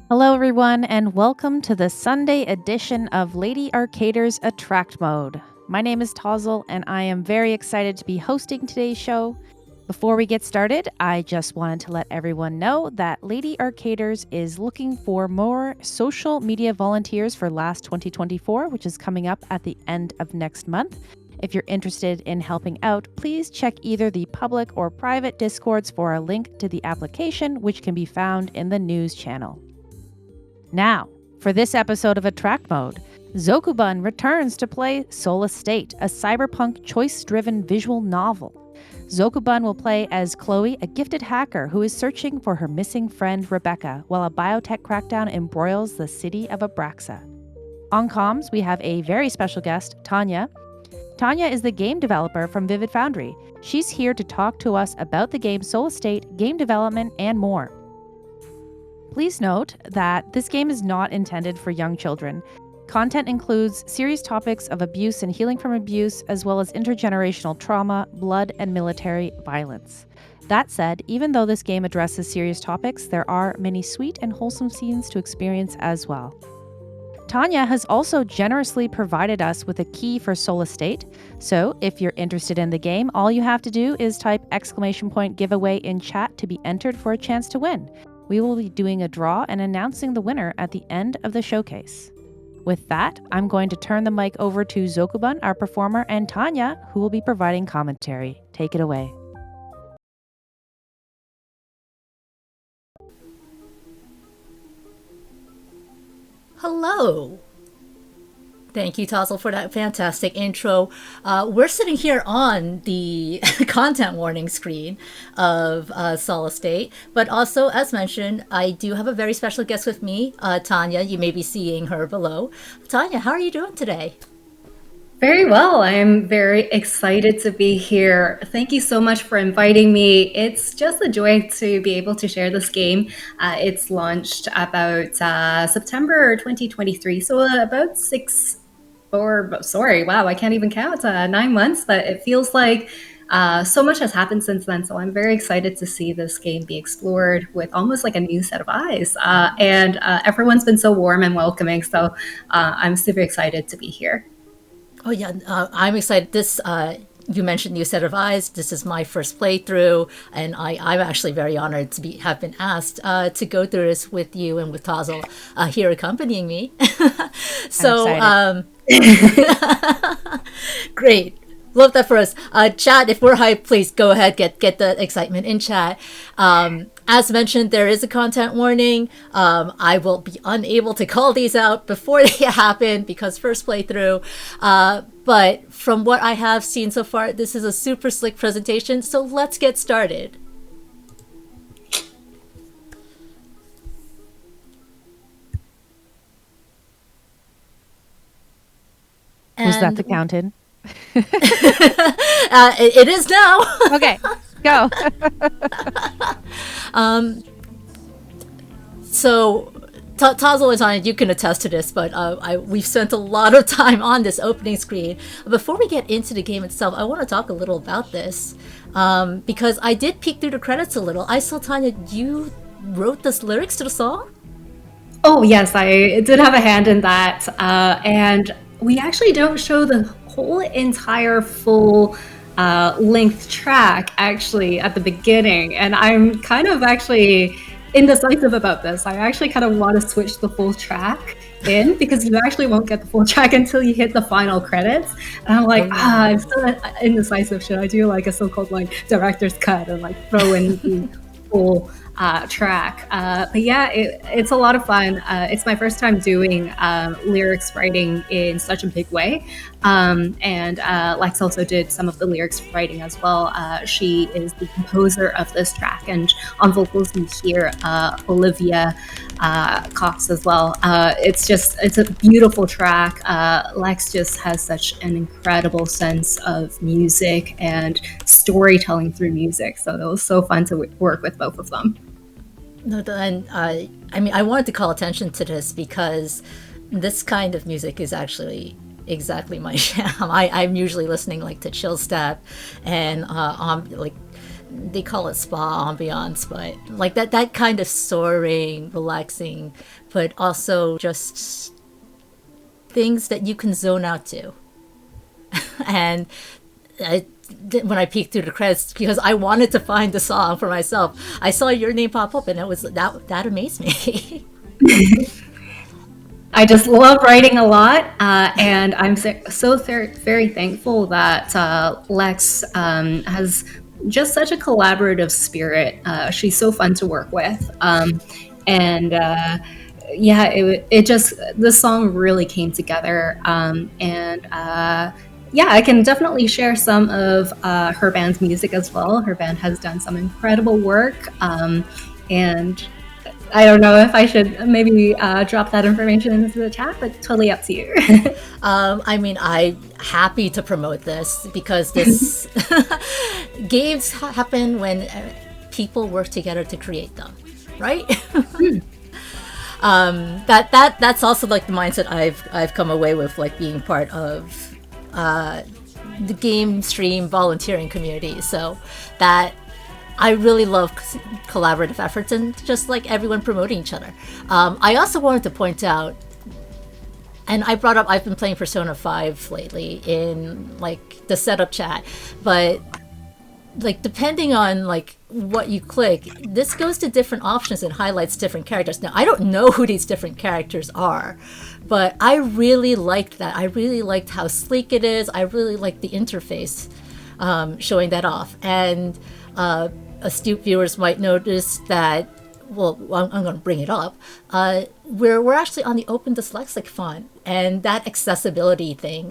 Hello, everyone, and welcome to the Sunday edition of Lady Arcader's Attract Mode. My name is Tozzle, and I am very excited to be hosting today's show. Before we get started, I just wanted to let everyone know that Lady Arcaders is looking for more social media volunteers for last 2024, which is coming up at the end of next month. If you're interested in helping out, please check either the public or private Discords for a link to the application, which can be found in the news channel. Now, for this episode of Attract Mode, Zokubun returns to play Solace State, a cyberpunk choice-driven visual novel. Zokubun will play as Chloe, a gifted hacker who is searching for her missing friend Rebecca, while a biotech crackdown embroils the city of Abraxa. On comms, we have a very special guest, Tanya. Tanya is the game developer from Vivid Foundry. She's here to talk to us about the game Solace State, game development, and more. Please note that this game is not intended for young children. Content includes serious topics of abuse and healing from abuse, as well as intergenerational trauma, blood, and military violence. That said, even though this game addresses serious topics, there are many sweet and wholesome scenes to experience as well. Tanya has also generously provided us with a key for Solace State, so if you're interested in the game, all you have to do is type !giveaway in chat to be entered for a chance to win. We will be doing a draw and announcing the winner at the end of the showcase. With that, I'm going to turn the mic over to Zokubun, our performer, and Tanya, who will be providing commentary. Take it away. Hello. Thank you, Tozzle, for that fantastic intro. We're sitting here on the content warning screen of Solace State, but also, as mentioned, I do have a very special guest with me, Tanya. You may be seeing her below. Tanya, how are you doing today? Very well. I'm very excited to be here. Thank you so much for inviting me. It's just a joy to be able to share this game. It's launched about September 2023, so about wow, I can't even count, 9 months, but it feels like so much has happened since then. So I'm very excited to see this game be explored with almost like a new set of eyes. And everyone's been so warm and welcoming. So I'm super excited to be here. Oh yeah, I'm excited. This you mentioned new set of eyes. This is my first playthrough, and I'm actually very honored to have been asked to go through this with you and with Tozzle here accompanying me. So great. Love that for us. Chat, if we're hyped, please go ahead, get the excitement in chat. As mentioned, there is a content warning. I will be unable to call these out before they happen because first playthrough. But from what I have seen so far, this is a super slick presentation. So let's get started. Was that the count-in? It is now. Okay, go. So, Tozzle and Tanya, you can attest to this, but we've spent a lot of time on this opening screen. Before we get into the game itself, I want to talk a little about this because I did peek through the credits a little. I saw, Tanya, you wrote the lyrics to the song? Oh, yes, I did have a hand in that. And we actually don't show the whole entire full length track actually at the beginning. And I'm kind of actually indecisive about this. I actually kind of want to switch the full track in because you actually won't get the full track until you hit the final credits. And I'm like, I'm still indecisive. Should I do like a so-called like director's cut and like throw in the full track? But yeah, it's a lot of fun. It's my first time doing lyrics writing in such a big way. And Lex also did some of the lyrics writing as well. She is the composer of this track, and on vocals you hear Olivia Cox as well. It's a beautiful track. Lex just has such an incredible sense of music and storytelling through music. So it was so fun to work with both of them. No, and I mean, I wanted to call attention to this because this kind of music is actually exactly my jam. I'm usually listening like to chill step and like they call it spa ambiance, but like that kind of soaring, relaxing but also just things that you can zone out to. And when I peeked through the credits, because I wanted to find the song for myself, I saw your name pop up, and it was that amazed me. I just love writing a lot, and I'm very thankful that Lex has just such a collaborative spirit. She's so fun to work with, and yeah, it just, the song really came together, and yeah, I can definitely share some of her band's music as well. Her band has done some incredible work, and I don't know if I should maybe drop that information into the chat, but totally up to you. I mean, I'm happy to promote this because this games happen when people work together to create them, right? That's also like the mindset I've come away with, like being part of the game stream volunteering community. So that I really love collaborative efforts and just like everyone promoting each other. I also wanted to point out, and I brought up, I've been playing Persona 5 lately in like the setup chat, but like depending on like what you click, this goes to different options and highlights different characters. Now I don't know who these different characters are, but I really liked that. I really liked how sleek it is. I really liked the interface showing that off. And astute viewers might notice that, well, I'm going to bring it up. We're actually on the Open Dyslexic font, and that accessibility thing,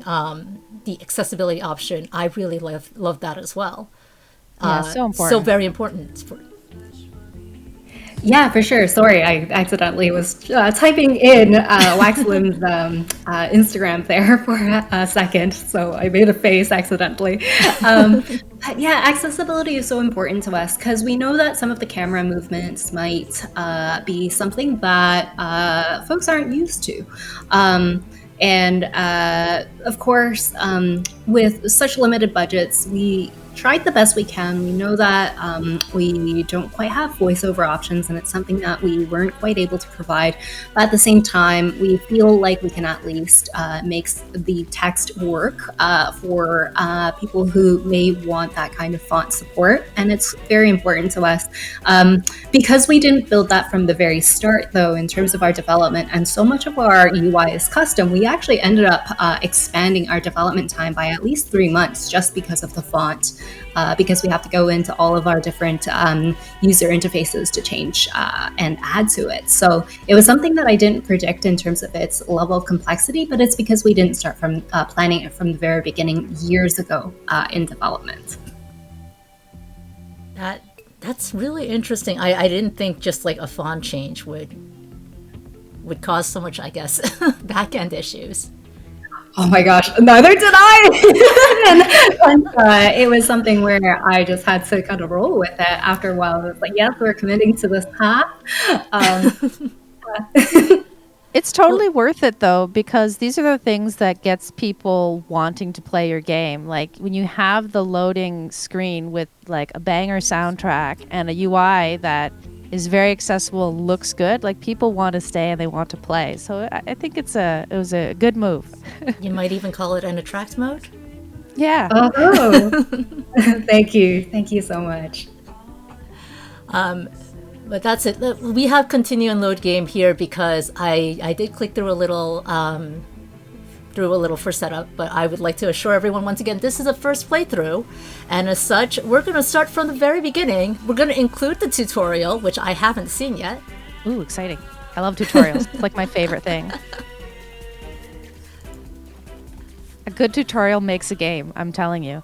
the accessibility option, I really love that as well. Yeah, so important. So very important. Yeah, for sure. Sorry, I accidentally was typing in Waxlim's Instagram there for a second, so I made a face accidentally. But yeah, accessibility is so important to us because we know that some of the camera movements might be something that folks aren't used to. And of course, with such limited budgets, we tried the best we can. We know that we don't quite have voiceover options, and it's something that we weren't quite able to provide. But at the same time, we feel like we can at least make the text work for people who may want that kind of font support. And it's very important to us. Because we didn't build that from the very start, though, in terms of our development, and so much of our UI is custom, we actually ended up expanding our development time by at least 3 months just because of the font. Because we have to go into all of our different user interfaces to change and add to it. So it was something that I didn't predict in terms of its level of complexity, but it's because we didn't start from planning it from the very beginning years ago in development. That's really interesting. I didn't think just like a font change would cause so much, I guess, back-end issues. Oh my gosh, neither did I! and it was something where I just had to kind of roll with it. After a while, it was like, yes, we're committing to this path. It's totally worth it, though, because these are the things that gets people wanting to play your game. Like when you have the loading screen with like a banger soundtrack and a UI that is very accessible and looks good, like people want to stay and they want to play. So I think it was a good move. You might even call it an attract mode. Yeah. Oh, thank you so much. But that's it. We have continue and load game here because I did click through a little for setup, but I would like to assure everyone once again, this is a first playthrough, and as such, we're going to start from the very beginning. We're going to include the tutorial, which I haven't seen yet. Ooh, exciting. I love tutorials. It's like my favorite thing. A good tutorial makes a game, I'm telling you.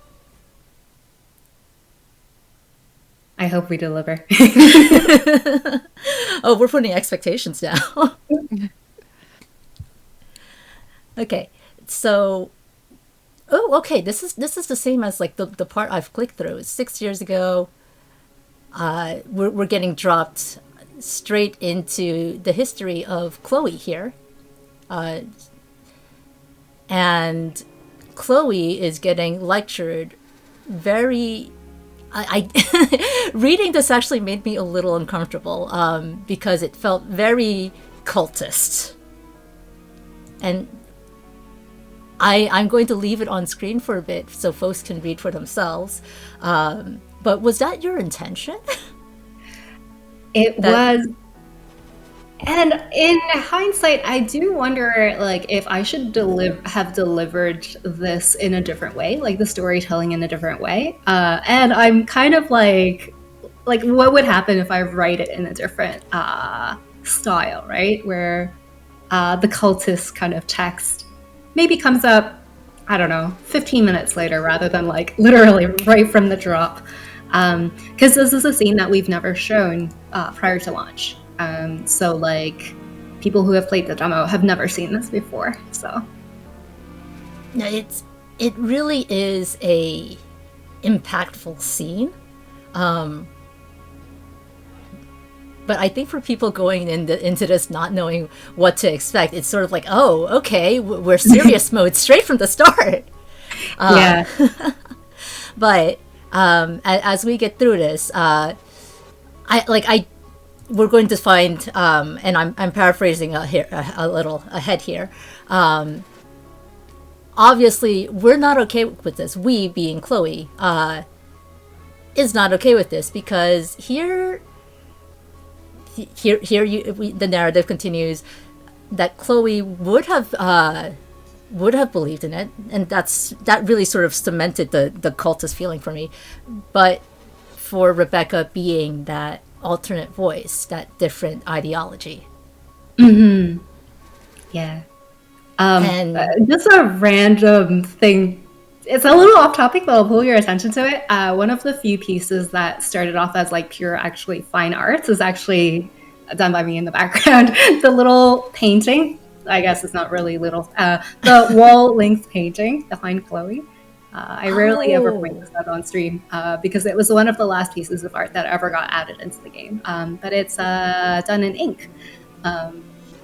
I hope we deliver. Oh, we're putting expectations now. Okay, so, okay. This is the same as like the part I've clicked through. 6 years ago. We're getting dropped straight into the history of Chloe here, and Chloe is getting lectured very. I reading this actually made me a little uncomfortable because it felt very cultist. And I'm going to leave it on screen for a bit so folks can read for themselves. But was that your intention? It was. And in hindsight, I do wonder, like, if I should have delivered this in a different way, like the storytelling in a different way. And I'm kind of like, what would happen if I write it in a different style, right? Where the cultist kind of text maybe comes up, I don't know, 15 minutes later, rather than like literally right from the drop. Because this is a scene that we've never shown prior to launch. So like people who have played the demo have never seen this before. So no, it really is a impactful scene. But I think for people going into this not knowing what to expect, it's sort of like, oh, okay, we're serious mode straight from the start. Yeah. But as we get through this, we're going to find, and I'm paraphrasing a little ahead here. Obviously, we're not okay with this. We, being Chloe, is not okay with this because here the narrative continues that Chloe would have believed in it, and that really sort of cemented the cultist feeling for me. But for Rebecca being that alternate voice, that different ideology. Mm-hmm. Yeah. And just a random thing. It's a little off topic, but I'll pull your attention to it. One of the few pieces that started off as like pure actually fine arts is actually done by me in the background. The little painting, I guess it's not really little, the wall length painting, the Find Chloe. I rarely ever point this out on stream because it was one of the last pieces of art that ever got added into the game. But it's done in ink.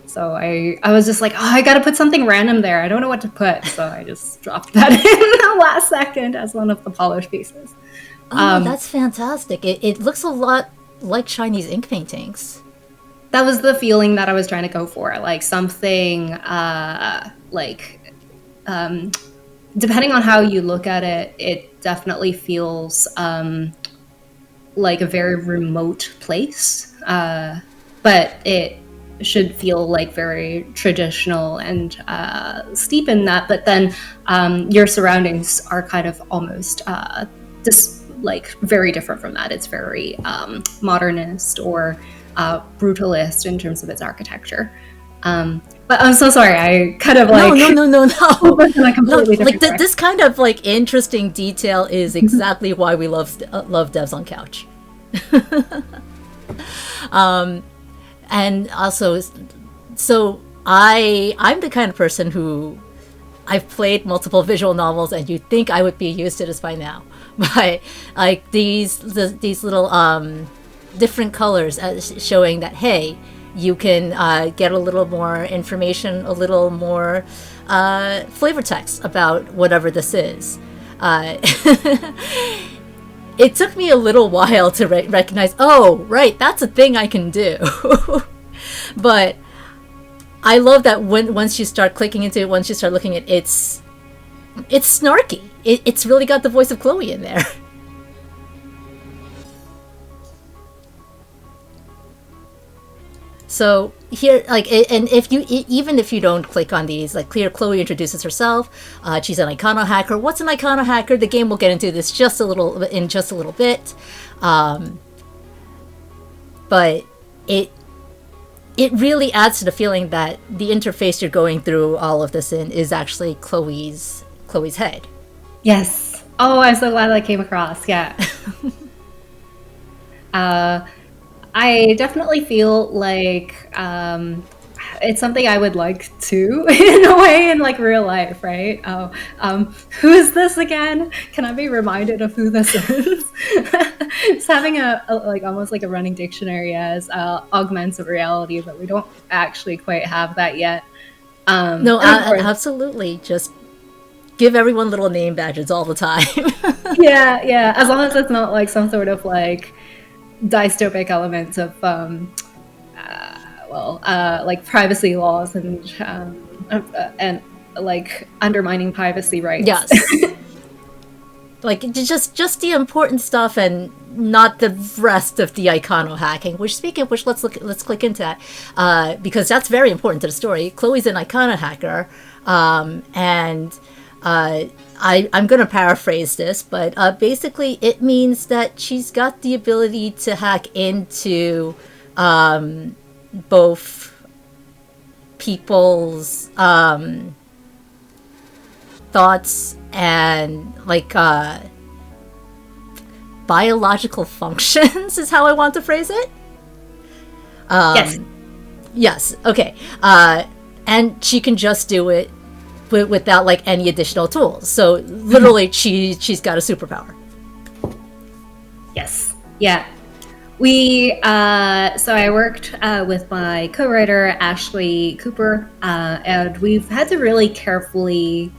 So I was just like, oh, I got to put something random there. I don't know what to put. So I just dropped that in the last second as one of the polished pieces. Oh, that's fantastic. It looks a lot like Chinese ink paintings. That was the feeling that I was trying to go for. Like something depending on how you look at it, it definitely feels like a very remote place. But it should feel like very traditional and steep in that, but then your surroundings are kind of almost just like very different from that. It's very modernist or brutalist in terms of its architecture. But I'm so sorry, I kind of like no. Like this kind of like interesting detail is exactly why we love devs on couch. And also, so I'm the kind of person who I've played multiple visual novels, and you'd think I would be used to this by now. But like these little different colors showing that, hey, you can get a little more information, a little more flavor text about whatever this is. It took me a little while to recognize, oh, right, that's a thing I can do. But I love that once you start clicking into it, once you start looking at it, it's snarky. It's really got the voice of Chloe in there. So here, like, and even if you don't click on these, like, clear Chloe introduces herself. She's an icono hacker. What's an icono hacker? The game will get into this in just a little bit. But it really adds to the feeling that the interface you're going through all of this in is actually Chloe's head. Yes. Oh, I'm so glad that came across. Yeah. I definitely feel like it's something I would like to, in a way, in like real life, right? Who is this again? Can I be reminded of who this is? It's having a like almost like a running dictionary as augmented reality, but we don't actually quite have that yet. No, absolutely. Just give everyone little name badges all the time. Yeah. As long as it's not like some sort of like dystopic elements of well, like privacy laws and like undermining privacy rights. Yes. Like just the important stuff and not the rest of the icono hacking. Which, speaking of which, let's click into that because that's very important to the story. Chloe's an icono hacker, and I'm going to paraphrase this, but basically it means that she's got the ability to hack into both people's thoughts and like biological functions is how I want to phrase it. Yes. Okay. And she can just do it without like any additional tools. So literally, she's got a superpower. Yes. Yeah. We so I worked with my co-writer Ashley Cooper, and we've had to really carefully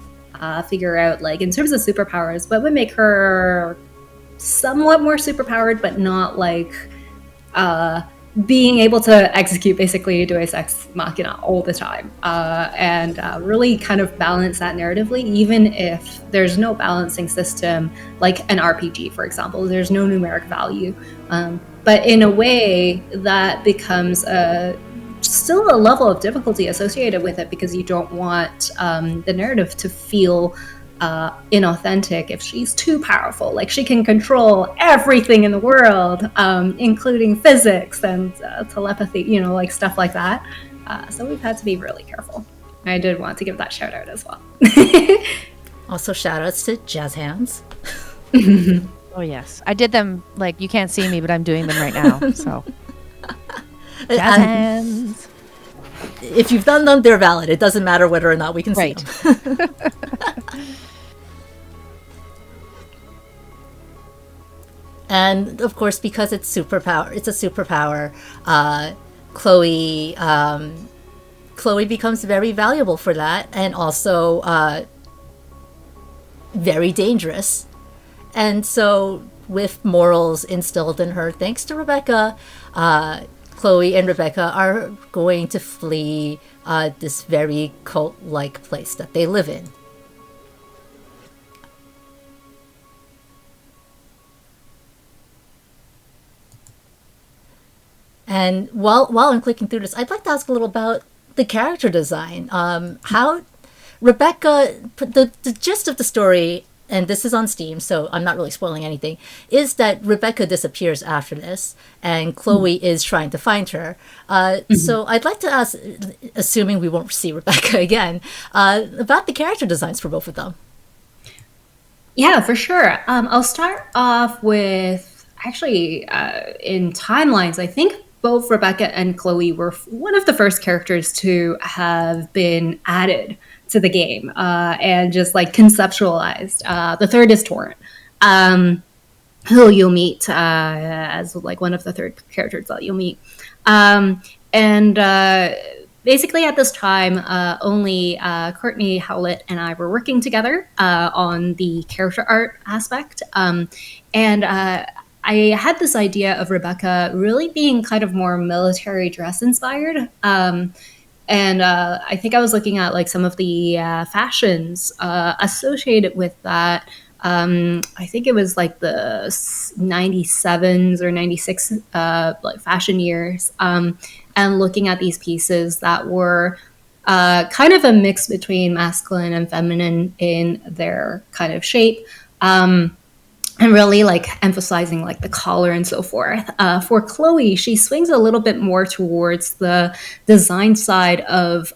figure out, like, in terms of superpowers, what would make her somewhat more superpowered, but not like being able to execute basically Deus Ex Machina all the time, and really kind of balance that narratively, even if there's no balancing system like an RPG, for example. There's no numeric value, but in a way that becomes still a level of difficulty associated with it, because you don't want the narrative to feel inauthentic if she's too powerful. Like, she can control everything in the world, including physics and telepathy, like stuff like that. So we've had to be really careful. I did want to give that shout out as well. Also, shout outs to Jazz Hands. Oh yes, I did them. Like, you can't see me, but I'm doing them right now. So, jazz hands. If you've done them, they're valid. It doesn't matter whether or not we can see them. And of course, because it's a superpower, Chloe becomes very valuable for that, and also very dangerous. And so, with morals instilled in her, thanks to Rebecca, Chloe and Rebecca are going to flee this very cult-like place that they live in. And while I'm clicking through this, I'd like to ask a little about the character design. How Rebecca, the gist of the story, and this is on Steam, so I'm not really spoiling anything, is that Rebecca disappears after this, and Chloe is trying to find her. So I'd like to ask, assuming we won't see Rebecca again, about the character designs for both of them. Yeah, for sure. I'll start off with, actually, in timelines, I think both Rebecca and Chloe were one of the first characters to have been added to the game and just like conceptualized. The third is Torrent, who you'll meet as like one of the third characters that you'll meet. And basically at this time, only Courtney Howlett and I were working together on the character art aspect. And I had this idea of Rebecca really being kind of more military dress inspired. And I think I was looking at like some of the fashions associated with that. I think it was like the 97s or 96 like fashion years. And looking at these pieces that were kind of a mix between masculine and feminine in their kind of shape. And really like emphasizing like the collar and so forth. For Chloe, she swings a little bit more towards the design side of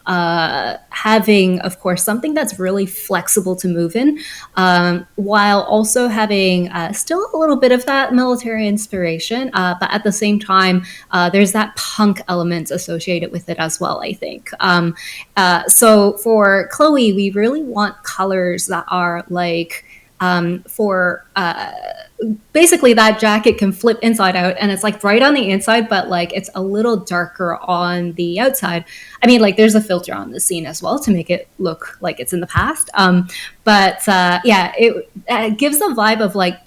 having, of course, something that's really flexible to move in, while also having still a little bit of that military inspiration. But at the same time, there's that punk element associated with it as well, I think. So for Chloe, we really want colors that are like, basically that jacket can flip inside out and it's like bright on the inside, but like it's a little darker on the outside. I mean, like there's a filter on the scene as well to make it look like it's in the past. But yeah, it gives the vibe of like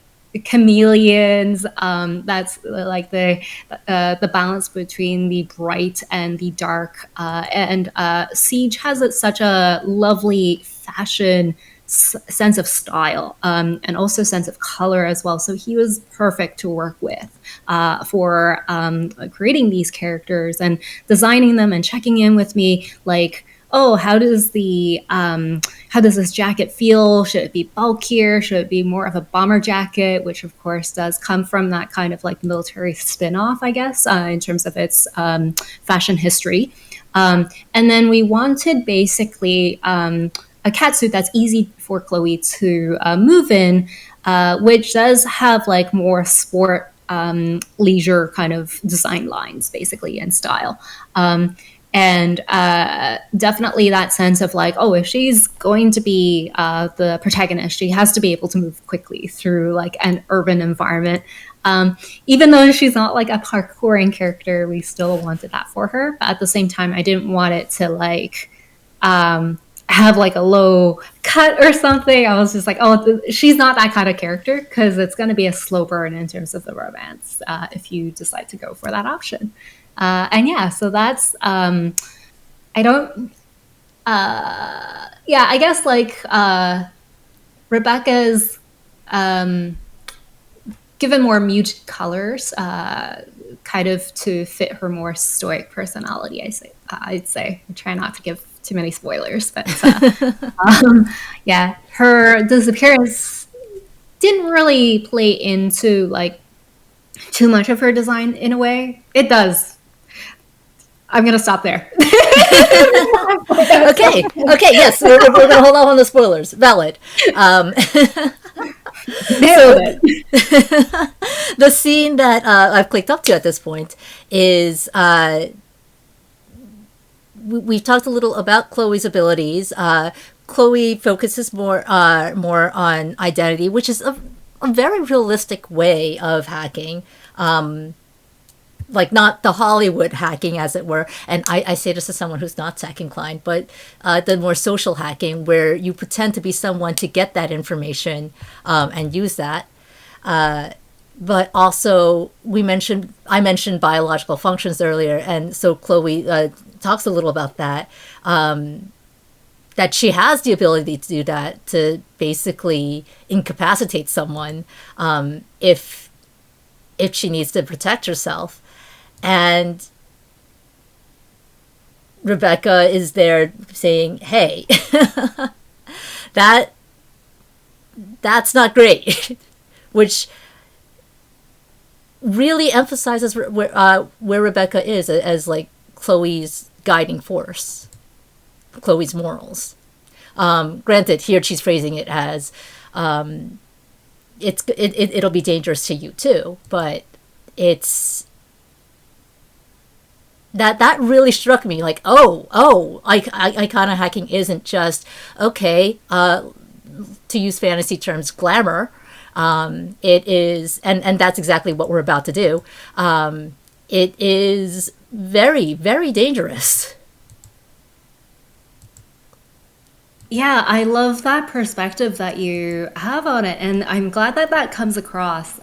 chameleons. That's like the balance between the bright and the dark. And Siege has such a lovely fashion sense of style, and also sense of color as well. So he was perfect to work with for creating these characters and designing them and checking in with me, like, oh, how does this jacket feel? Should it be bulkier? Should it be more of a bomber jacket? Which of course does come from that kind of like military spin-off, I guess, in terms of its fashion history. And then we wanted basically a catsuit that's easy for Chloe to move in, which does have like more sport, leisure kind of design lines, basically, and style. And definitely that sense of like, oh, if she's going to be the protagonist, she has to be able to move quickly through like an urban environment. Even though she's not like a parkouring character, we still wanted that for her. But at the same time, I didn't want it to like have like a low cut or something. I was just like, oh, she's not that kind of character, because it's going to be a slow burn in terms of the romance if you decide to go for that option. And yeah, so that's I guess like Rebecca's given more muted colors, kind of to fit her more stoic personality. I'd say. I try not to give too many spoilers, but yeah, her disappearance didn't really play into like too much of her design in a way. It does. I'm gonna stop there. Okay, yes, we're gonna hold off on the spoilers. Valid. Nailed it. The scene that I've clicked up to at this point is we've talked a little about Chloe's abilities. Chloe focuses more on identity, which is a very realistic way of hacking. Like not the Hollywood hacking, as it were. And I say this as someone who's not tech inclined, but the more social hacking, where you pretend to be someone to get that information and use that. But also, I mentioned biological functions earlier, and so Chloe talks a little about that. That she has the ability to do that, to basically incapacitate someone if she needs to protect herself. And Rebecca is there saying, hey, that's not great, which really emphasizes where Rebecca is as like Chloe's guiding force, Chloe's morals. Granted, here she's phrasing it as it'll be dangerous to you too, but it's that really struck me, like, icona hacking isn't just okay, to use fantasy terms, glamour. It is, and that's exactly what we're about to do. It is very, very dangerous. Yeah, I love that perspective that you have on it, and I'm glad that that comes across.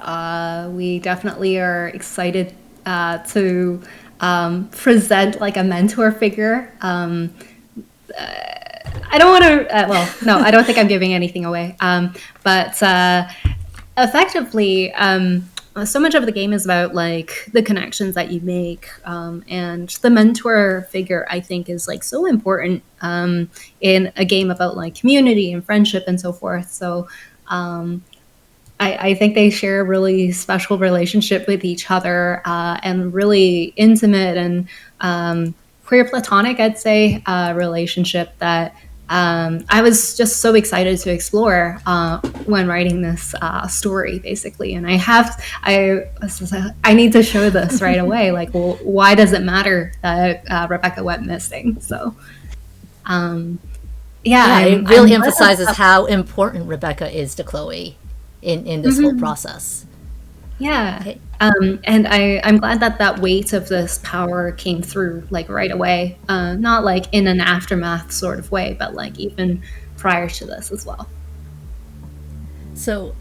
We definitely are excited to present like a mentor figure. I don't want to, no, I don't think I'm giving anything away. But effectively, so much of the game is about like the connections that you make, and the mentor figure, I think, is like so important in a game about like community and friendship and so forth. So I think they share a really special relationship with each other, and really intimate and queer platonic, I'd say, relationship that I was just so excited to explore when writing this story, basically. And I need to show this right away. Like, well, why does it matter that Rebecca went missing? So, it really emphasizes how important Rebecca is to Chloe in this whole process. Yeah. Okay. And I'm glad that that weight of this power came through like right away, not like in an aftermath sort of way, but like even prior to this as well. So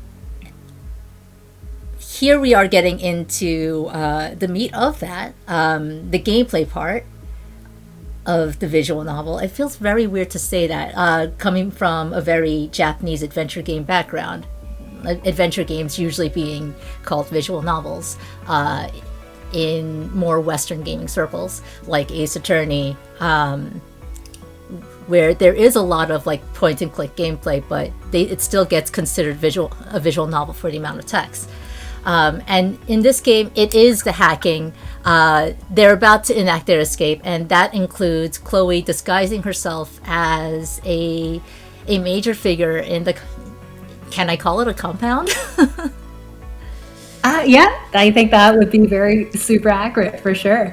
here we are getting into the meat of that, the gameplay part of the visual novel. It feels very weird to say that, coming from a very Japanese adventure game background. Adventure games usually being called visual novels in more Western gaming circles, like Ace Attorney, where there is a lot of like point and click gameplay, but it still gets considered a visual novel for the amount of text. And in this game, it is the hacking. They're about to enact their escape, and that includes Chloe disguising herself as a major figure in the, can I call it a compound? Yeah, I think that would be very super accurate for sure.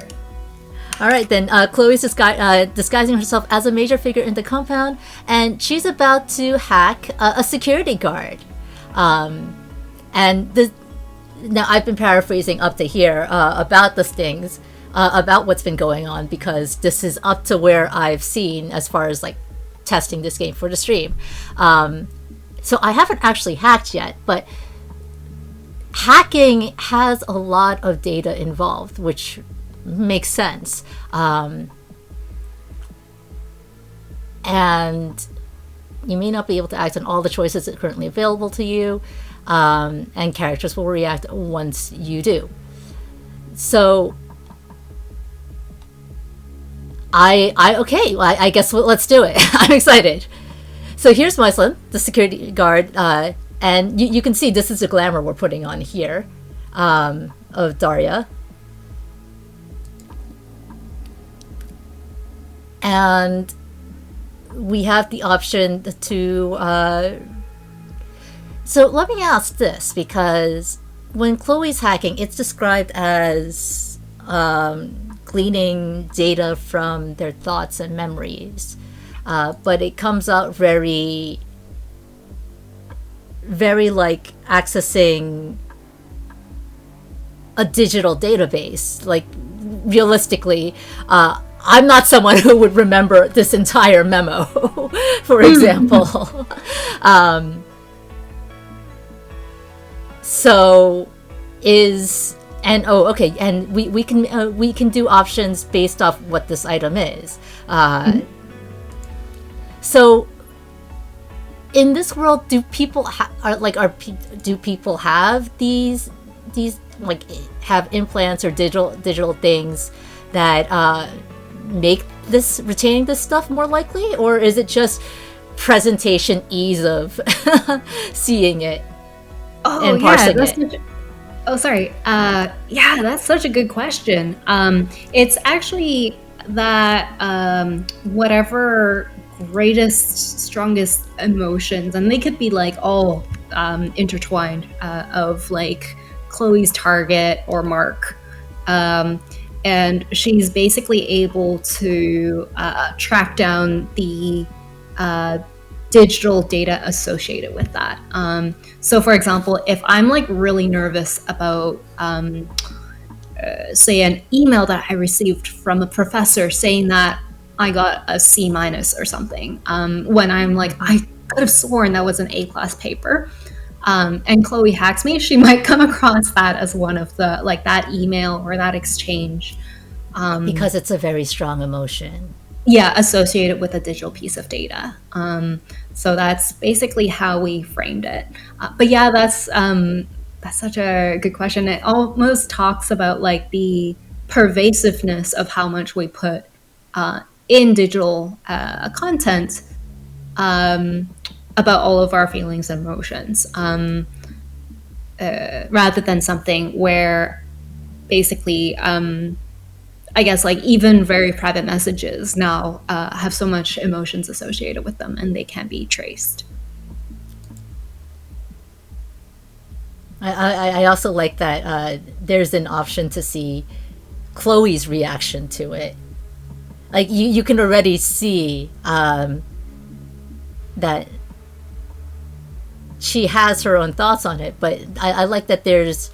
All right, then Chloe's disguising herself as a major figure in the compound, and she's about to hack a security guard. Now I've been paraphrasing up to here about the stings, about what's been going on, because this is up to where I've seen as far as like testing this game for the stream. So I haven't actually hacked yet, but hacking has a lot of data involved, which makes sense. And you may not be able to act on all the choices that are currently available to you, and characters will react once you do. So I guess let's do it. I'm excited. So here's Muslin, the security guard, and you can see this is the glamour we're putting on here of Daria. And we have the option to... So let me ask this, because when Chloe's hacking, it's described as gleaning data from their thoughts and memories. But it comes out very, very like accessing a digital database. Like, realistically, I'm not someone who would remember this entire memo, for example. And we can do options based off what this item is. So in this world, do people do people have these like have implants or digital things that make this retaining this stuff more likely, or is it just presentation ease of seeing it and parsing it? That's such a good question. It's actually that whatever greatest, strongest emotions, and they could be like all intertwined, of like Chloe's target or Mark, and she's basically able to track down the digital data associated with that. So for example, if I'm like really nervous about say an email that I received from a professor saying that I got a C- or something, when I'm like, I could have sworn that was an A+ paper, and Chloe hacks me, she might come across that as one of the, like, that email or that exchange. Because it's a very strong emotion. Yeah, associated with a digital piece of data. So that's basically how we framed it. But yeah, that's such a good question. It almost talks about like the pervasiveness of how much we put in digital content about all of our feelings and emotions, rather than something where basically, I guess like even very private messages now have so much emotions associated with them and they can't be traced. I also like that there's an option to see Chloe's reaction to it. Like you can already see that she has her own thoughts on it, but I like that there's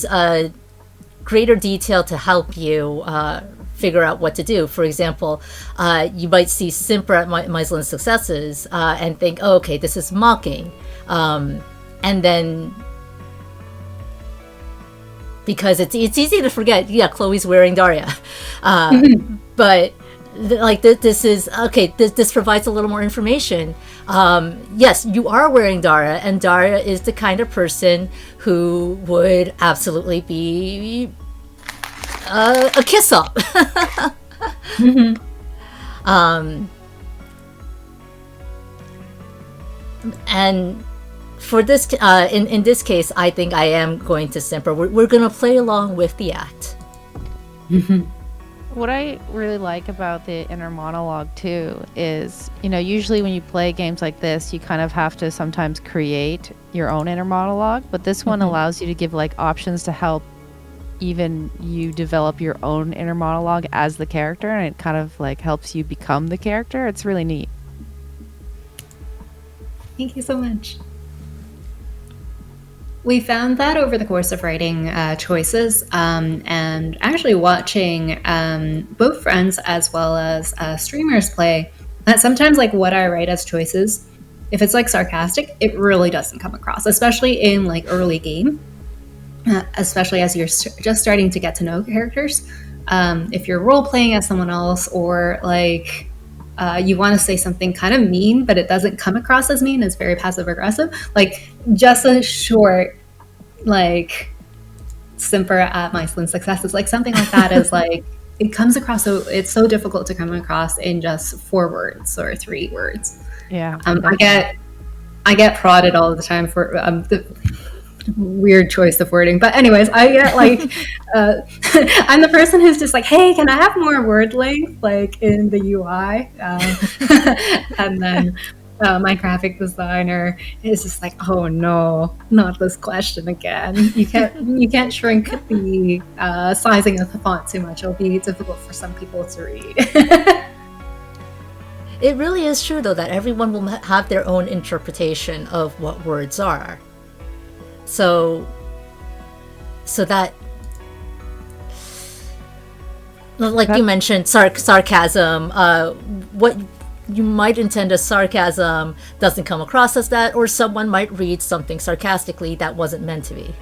a greater detail to help you figure out what to do. For example, you might see simper at Mislin's successes and think, oh, okay, this is mocking. and then because it's easy to forget, yeah, Chloe's wearing Daria, but like this is okay. This provides a little more information. Yes, you are wearing Daria, and Daria is the kind of person who would absolutely be a kiss up. And for this, in this case, I think I am going to simper. We're going to play along with the act. What I really like about the inner monologue too is, usually when you play games like this, you kind of have to sometimes create your own inner monologue, but this one allows you to give like options to help even you develop your own inner monologue as the character, and it kind of like helps you become the character. It's really neat. Thank you so much. We found that over the course of writing choices and actually watching both friends as well as streamers play, that sometimes like what I write as choices, if it's like sarcastic, it really doesn't come across, especially in like early game, especially as you're just starting to get to know characters. If you're role playing as someone else, or like you want to say something kind of mean, but it doesn't come across as mean, it's very passive aggressive. Like just a short, like simper at my slim successes, like something like that is like, it comes across so it's so difficult to come across in just 4 words or 3 words. Yeah. I get prodded all the time for the weird choice of wording, but anyways, I get like I'm the person who's just like, hey, can I have more word length like in the UI, and then my graphic designer is just like, oh no, not this question again. You can't shrink the sizing of the font too much. It'll be difficult for some people to read. It really is true though that everyone will have their own interpretation of what words are. So that, like you mentioned, sarcasm, what you might intend as sarcasm doesn't come across as that, or someone might read something sarcastically that wasn't meant to be.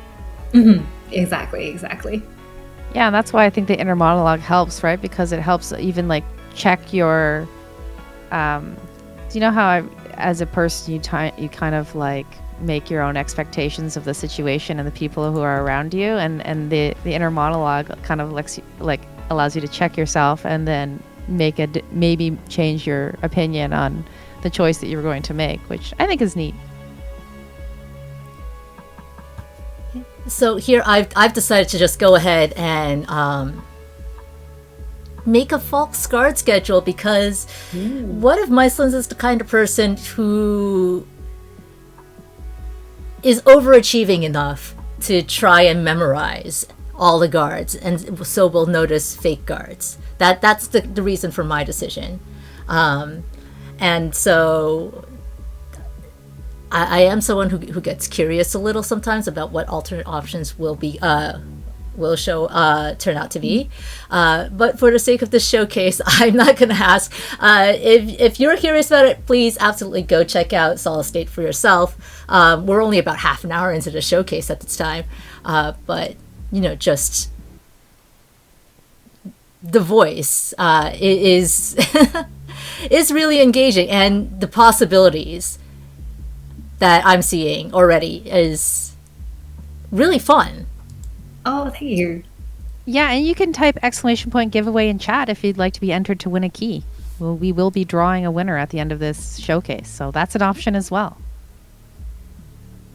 Exactly. Yeah, and that's why I think the inner monologue helps, right? Because it helps even like check your, you know how as a person you kind of like make your own expectations of the situation and the people who are around you, and the inner monologue kind of allows you to check yourself and then maybe change your opinion on the choice that you were going to make, which I think is neat. So here I've decided to just go ahead and make a false guard schedule, because what if Myslins is the kind of person who is overachieving enough to try and memorize all the guards, and so will notice fake guards. That's the reason for my decision. And so I am someone who gets curious a little sometimes about what alternate options will turn out to be. But for the sake of this showcase, I'm not going to ask. If you're curious about it, please absolutely go check out Solace State for yourself. We're only about half an hour into the showcase at this time. But, just the voice is is really engaging, and the possibilities that I'm seeing already is really fun. Oh, thank you. Yeah, and you can type !giveaway in chat if you'd like to be entered to win a key. Well, we will be drawing a winner at the end of this showcase, so that's an option as well.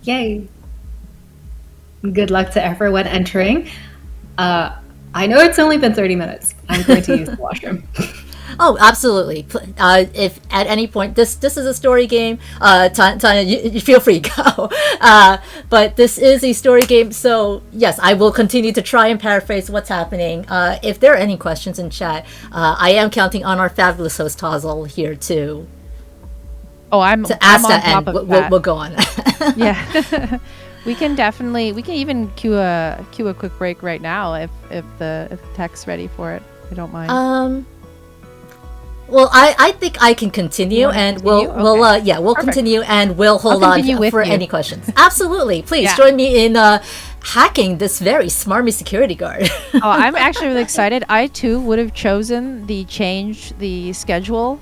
Yay. Good luck to everyone entering. I know it's only been 30 minutes. I'm going to use the washroom. Oh, absolutely. If at any point, this is a story game, Tanya, you feel free to go. But this is a story game, so yes, I will continue to try and paraphrase what's happening. If there are any questions in chat, I am counting on our fabulous host Tozzle here to ask that, and we'll go on. Yeah. We can even cue a quick break right now if the tech's ready for it. I don't mind. Well, I think I can continue, and continue? we'll Perfect. continue, and we'll hold I'll on continue with for you. any questions. Absolutely, please Yeah. join me in hacking this very smarmy security guard. Oh, I'm actually really excited. I too would have chosen the schedule.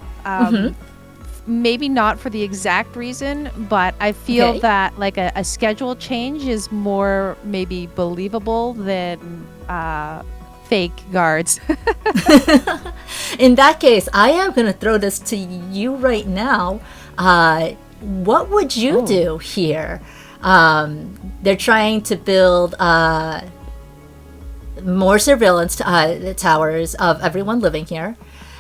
Maybe not for the exact reason, but I feel Okay. that like a schedule change is more maybe believable than fake guards. In that case, I am going to throw this to you right now. What would you do here? They're trying to build more surveillance towers of everyone living here.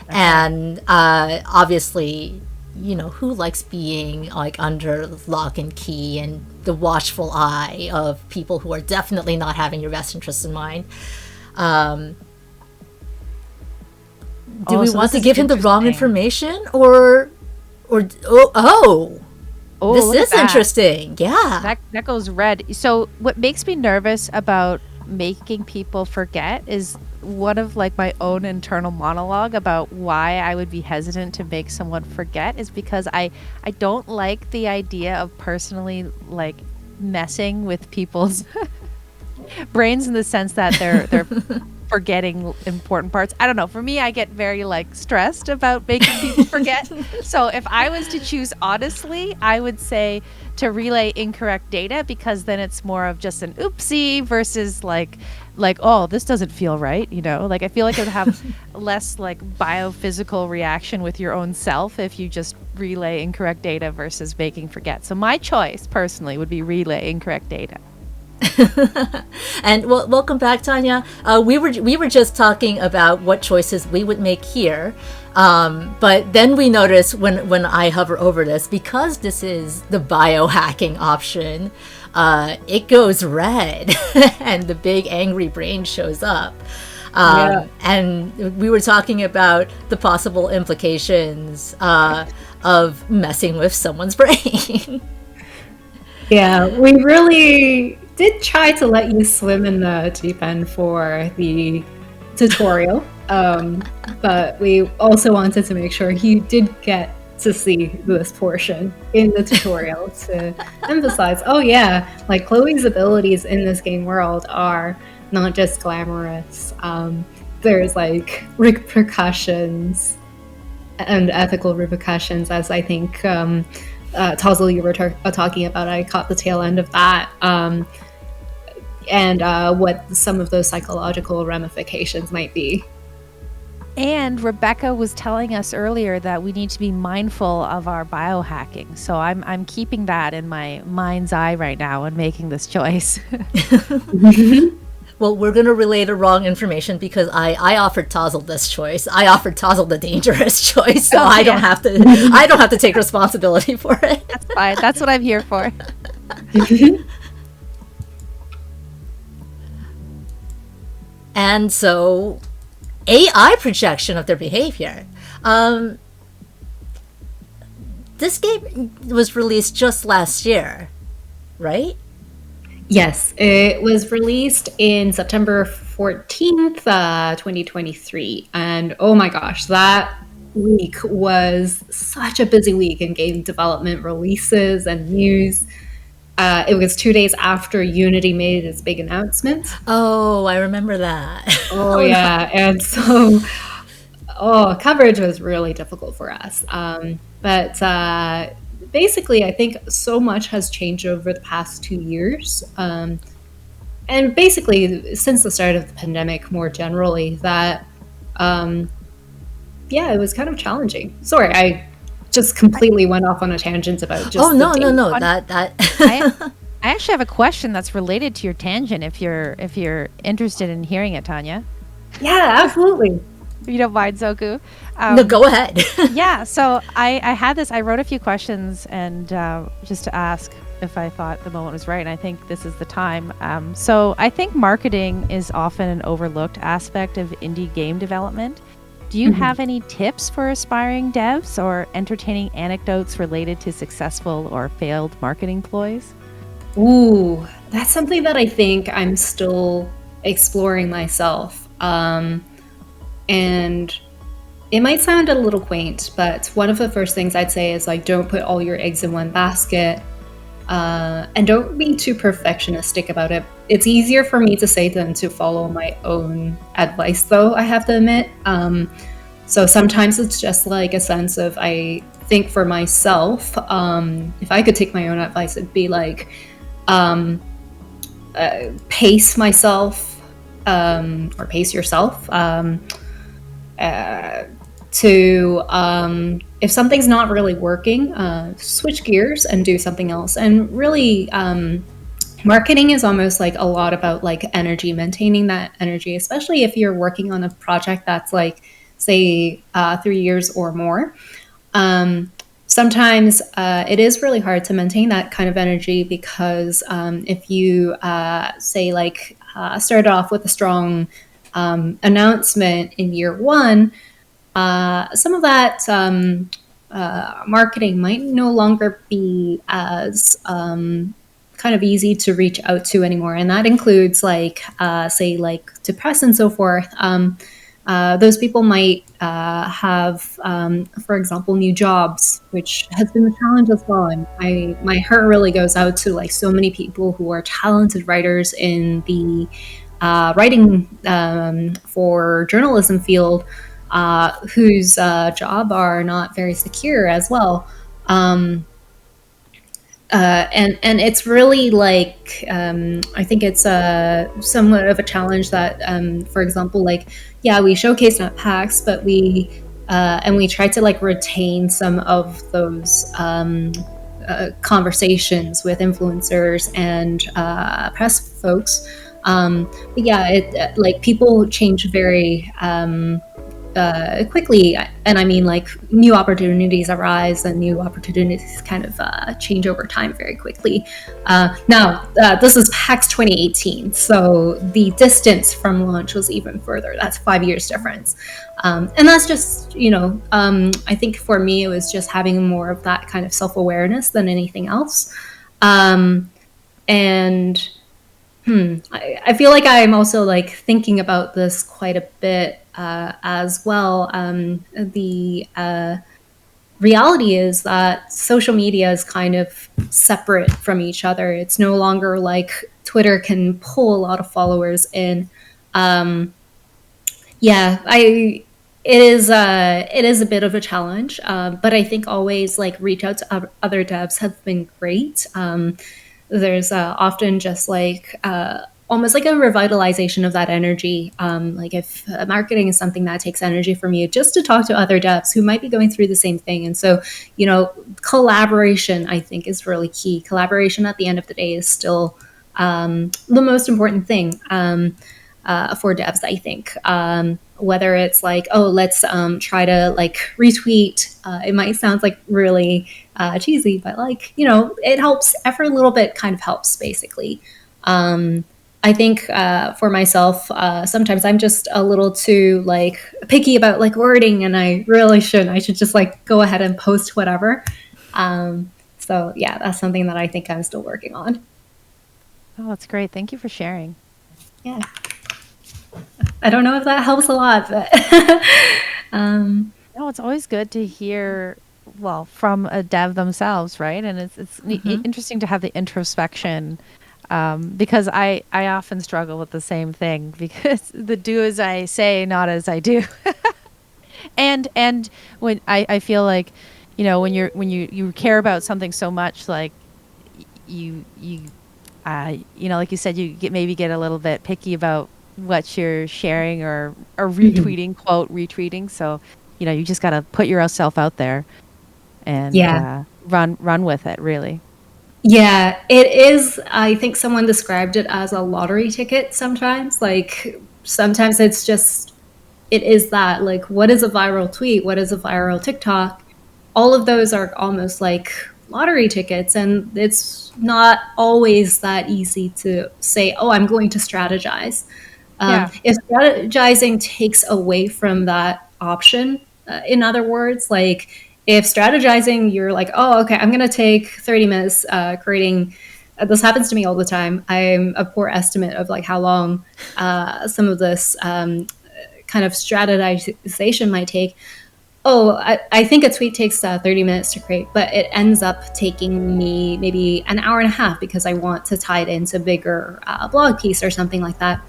And obviously, you know, who likes being like under lock and key and the watchful eye of people who are definitely not having your best interests in mind? Do we so want this to is give him the wrong interesting. information or this look at is that. interesting. Yeah. That goes red. So what makes me nervous about making people forget is one of like my own internal monologue about why I would be hesitant to make someone forget is because I don't like the idea of personally like messing with people's brains in the sense that they're forgetting important parts. I don't know. For me, I get very like stressed about making people forget. So if I was to choose honestly, I would say to relay incorrect data because then it's more of just an oopsie versus like oh, this doesn't feel right, you know? Like I feel like it would have less like biophysical reaction with your own self if you just relay incorrect data versus making forget. So my choice personally would be relay incorrect data. And welcome back, Tanya. We were just talking about what choices we would make here, but then we notice when I hover over this, because this is the biohacking option, it goes red, and the big angry brain shows up. And we were talking about the possible implications of messing with someone's brain. Yeah, we really did try to let you swim in the deep end for the tutorial, but we also wanted to make sure you did get to see this portion in the tutorial to emphasize, oh yeah, like Chloe's abilities in this game world are not just glamorous. There's like repercussions and ethical repercussions, as I think Tozzle, you were talking about. I caught the tail end of that, and what some of those psychological ramifications might be. And Rebecca was telling us earlier that we need to be mindful of our biohacking. So I'm keeping that in my mind's eye right now and making this choice. Well, we're going to relay the wrong information because I offered Tozzle this choice. I offered Tozzle the dangerous choice, so I don't have to take responsibility for it. That's fine. That's what I'm here for. And so, AI projection of their behavior. This game was released just last year, right? Yes, it was released in September 14th, 2023. And oh my gosh, that week was such a busy week in game development releases and news. It was 2 days after Unity made its big announcement. Oh, I remember that. Oh, yeah. And so, coverage was really difficult for us. But basically, I think so much has changed over the past 2 years. And basically, since the start of the pandemic, more generally, that, it was kind of challenging. Sorry, I just completely went off on a tangent about just. Oh, no. I actually have a question that's related to your tangent. If you're interested in hearing it, Tanya. Yeah, absolutely. If you don't mind, Zoku. No, go ahead. Yeah, so I had this. I wrote a few questions and just to ask if I thought the moment was right, and I think this is the time. So I think marketing is often an overlooked aspect of indie game development. Do you have any tips for aspiring devs or entertaining anecdotes related to successful or failed marketing ploys? Ooh, that's something that I think I'm still exploring myself. And it might sound a little quaint, but one of the first things I'd say is like, don't put all your eggs in one basket. And don't be too perfectionistic about it. It's easier for me to say than to follow my own advice, though, I have to admit. So sometimes it's just like a sense of, I think for myself, if I could take my own advice, it'd be like, pace myself, or pace yourself, to if something's not really working, switch gears and do something else. And really, marketing is almost like a lot about like energy, maintaining that energy, especially if you're working on a project that's like, say, 3 years or more. Sometimes it is really hard to maintain that kind of energy because if you say like started off with a strong announcement in year one, some of that marketing might no longer be as kind of easy to reach out to anymore. And that includes like, say, like depressed and so forth. Those people might have, for example, new jobs, which has been a challenge as well. And my heart really goes out to like so many people who are talented writers in the writing for journalism field, whose job are not very secure as well. And it's really like, I think it's somewhat of a challenge that, for example, like, yeah, we showcase at PAX, but we try to like retain some of those conversations with influencers and press folks. But yeah, like people change very quickly, and I mean like new opportunities arise and new opportunities kind of change over time very quickly. Now this is PAX 2018, so the distance from launch was even further. That's 5 years difference, and that's just, you know, I think for me it was just having more of that kind of self-awareness than anything else. And I feel like I'm also like thinking about this quite a bit as well. The reality is that social media is kind of separate from each other. It's no longer like Twitter can pull a lot of followers in. It is a bit of a challenge, but I think always like reach out to other devs have been great. There's often just like almost like a revitalization of that energy. Like if marketing is something that takes energy from you, just to talk to other devs who might be going through the same thing. And so, you know, collaboration, I think, is really key. Collaboration at the end of the day is still the most important thing for devs, I think. Whether it's like, oh, let's try to like retweet. It might sound like really cheesy, but like, you know, it helps. Every little bit kind of helps, basically. I think for myself, sometimes I'm just a little too like picky about like wording, and I really shouldn't. I should just like go ahead and post whatever. So yeah, that's something that I think I'm still working on. Oh, that's great. Thank you for sharing. Yeah. I don't know if that helps a lot, but no, it's always good to hear, well, from a dev themselves, right? And it's interesting to have the introspection, because I often struggle with the same thing, because the do as I say, not as I do. and when I feel like, you know, when you care about something so much, like you know, like you said, you maybe get a little bit picky about what you're sharing or retweeting, quote retweeting. So, you know, you just got to put yourself out there and run with it, really. Yeah, it is. I think someone described it as a lottery ticket sometimes. Like sometimes it's just, it is that, like, what is a viral tweet? What is a viral TikTok? All of those are almost like lottery tickets, and it's not always that easy to say, oh, I'm going to strategize. If strategizing takes away from that option, in other words, like if strategizing, you're like, oh, okay, I'm going to take 30 minutes creating, this happens to me all the time. I'm a poor estimate of like how long some of this kind of strategization might take. I think a tweet takes 30 minutes to create, but it ends up taking me maybe an hour and a half because I want to tie it into a bigger blog piece or something like that.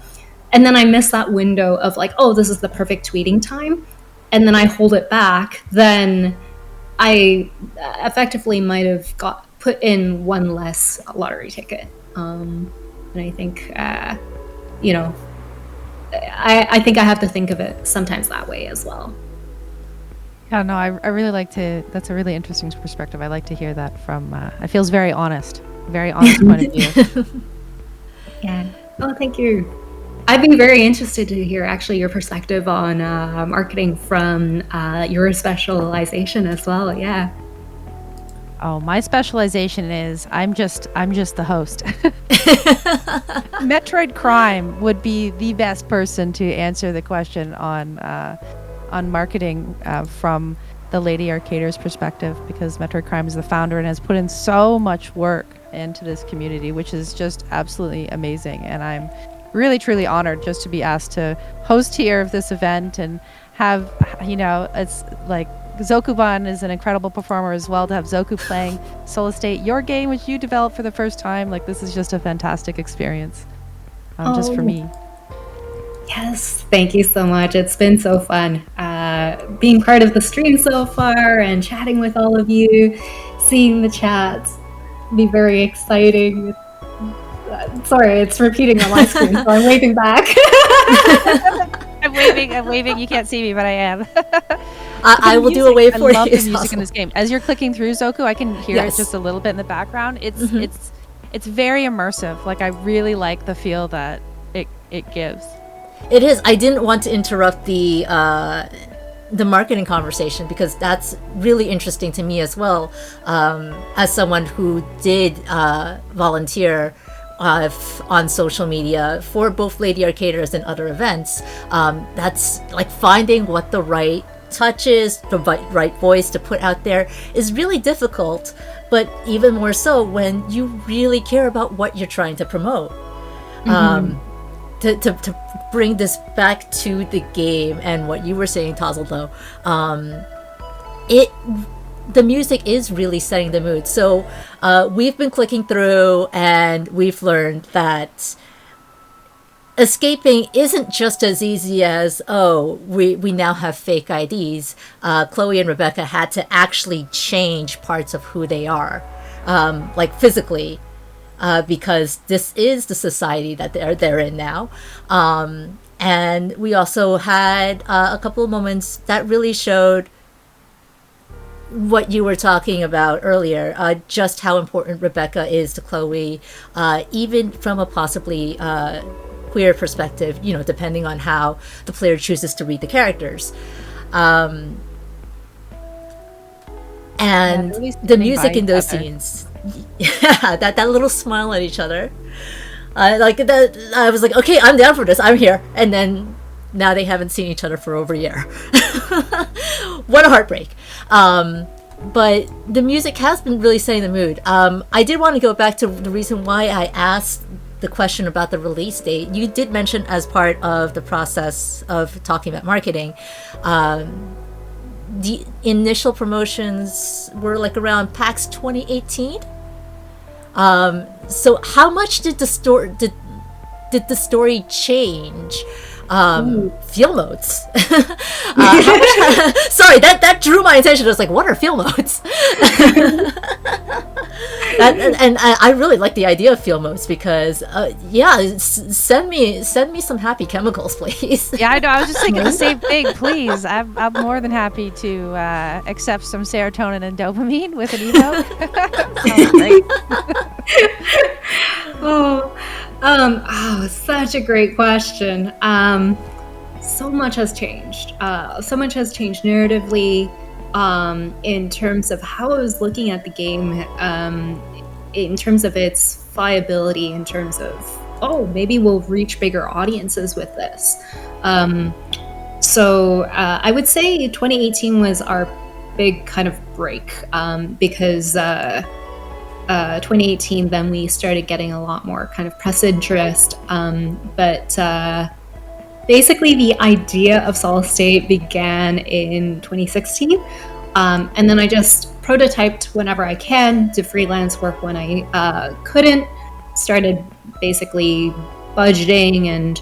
And then I miss that window of like, oh, this is the perfect tweeting time. And then I hold it back. Then I effectively might have put in one less lottery ticket. And I think, I think I have to think of it sometimes that way as well. Yeah, no, I really like to, that's a really interesting perspective. I like to hear that from, it feels very honest point of view. Yeah. Oh, thank you. I'd be very interested to hear actually your perspective on marketing from your specialization as well. Yeah. Oh, my specialization is I'm just the host. Metroid Crime would be the best person to answer the question on marketing from the Lady Arcader's perspective, because Metroid Crime is the founder and has put in so much work into this community, which is just absolutely amazing. And I'm really, truly honored just to be asked to host here of this event and have, it's like Zokubun is an incredible performer as well, to have Zoku playing Solace State, your game, which you developed for the first time. Like, this is just a fantastic experience, just for me. Yes, thank you so much. It's been so fun being part of the stream so far and chatting with all of you, seeing the chats. It'll be very exciting. Sorry, it's repeating on my screen, so I'm waving back. I'm waving. You can't see me, but I am. I will do a wave for you. I love the music in this game. As you're clicking through, Zoku, I can hear it just a little bit in the background. It's very immersive. Like, I really like the feel that it gives. It is. I didn't want to interrupt the marketing conversation because that's really interesting to me as well, as someone who did volunteer on social media for both Lady Arcaders and other events. That's like finding what the right touch is, the right voice to put out there is really difficult, but even more so when you really care about what you're trying to promote. To bring this back to the game and what you were saying, Tazel, though, the music is really setting the mood. So we've been clicking through and we've learned that escaping isn't just as easy as, we now have fake IDs. Chloe and Rebecca had to actually change parts of who they are, like physically, because this is the society that they're in now. And we also had a couple of moments that really showed what you were talking about earlier, just how important Rebecca is to Chloe, even from a possibly queer perspective, depending on how the player chooses to read the characters. And really the music in those scenes, that little smile at each other, like that, I was like, okay, I'm down for this, I'm here. And then now they haven't seen each other for over a year. What a heartbreak. But the music has been really setting the mood. I did want to go back to the reason why I asked the question about the release date. You did mention as part of the process of talking about marketing, the initial promotions were like around PAX 2018. So how much did the story change? Feel modes. Sorry, that drew my attention. I was like, what are feel modes? And I really like the idea of feel modes because send me some happy chemicals, please. Yeah, I know, I was just thinking the same thing. Please, I'm more than happy to accept some serotonin and dopamine with an emote. Such a great question. So much has changed. So much has changed narratively, in terms of how I was looking at the game, in terms of its viability, in terms of, maybe we'll reach bigger audiences with this. So I would say 2018 was our big kind of break, because 2018, then we started getting a lot more kind of press interest, but basically the idea of Solace State began in 2016. And then I just prototyped whenever I can, did freelance work when I couldn't, started basically budgeting and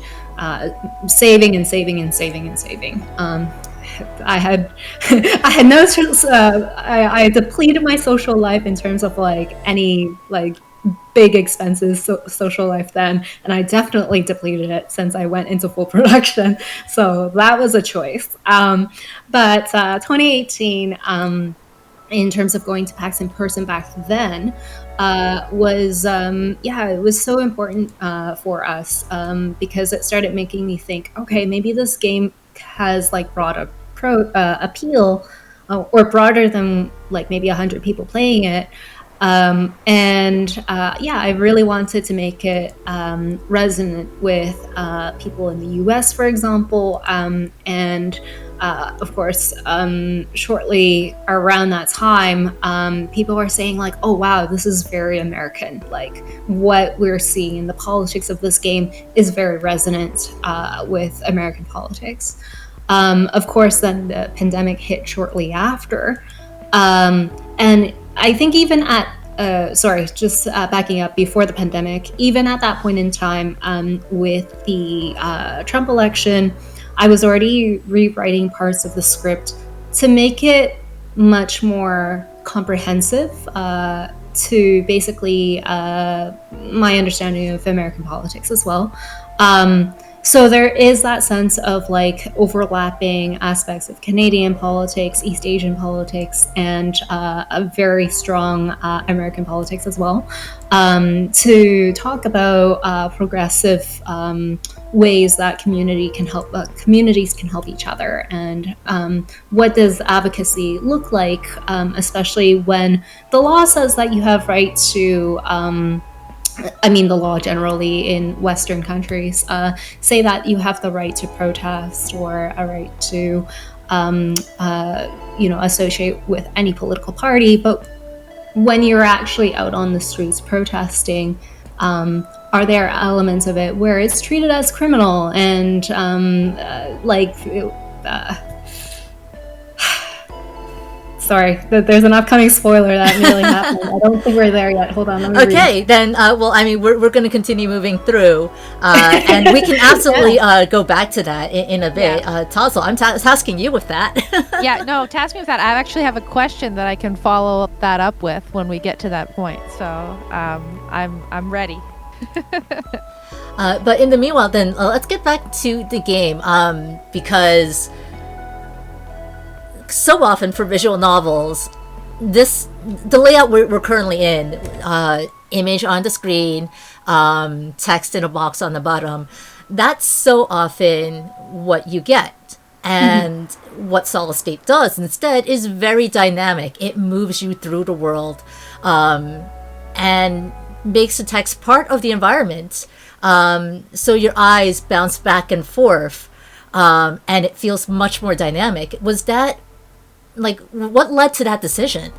saving and saving and saving and saving. I had I had no I depleted my social life in terms of like any like big expenses social life then, and I definitely depleted it since I went into full production. So that was a choice. But 2018, in terms of going to PAX in person back then, was it was so important for us because it started making me think, okay, maybe this game has like broad appeal, or broader than like maybe 100 people playing it. I really wanted to make it resonant with people in the US, for example, and of course, shortly around that time, people were saying like, oh wow, this is very American. Like what we're seeing in the politics of this game is very resonant with American politics. Of course, then the pandemic hit shortly after. And I think even at, backing up before the pandemic, even at that point in time, with the Trump election, I was already rewriting parts of the script to make it much more comprehensive to basically my understanding of American politics as well. So there is that sense of like overlapping aspects of Canadian politics, East Asian politics, and a very strong American politics as well, to talk about progressive ways that communities can help each other, and what does advocacy look like, especially when the law says that you have right to the law generally in Western countries say that you have the right to protest or a right to, associate with any political party. But when you're actually out on the streets protesting, are there elements of it where it's treated as criminal and sorry, there's an upcoming spoiler that nearly happened. I don't think we're there yet. Hold on. Let me read. Then, we're going to continue moving through, and we can absolutely go back to that in a bit. Yeah. Tazo, I'm tasking you with that. Yeah, no, task me with that. I actually have a question that I can follow that up with when we get to that point. So I'm ready. But in the meanwhile, then let's get back to the game, because so often for visual novels, the layout we're currently in, image on the screen, text in a box on the bottom, that's so often what you get. And what Solace State does instead is very dynamic. It moves you through the world, and makes the text part of the environment, so your eyes bounce back and forth, and it feels much more dynamic. Was that like, what led to that decision?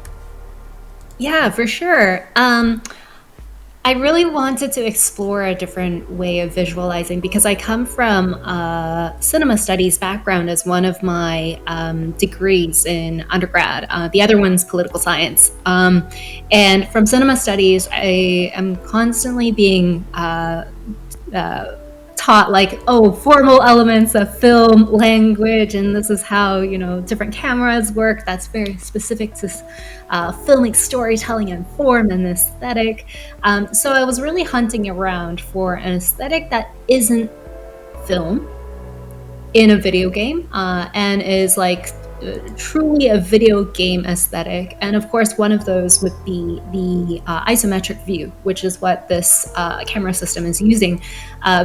Yeah, for sure. I really wanted to explore a different way of visualizing because I come from a cinema studies background as one of my degrees in undergrad. The other one's political science. And from cinema studies, I am constantly being taught like, oh, formal elements of film language, and this is how different cameras work. That's very specific to filmic storytelling and form and aesthetic. So I was really hunting around for an aesthetic that isn't film in a video game, and is like truly a video game aesthetic. And of course, one of those would be the isometric view, which is what this camera system is using.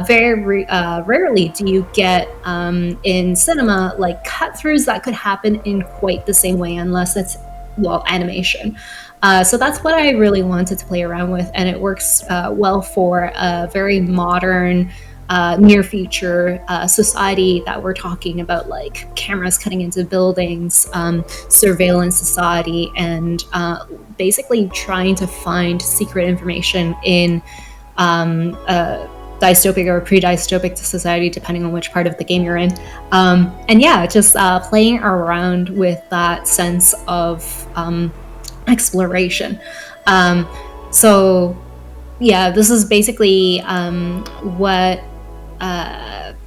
Very rarely do you get in cinema like cut-throughs that could happen in quite the same way, unless it's animation. So that's what I really wanted to play around with, and it works well for a very modern near future society that we're talking about, like cameras cutting into buildings, surveillance society, and basically trying to find secret information in dystopic or pre-dystopic society, depending on which part of the game you're in. And yeah, just playing around with that sense of exploration. So yeah, this is basically what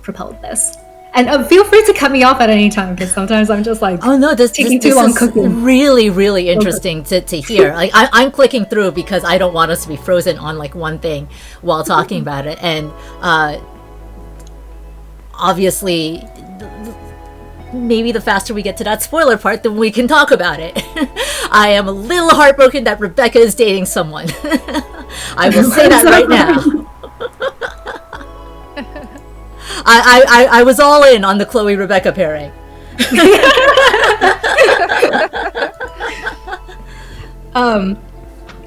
propelled this. And feel free to cut me off at any time, because sometimes I'm just like, oh no, this is cooking. really, really interesting to hear. Like I'm clicking through because I don't want us to be frozen on like one thing while talking about it. And obviously, maybe the faster we get to that spoiler part, then we can talk about it. I am a little heartbroken that Rebecca is dating someone. I will say that right now. I was all in on the Chloe Rebecca pairing.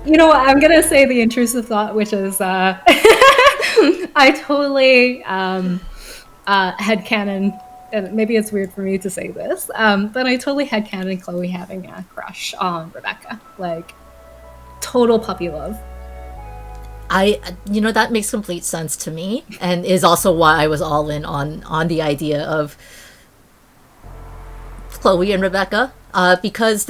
You know what? I'm gonna say the intrusive thought, which is I totally headcanon, and maybe it's weird for me to say this, but I totally headcanon Chloe having a crush on Rebecca, like total puppy love. That makes complete sense to me, and is also why I was all in on the idea of Chloe and Rebecca, because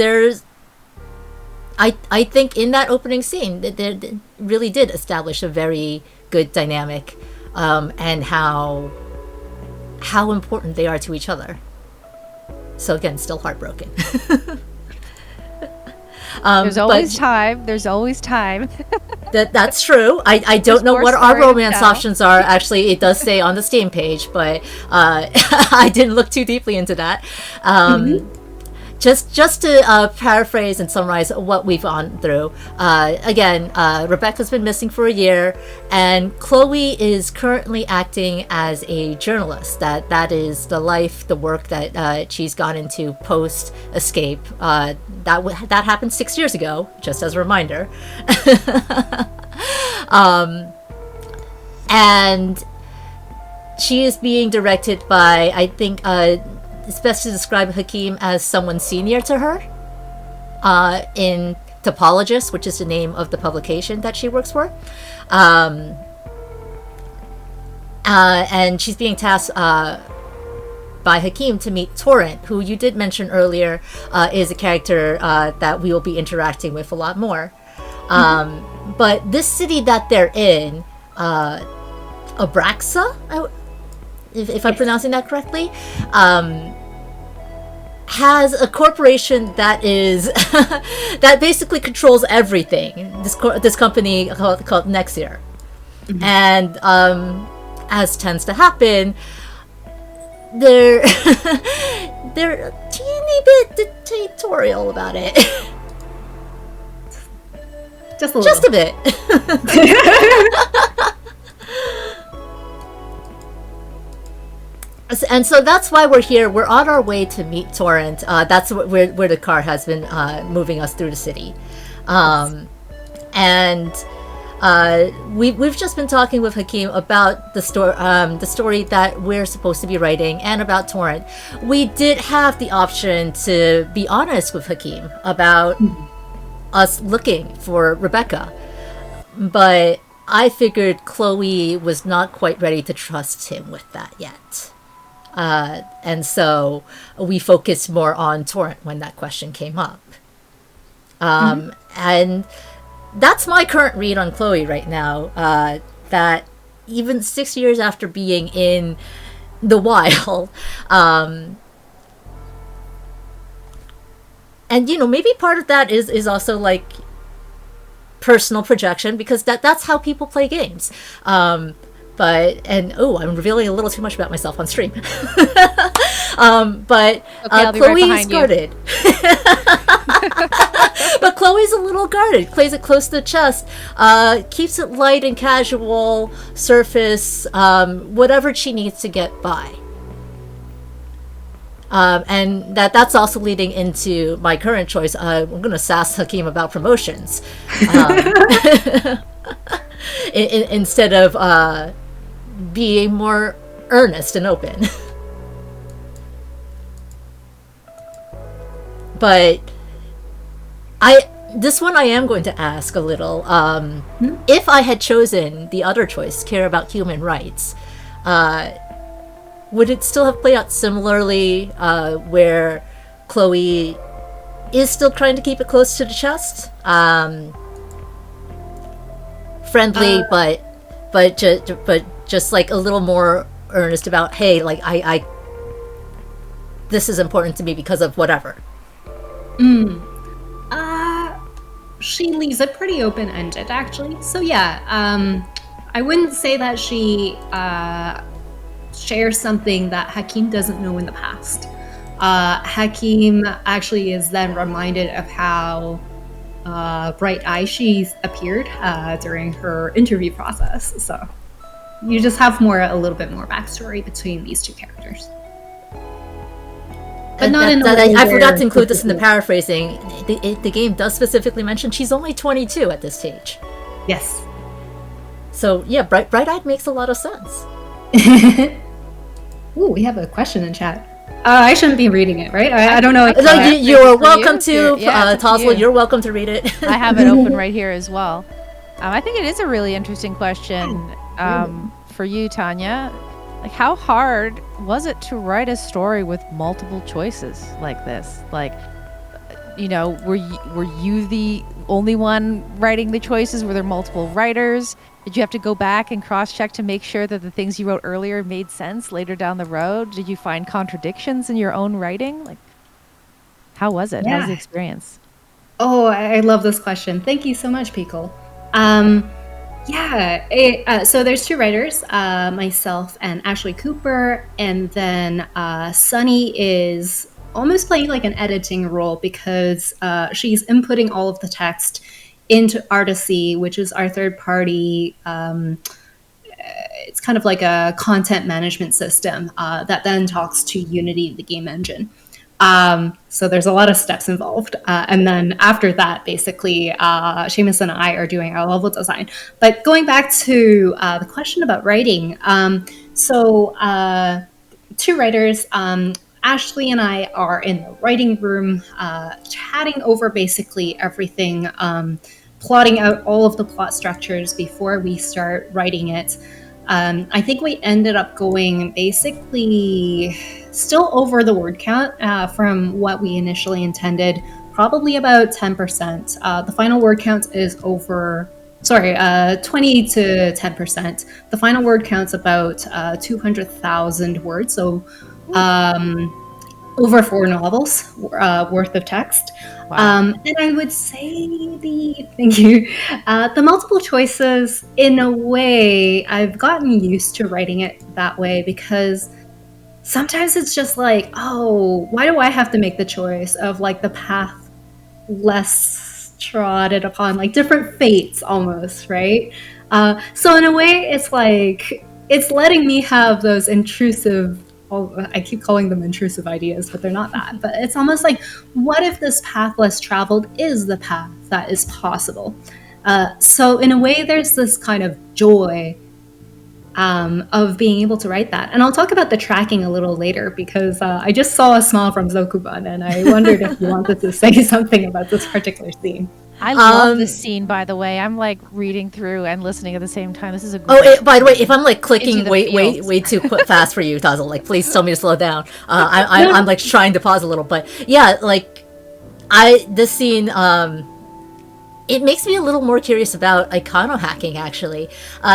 I think in that opening scene that they really did establish a very good dynamic, and how important they are to each other. So again, still heartbroken. There's always time. There's always time. That's true. I don't know what our romance options are. Actually, it does say on the Steam page, but I didn't look too deeply into that. Just to paraphrase and summarize what we've gone through. Again, Rebecca's been missing for a year, and Chloe is currently acting as a journalist. That is the life, the work that she's gone into post escape. That happened 6 years ago, just as a reminder. And she is being directed by, I think, it's best to describe Hakeem as someone senior to her, in Topologist, which is the name of the publication that she works for. And she's being tasked by Hakeem to meet Torrent, who you did mention earlier is a character that we will be interacting with a lot more. But this city that they're in, Abraxa, if I'm pronouncing that correctly, has a corporation that is that basically controls everything. This company called Nexier, and as tends to happen, they're they're a teeny bit dictatorial about it. Just a little. Just a bit. And so that's why we're here. We're on our way to meet Torrent. That's where the car has been moving us through the city. And we've just been talking with Hakeem about the story that we're supposed to be writing, and about Torrent. We did have the option to be honest with Hakeem about us looking for Rebecca, but I figured Chloe was not quite ready to trust him with that yet. And so we focused more on Torrent when that question came up. And that's my current read on Chloe right now, that even 6 years after being in the wild, and maybe part of that is also like personal projection, because that's how people play games. I'm revealing a little too much about myself on stream. But Chloe's guarded. But Chloe's a little guarded, plays it close to the chest, keeps it light and casual, surface, whatever she needs to get by. And that's also leading into my current choice. I'm going to sass Hakeem about promotions. Instead of being more earnest and open. But This one I am going to ask a little. If I had chosen the other choice, care about human rights, would it still have played out similarly, where Chloe is still trying to keep it close to the chest? Friendly, but just like a little more earnest about, hey, like I this is important to me because of whatever. She leaves it pretty open-ended, actually. So yeah, I wouldn't say that she shares something that Hakim doesn't know in the past. Hakim actually is then reminded of how bright-eyed she appeared during her interview process. So you just have a little bit more backstory between these two characters. But not in I forgot to include this in the paraphrasing. The game does specifically mention she's only 22 at this stage. Yes. So yeah, bright-eyed makes a lot of sense. Ooh, we have a question in chat. I shouldn't be reading it, right? I don't know. You're welcome to, Tozzle, you're welcome to read it. I have it open right here as well. I think it is a really interesting question for you, Tanya. Like, how hard was it to write a story with multiple choices like this? Like, you know, were you the only one writing the choices? Were there multiple writers? Did you have to go back and cross-check to make sure that the things you wrote earlier made sense later down the road? Did you find contradictions in your own writing? Like, how was it? How was the experience? Oh, I love this question. Thank you so much, Pickle. So there's two writers, myself and Ashley Cooper, and then Sunny is almost playing like an editing role because she's inputting all of the text into Artisy, which is our third party. It's kind of like a content management system that then talks to Unity, the game engine. So there's a lot of steps involved. And then after that, basically, Seamus and I are doing our level design. But going back to the question about writing, two writers, Ashley and I are in the writing room, chatting over basically everything, plotting out all of the plot structures before we start writing it. I think we ended up going basically still over the word count from what we initially intended, probably about 10%. The final word count is 20 to 10%. The final word count's about 200,000 words, so over 4 novels worth of text. Wow. And I would say the multiple choices, in a way, I've gotten used to writing it that way because sometimes it's just like, oh, why do I have to make the choice of like the path less trodden upon, like different fates almost, right? So in a way, it's like, it's letting me have those intrusive, I keep calling them intrusive ideas, but they're not that. But it's almost like, what if this path less traveled is the path that is possible? So in a way, there's this kind of joy of being able to write that. And I'll talk about the tracking a little later because I just saw a smile from Zokubun and I wondered if you wanted to say something about this particular scene. I love this scene, by the way. I'm like reading through and listening at the same time. This is a great by the way, if I'm like clicking way too fast for you, Tazzle, like please tell me to slow down. I'm like trying to pause a little, but yeah, like this scene, it makes me a little more curious about icono hacking, actually.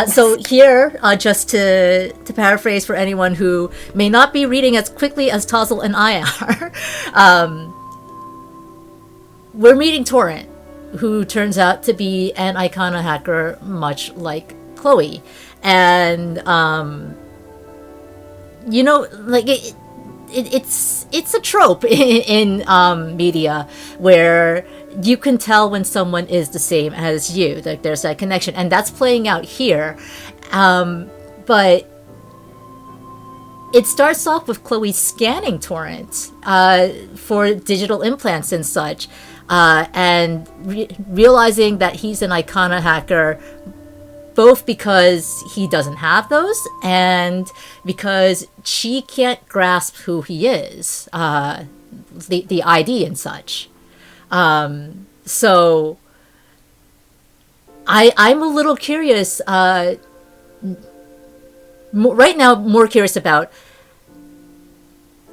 So here, just to paraphrase for anyone who may not be reading as quickly as Tazzle and I are, we're meeting Torrent, who turns out to be an icono hacker, much like Chloe. And, you know, like it's a trope in media where you can tell when someone is the same as you. Like there's that connection, and that's playing out here. But it starts off with Chloe scanning Torrent for digital implants and such, and realizing that he's an icono hacker, both because he doesn't have those and because she can't grasp who he is, the ID and such. So I'm a little curious. Right now, more curious about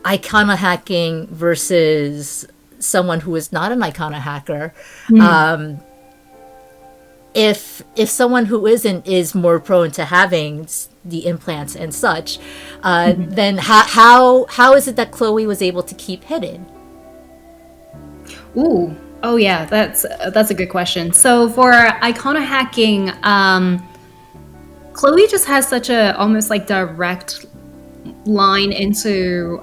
icona hacking versus someone who is not an icona hacker. If someone who isn't is more prone to having the implants and such, then how is it that Chloe was able to keep hidden? Ooh, oh yeah, that's a good question. So for icona hacking, Chloe just has such a almost like direct line into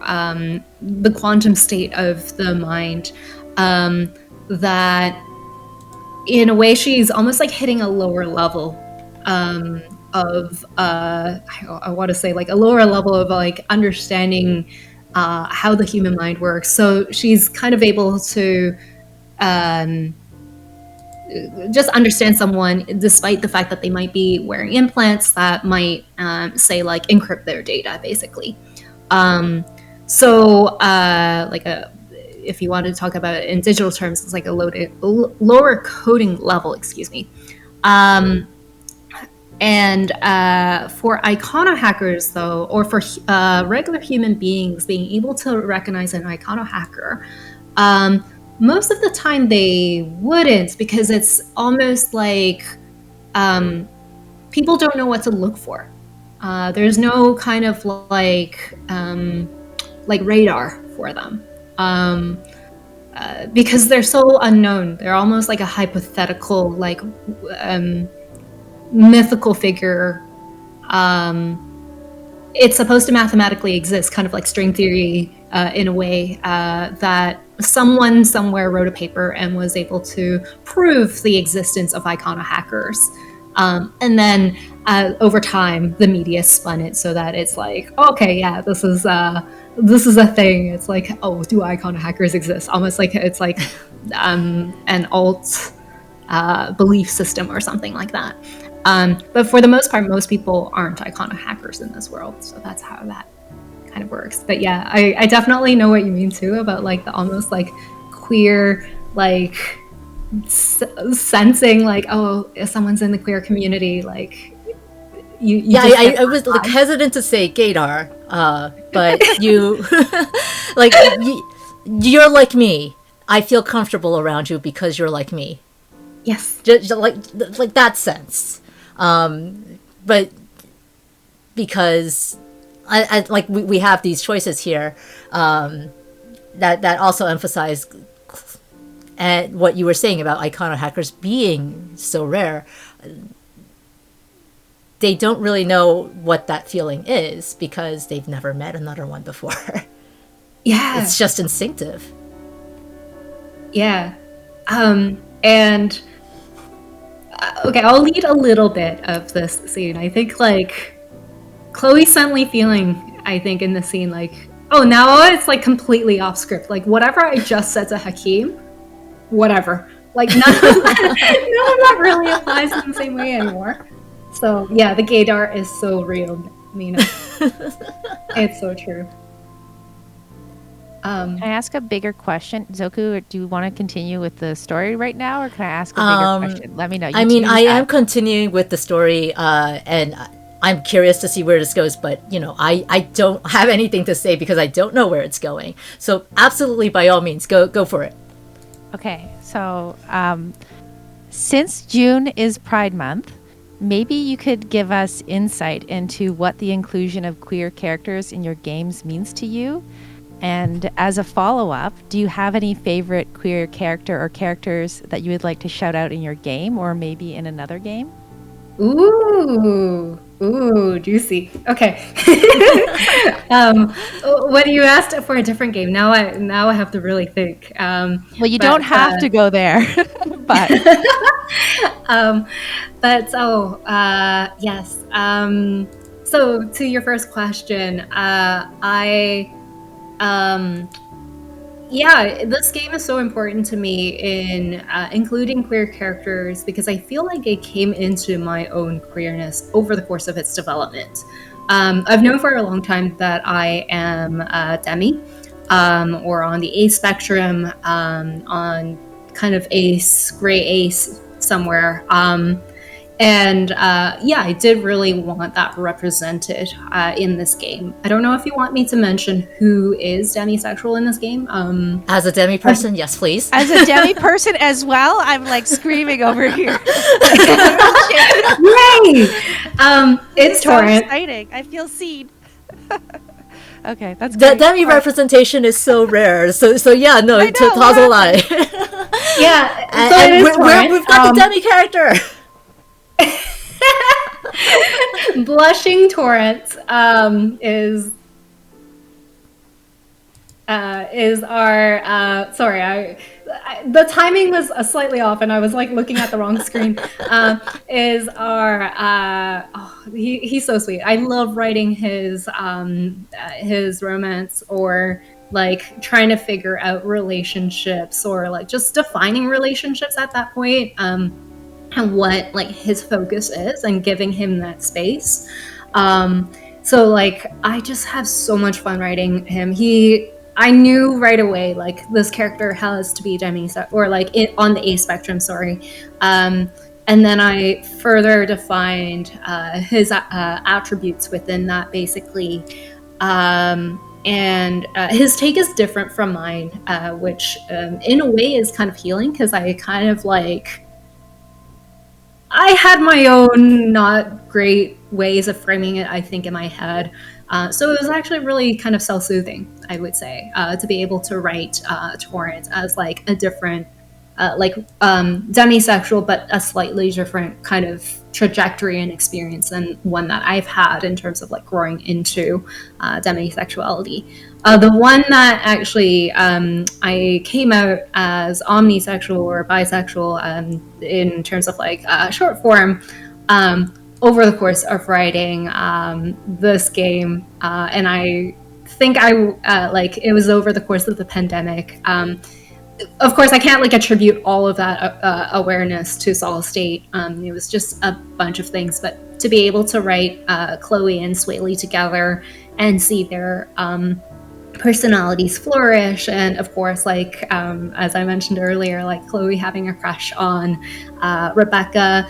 the quantum state of the mind that in a way she's almost like hitting a lower level of I want to say like a lower level of like understanding how the human mind works. So she's kind of able to just understand someone despite the fact that they might be wearing implants that might say like encrypt their data basically. If you want to talk about it in digital terms, it's like a lower coding level, excuse me. And for icona hackers, though, or for regular human beings being able to recognize an icona hacker, most of the time they wouldn't, because it's almost like people don't know what to look for. There's no kind of like radar for them. Because they're so unknown. They're almost like a hypothetical, like mythical figure. It's supposed to mathematically exist, kind of like string theory in a way, that someone somewhere wrote a paper and was able to prove the existence of icona hackers. And then over time, the media spun it so that it's like, okay, yeah, this is a thing. It's like, oh, do icona hackers exist? Almost like it's like an alt belief system or something like that. But for the most part, most people aren't icona hackers in this world. So that's how that kind of works. But yeah, I definitely know what you mean too about like the almost like queer, like sensing like, oh, if someone's in the queer community, like you yeah, I was like hesitant to say gaydar, but you like you're like me. I feel comfortable around you because you're like me. Yes, just like that sense. But because I like we have these choices here that also emphasize and what you were saying about icona hackers being so rare. They don't really know what that feeling is because they've never met another one before. Yeah, it's just instinctive. Yeah, and okay, I'll lead a little bit of this scene. I think like Chloe's suddenly feeling, I think in the scene like, oh, now it's like completely off script. Like whatever I just said to Hakeem, whatever. Like none of that really applies in the same way anymore. So yeah, the gaydar is so real, Mina. It's so true. Can I ask a bigger question, Zoku? Or do you want to continue with the story right now, or can I ask a bigger question? Let me know. I mean, I am continuing with the story, and I'm curious to see where this goes. But you know, I don't have anything to say because I don't know where it's going. So absolutely, by all means, go for it. Okay, so since June is Pride Month, maybe you could give us insight into what the inclusion of queer characters in your games means to you. And as a follow-up, do you have any favorite queer character or characters that you would like to shout out in your game or maybe in another game? Ooh, juicy. Okay. When you asked for a different game, now I have to really think. Well, you don't have to go there, but yes. So to your first question, this game is so important to me in including queer characters because I feel like it came into my own queerness over the course of its development. I've known for a long time that I am demi, or on the A spectrum, on kind of ace, gray ace somewhere. And I did really want that represented in this game. I don't know if you want me to mention who is demisexual in this game. As a demi person, yes, please. As a demi person as well, I'm like screaming over here. Yay! It's so Torrent. exciting. I feel seen. Okay, that's The great. demi representation is so rare. So yeah, no, I know, Tazzle lie. Yeah, and we've got the demi character. Blushing Torrent is our the timing was slightly off and I was like looking at the wrong screen. Is our he's so sweet. I love writing his romance or like trying to figure out relationships or like just defining relationships at that point. And what like his focus is and giving him that space. So like I just have so much fun writing him. I knew right away like this character has to be demisexual or like on the A spectrum, sorry. And then I further defined his attributes within that basically. And his take is different from mine, which in a way is kind of healing because I kind of like I had my own not great ways of framing it, I think, in my head. So it was actually really kind of self-soothing, I would say, to be able to write Torrent as like a different, demisexual, but a slightly different kind of trajectory and experience than one that I've had in terms of like growing into demisexuality. The one that actually I came out as omnisexual or bisexual in terms of like short form over the course of writing this game, and I think like it was over the course of the pandemic. Of course, I can't like attribute all of that awareness to Solace State. It was just a bunch of things, but to be able to write Chloe and Swaley together and see their personalities flourish, and of course, like as I mentioned earlier, like Chloe having a crush on Rebecca,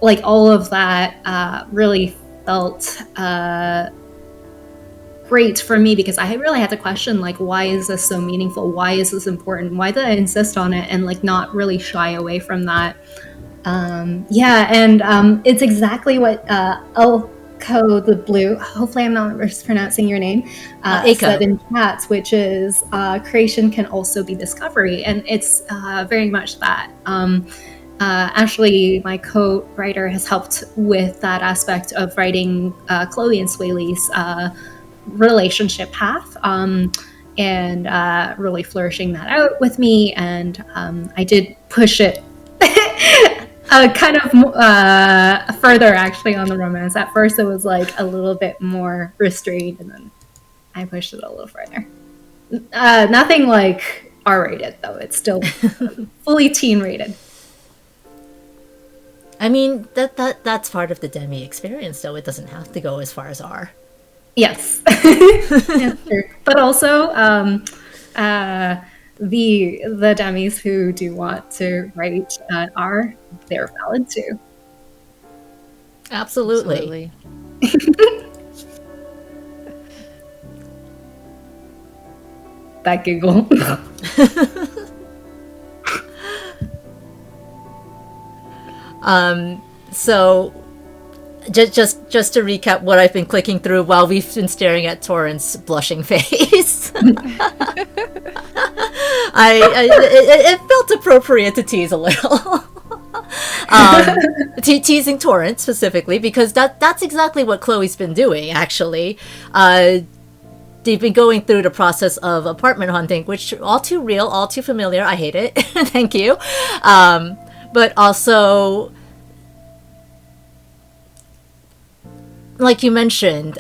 like all of that really felt great for me because I really had to question like, why is this so meaningful? Why is this important? Why did I insist on it and like not really shy away from that? It's exactly what Elko the Blue, hopefully I'm not mispronouncing your name, said in chats, which is creation can also be discovery, and it's very much that. Ashley, my co-writer, has helped with that aspect of writing Chloe and Swaley's relationship path and really flourishing that out with me, and I did push it kind of further actually on the romance. At first it was like a little bit more restrained, and then I pushed it a little further. Nothing like R-rated though, it's still fully teen rated. I mean, that's part of the demi experience, though. It doesn't have to go as far as R. Yes. Yes, true. But also, the demis who do want to write R, they're valid too. Absolutely. That giggle. So just to recap what I've been clicking through while we've been staring at Torrent's blushing face. It felt appropriate to tease a little. Teasing Torrent specifically because that's exactly what Chloe's been doing, actually. They've been going through the process of apartment hunting, which all too real, all too familiar. I hate it. Thank you. But also, like you mentioned,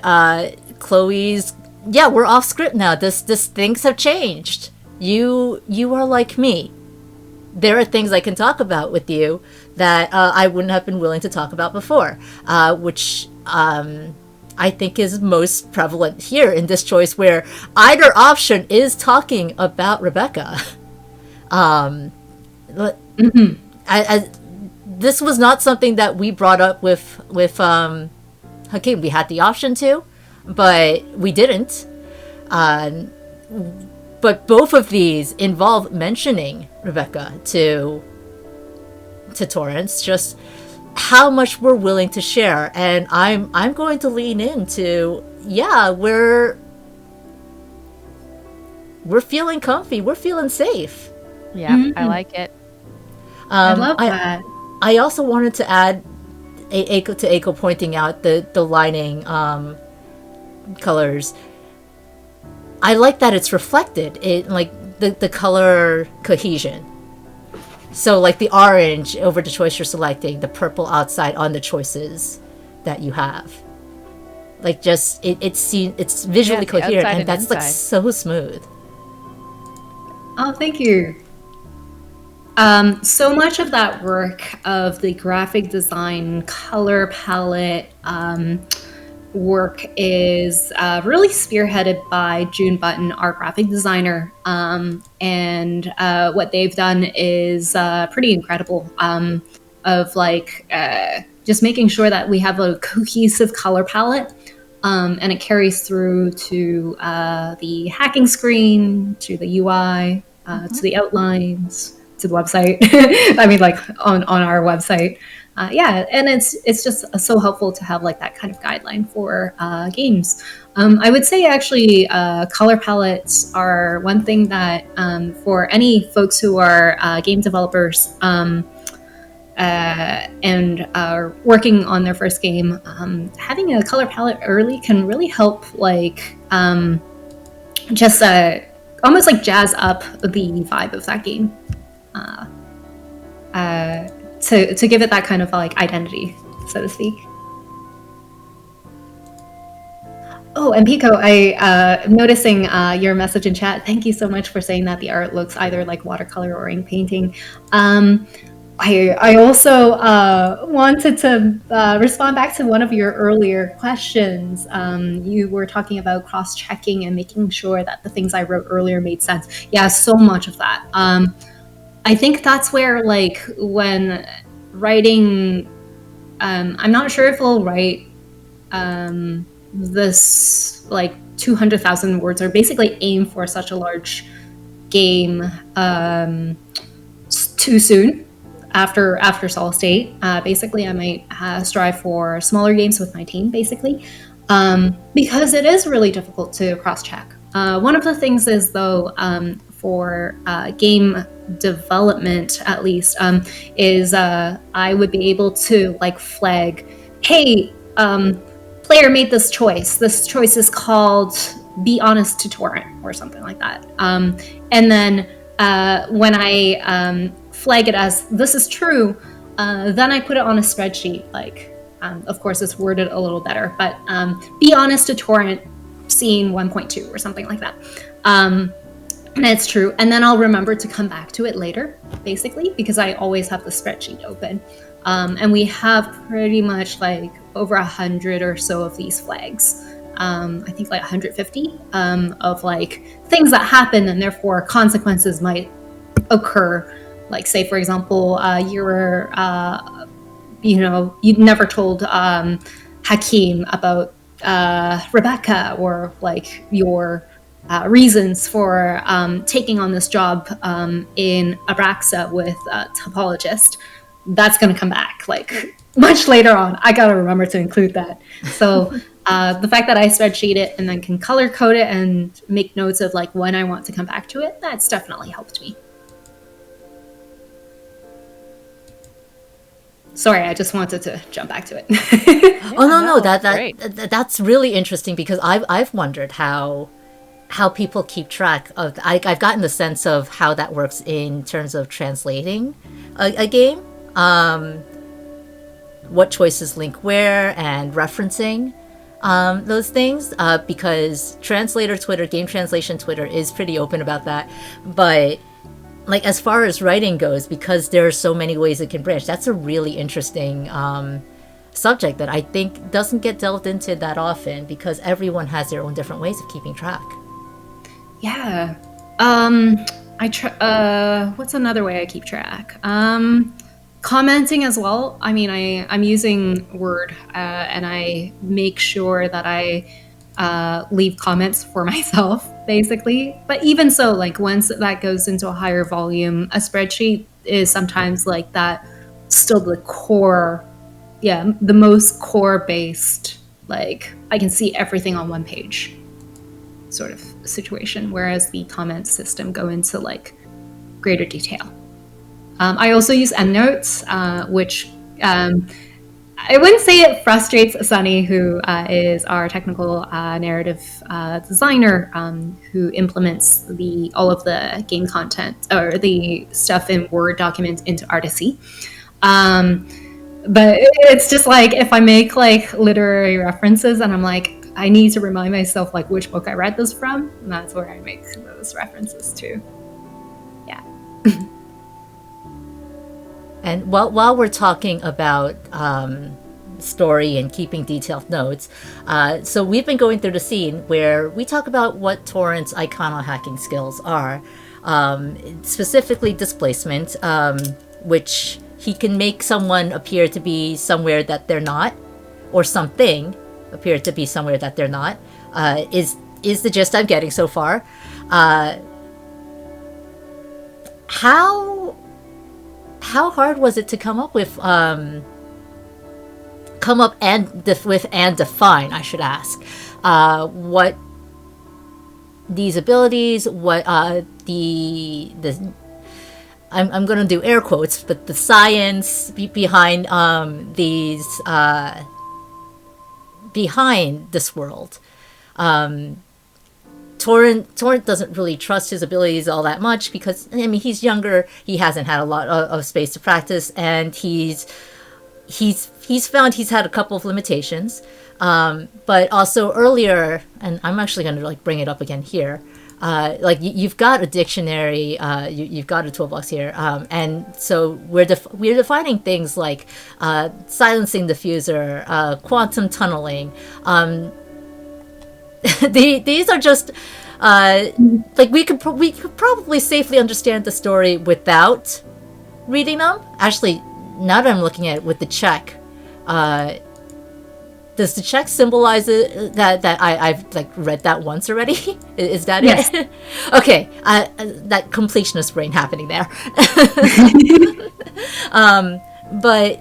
Chloe's, we're off script now. This things have changed. You are like me. There are things I can talk about with you that I wouldn't have been willing to talk about before, which I think is most prevalent here in this choice, where either option is talking about Rebecca. This was not something that we brought up with Hakeem. We had the option to, but we didn't. But both of these involve mentioning Rebecca to Torrance, just how much we're willing to share. And I'm going to lean into, yeah, we're feeling comfy, we're feeling safe. Yeah, I like it. I love that. I also wanted to add Aiko pointing out the lining colors. I like that it's reflected in like the color cohesion. So like the orange over the choice you're selecting, the purple outside on the choices that you have. Like just it's visually coherent, and that's like so smooth. Oh, thank you. So much of that work of the graphic design, color palette work is really spearheaded by June Button, our graphic designer. And what they've done is pretty incredible, of like just making sure that we have a cohesive color palette. And it carries through to the hacking screen, to the UI, to the outlines, to the website. I mean, like on our website. Yeah, and it's just so helpful to have like that kind of guideline for games. I would say actually color palettes are one thing that for any folks who are game developers and are working on their first game, having a color palette early can really help like just almost like jazz up the vibe of that game. To give it that kind of like identity, so to speak. Oh, and Pico, I'm noticing your message in chat. Thank you so much for saying that the art looks either like watercolor or ink painting. I also wanted to respond back to one of your earlier questions. You were talking about cross-checking and making sure that the things I wrote earlier made sense. Yeah, so much of that. I think that's where, like, when writing, I'm not sure if I'll write this, like, 200,000 words, or basically aim for such a large game too soon after Solace State. Basically, I might strive for smaller games with my team, basically, because it is really difficult to cross-check. One of the things is, though, for game development, at least, is I would be able to like flag, hey, player made this choice. This choice is called "Be Honest to Torrent" or something like that. And then when I flag it as this is true, then I put it on a spreadsheet. Like, of course, it's worded a little better, but "Be honest to Torrent" scene 1.2 or something like that. And it's true. And then I'll remember to come back to it later, basically, because I always have the spreadsheet open. And we have pretty much like over 100 or so of these flags. I think like 150 of like things that happen and therefore consequences might occur. Like, say, for example, you'd never told Hakeem about Rebecca, or like your reasons for taking on this job in Abraxa with a topologist. That's going to come back like much later on. I got to remember to include that. So the fact that I spreadsheet it and then can color code it and make notes of like when I want to come back to it, that's definitely helped me. Sorry, I just wanted to jump back to it. No, that's really interesting, because I've wondered how people keep track of. I've gotten the sense of how that works in terms of translating a game, what choices link where, and referencing those things, because translator Twitter, game translation Twitter is pretty open about that. But like, as far as writing goes, because there are so many ways it can branch, that's a really interesting subject that I think doesn't get delved into that often, because everyone has their own different ways of keeping track. Yeah. What's another way I keep track? Commenting as well. I mean, I'm using Word, and I make sure that I leave comments for myself, basically. But even so, like once that goes into a higher volume, a spreadsheet is sometimes like that, still the core, the most core based, like I can see everything on one page sort of situation, whereas the comment system go into like greater detail. I also use EndNotes, which I wouldn't say it frustrates Sunny, who is our technical narrative designer, who implements all of the game content or the stuff in Word documents into Artisy. But it's just like if I make like literary references and I'm like, I need to remind myself like which book I read this from, and that's where I make those references to. Yeah. And while we're talking about story and keeping detailed notes, so we've been going through the scene where we talk about what Torrent's icono-hacking skills are, specifically displacement, which he can make someone appear to be somewhere that they're not, or something appear to be somewhere that they're not, is the gist I'm getting so far. How hard was it to come up and define, I should ask, what these abilities, what the I'm going to do air quotes, but the science behind behind this world. Torrent doesn't really trust his abilities all that much because, I mean, he's younger, he hasn't had a lot of space to practice, and he's found he's had a couple of limitations. But also earlier, and I'm actually going to like bring it up again here, like you've got a dictionary, you've got a toolbox here, and so we're defining things like silencing diffuser, quantum tunneling. These are just like we could probably safely understand the story without reading them. Actually, now that I'm looking at it with the check, does the check symbolize it, that I've like read that once already? Is that yes. it? Okay, that completionist brain happening there. But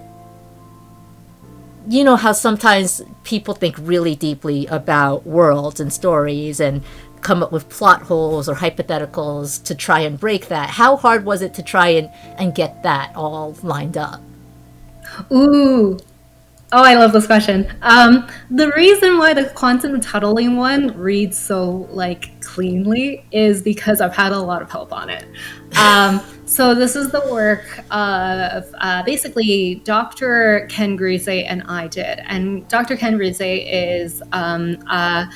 you know how sometimes people think really deeply about worlds and stories and come up with plot holes or hypotheticals to try and break that. How hard was it to try and get that all lined up? Ooh. Oh, I love this question. The reason why the quantum tunneling one reads so like cleanly is because I've had a lot of help on it. So this is the work of basically Dr. Ken Grise and I did. And Dr. Ken Grise is a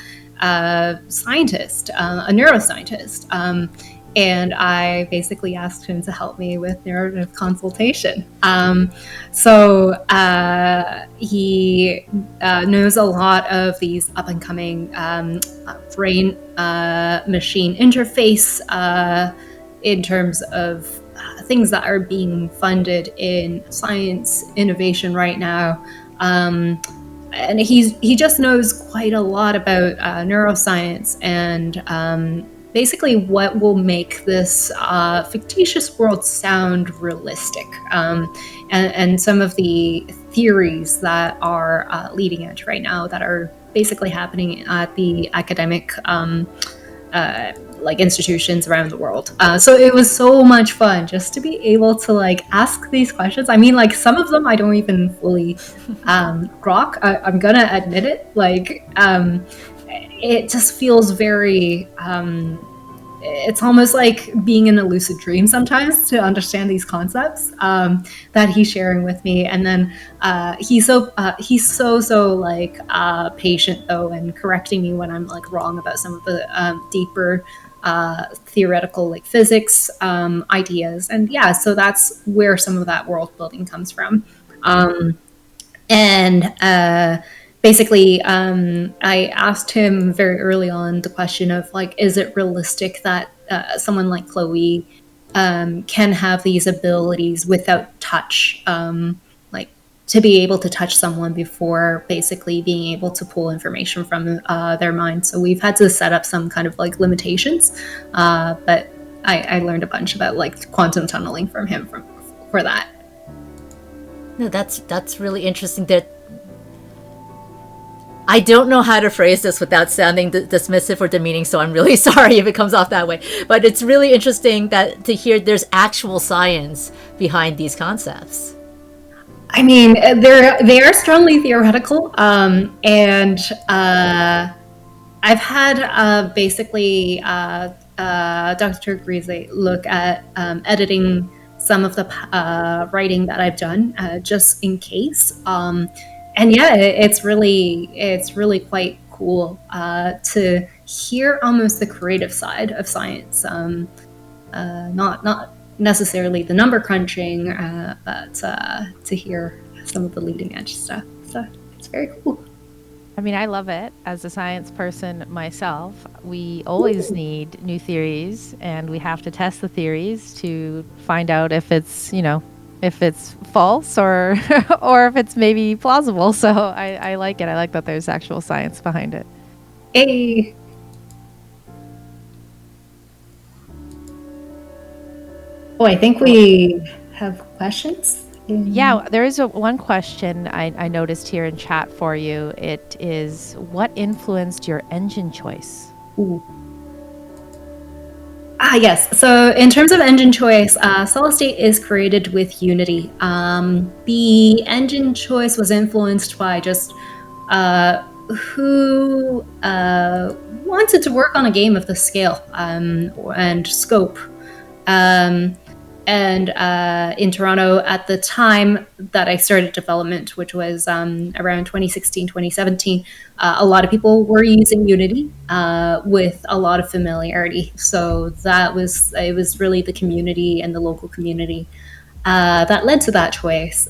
scientist, a neuroscientist. And I basically asked him to help me with narrative consultation. So he knows a lot of these up-and-coming brain-machine interface in terms of things that are being funded in science innovation right now. And he just knows quite a lot about neuroscience and basically what will make this fictitious world sound realistic, and some of the theories that are leading edge right now that are basically happening at the academic like institutions around the world. So it was so much fun just to be able to like ask these questions. I mean, like some of them I don't even fully grok. I'm gonna admit it. Like it just feels very it's almost like being in a lucid dream sometimes to understand these concepts that he's sharing with me. And then he's so like patient though, and correcting me when I'm like wrong about some of the deeper theoretical like physics ideas. And yeah, so that's where some of that world building comes from. Basically, I asked him very early on the question of like, is it realistic that someone like Chloe can have these abilities without touch, like to be able to touch someone before basically being able to pull information from their mind. So we've had to set up some kind of like limitations, but I learned a bunch about like quantum tunneling from him for that. No, that's really interesting. That I don't know how to phrase this without sounding dismissive or demeaning, so I'm really sorry if it comes off that way. But it's really interesting that to hear there's actual science behind these concepts. I mean, they are strongly theoretical, and I've had basically Dr. Grise look at editing some of the writing that I've done just in case. And yeah, it's really quite cool to hear almost the creative side of science, not necessarily the number crunching, but to hear some of the leading edge stuff. So it's very cool. I mean, I love it. As a science person myself, we always need new theories, and we have to test the theories to find out if it's, if it's false or or if it's maybe plausible. So I like it. I like that there's actual science behind it. Hey. Oh, I think we have questions. Yeah, there is one question I noticed here in chat for you. It is, what influenced your engine choice? Ooh. Yes. So in terms of engine choice, Solace State is created with Unity. The engine choice was influenced by just who wanted to work on a game of this scale and scope. And in Toronto at the time that I started development, which was around 2016, 2017, a lot of people were using Unity with a lot of familiarity. So it was really the community and the local community that led to that choice.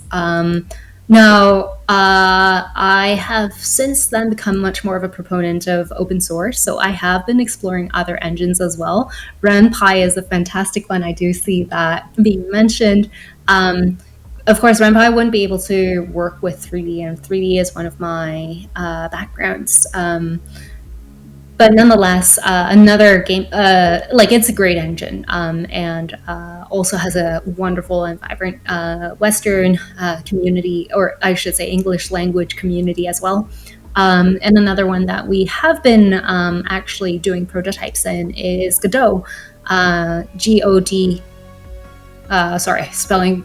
Now, I have since then become much more of a proponent of open source, so I have been exploring other engines as well. RenPy is a fantastic one. I do see that being mentioned. Of course, RenPy wouldn't be able to work with 3D, and 3D is one of my backgrounds. But nonetheless, another game, it's a great engine, and also has a wonderful and vibrant Western community, or I should say English language community as well. And another one that we have been actually doing prototypes in is Godot, G-O-D. Sorry, spelling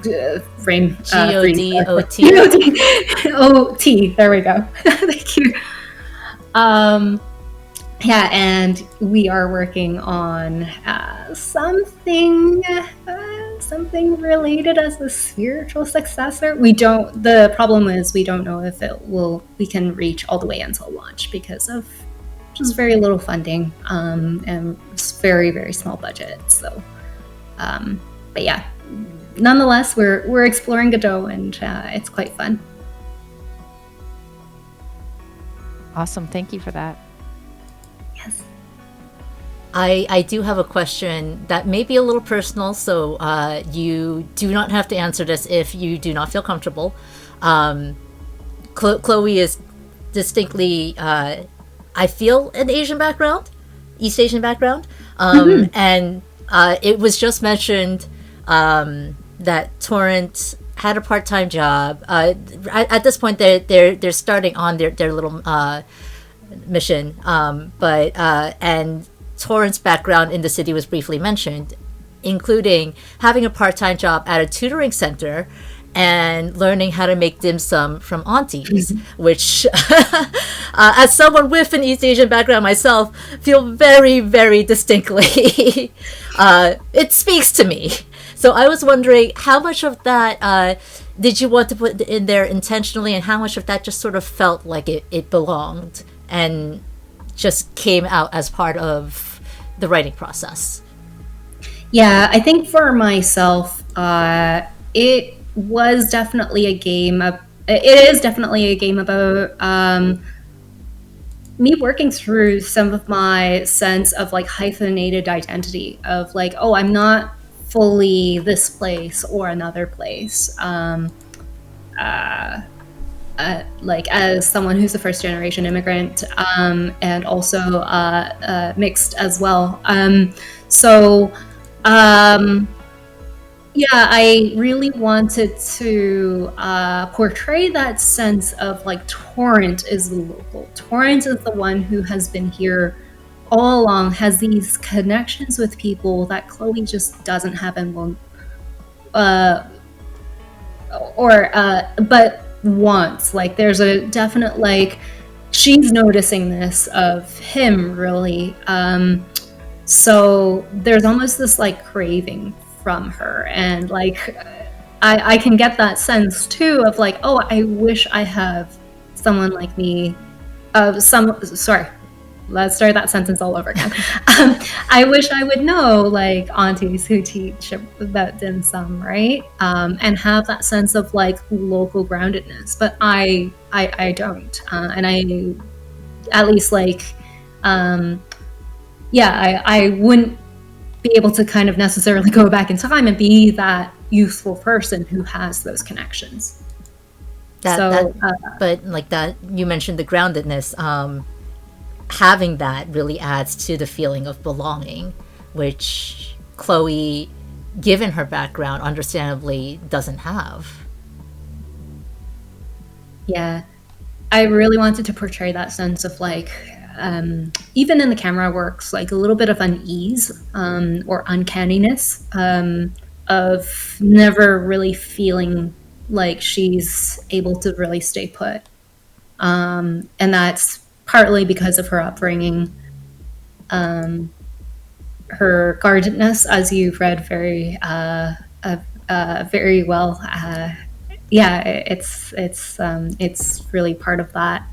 frame. G-O-D-O-T. G-O-D-O-T. There we go. Thank you. Yeah, and we are working on something related as a spiritual successor. The problem is we don't know if we can reach all the way until launch because of just very little funding and very, very small budget. So, but yeah, nonetheless, we're exploring Godot, and it's quite fun. Awesome, thank you for that. Yes. I do have a question that may be a little personal, so you do not have to answer this if you do not feel comfortable. Chloe is distinctly, I feel, an Asian background, East Asian background, and it was just mentioned that Torrent had a part-time job. At this point, they're starting on their little mission, and Torrent's background in the city was briefly mentioned, including having a part-time job at a tutoring center and learning how to make dim sum from aunties, which, as someone with an East Asian background myself, feel very, very distinctly. It speaks to me. So I was wondering, how much of that did you want to put in there intentionally, and how much of that just sort of felt like it belonged and just came out as part of the writing process? Yeah, I think for myself, it was definitely a game. It is definitely a game about me working through some of my sense of like hyphenated identity of like, oh, I'm not fully this place or another place. Like as someone who's a first generation immigrant, and also mixed as well. So yeah, I really wanted to portray that sense of like Torrent is the local. Torrent is the one who has been here all along, has these connections with people that Chloe just doesn't have and won't, but wants. Like there's a definite like she's noticing this of him really. So there's almost this like craving from her, and like I can get that sense too of like, oh, I wish I have someone like me. Sorry, let's start that sentence all over again. I wish I would know like aunties who teach about dim sum, right? And have that sense of like local groundedness, but I don't, and I at least like yeah, I wouldn't be able to kind of necessarily go back in time and be that youthful person who has those connections. But like that, you mentioned the groundedness. Having that really adds to the feeling of belonging, which Chloe, given her background, understandably doesn't have. Yeah, I really wanted to portray that sense of like, even in the camera works, like a little bit of unease or uncanniness of never really feeling like she's able to really stay put. And that's partly because of her upbringing, her guardedness, as you've read very well. Yeah, it's really part of that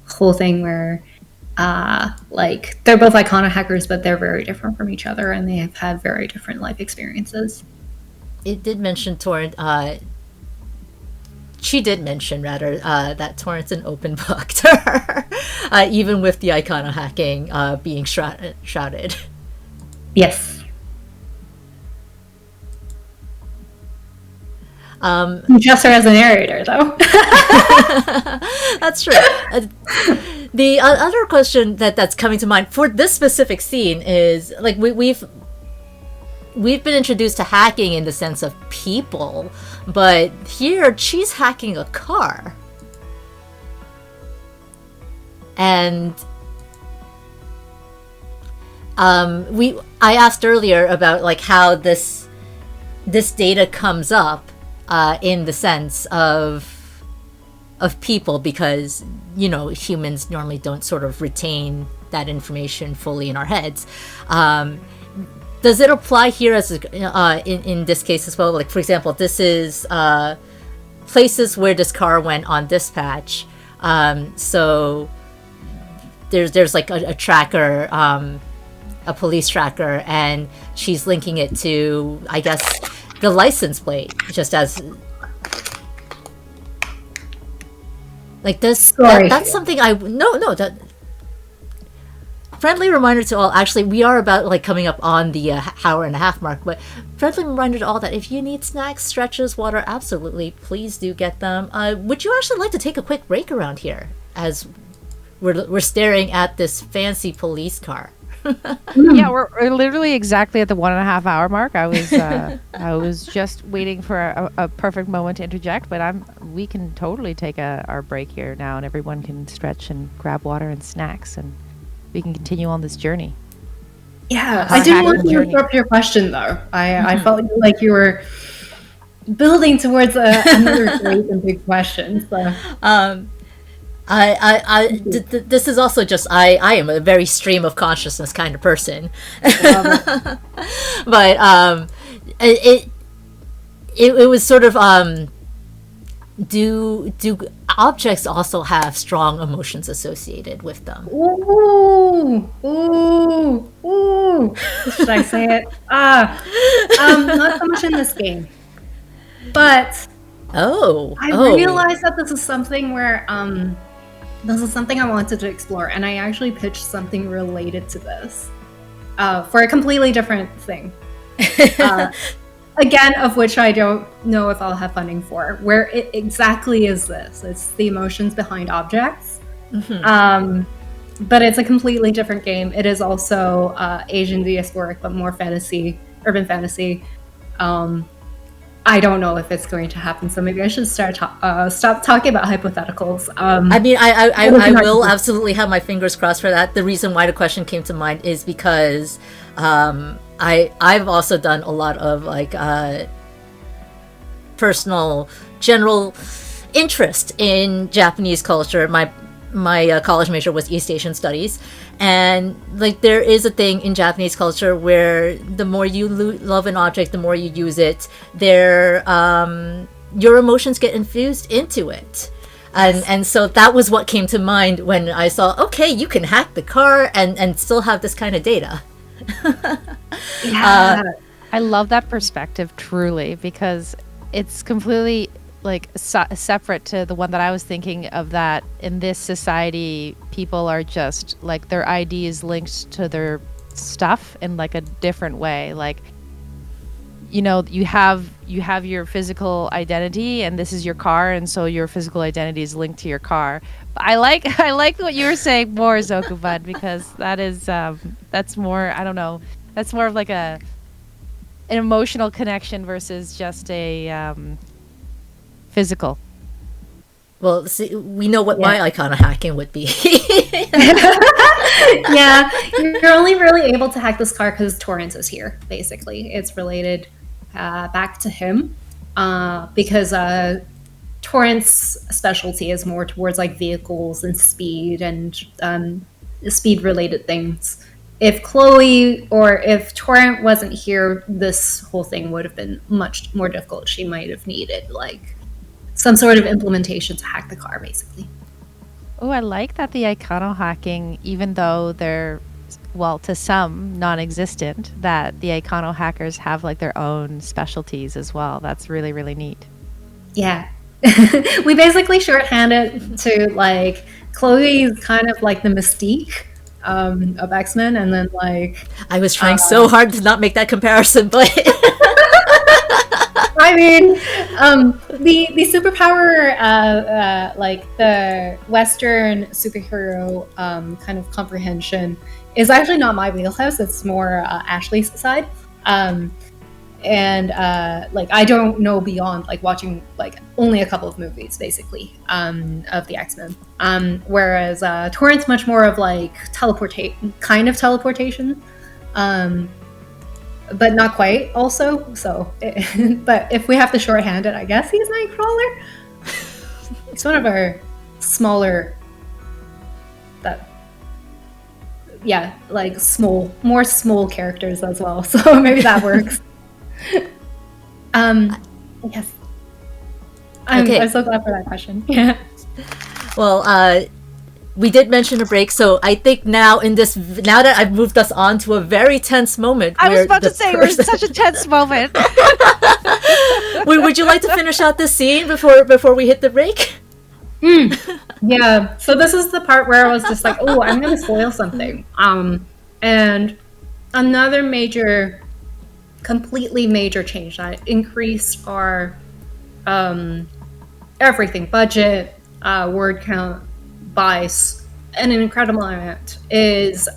whole thing where like they're both iconic hackers, but they're very different from each other, and they have had very different life experiences. It did mention Torrent. She did mention rather that Torrent's an open book to her, even with the icona hacking being shrouded. Yes. Just her as a narrator, though. That's true. The other question that's coming to mind for this specific scene is like we've been introduced to hacking in the sense of people, but here she's hacking a car. And I asked earlier about like how this data comes up in the sense of people, because humans normally don't sort of retain that information fully in our heads. Does it apply here as in this case as well? Like, for example, this is places where this car went on dispatch. So there's like a tracker, a police tracker, and she's linking it to, I guess, the license plate, just as like this. That's something that friendly reminder to all. Actually, we are about like coming up on the hour and a half mark, but friendly reminder to all that if you need snacks, stretches, water, absolutely, please do get them. Would you actually like to take a quick break around here as we're staring at this fancy police car? Yeah, we're literally exactly at the 1.5 hour mark. I was just waiting for a perfect moment to interject, but we can totally take our break here now, and everyone can stretch and grab water and snacks, and we can continue on this journey. Yeah, I didn't want to interrupt your question though. I felt like you were building towards another great and big question. So. This is also just I am a very stream of consciousness kind of person. But it was sort of do objects also have strong emotions associated with them? Ooh. Should I say it? Not so much in this game, but I realized that this is something where this is something I wanted to explore, and I actually pitched something related to this for a completely different thing. Again, of which I don't know if I'll have funding for, where it exactly is this. It's the emotions behind objects. But it's a completely different game. It is also Asian diasporic, but more fantasy, urban fantasy. I don't know if it's going to happen, so maybe I should stop talking about hypotheticals. I mean, I will absolutely have my fingers crossed for that. The reason why the question came to mind is because I've also done a lot of like personal general interest in Japanese culture. My college major was East Asian Studies, and like there is a thing in Japanese culture where the more you love an object, the more you use it, your emotions get infused into it. And so that was what came to mind when I saw, okay, you can hack the car and still have this kind of data. Yeah. I love that perspective, truly, because it's completely like separate to the one that I was thinking of, that in this society people are just like their ID is linked to their stuff in like a different way. Like, you know, you have your physical identity and this is your car, and so your physical identity is linked to your car. But I like what you were saying more, Zokubun, because that is that's more, I don't know, that's more of like an emotional connection versus just a physical. Well, see, we know what my icon of hacking would be. Yeah, you're only really able to hack this car because Torrance is here, basically. It's related back to him because Torrance specialty is more towards like vehicles and speed and speed related things. If Chloe or if Torrent wasn't here, this whole thing would have been much more difficult. She might have needed like some sort of implementation to hack the car, basically. Oh, I like that the icono hacking, even though they're, well, to some non-existent, that the icono hackers have like their own specialties as well. That's really, really neat. Yeah. We basically shorthand it to like Chloe's kind of like the mystique of X-Men, and then like I was trying so hard to not make that comparison, but I mean, the superpower, like the Western superhero kind of comprehension, is actually not my wheelhouse. It's more Ashley's side, and like I don't know beyond like watching like only a couple of movies, basically, of the X-Men. Whereas Torrent's much more of like teleportation. But not quite also, so but if we have to shorthand it, I guess he's Nightcrawler. It's one of our smaller like more small characters as well, so maybe that works. Yes, I'm so glad for that question. Yeah. Well, we did mention a break, so I think now that I've moved us on to a very tense moment. I was about to say, we're in such a tense moment. Would you like to finish out this scene before we hit the break? Yeah. So this is the part where I was just like, oh, I'm going to spoil something. And another completely major change that increased our everything, budget, word count, by an incredible amount, is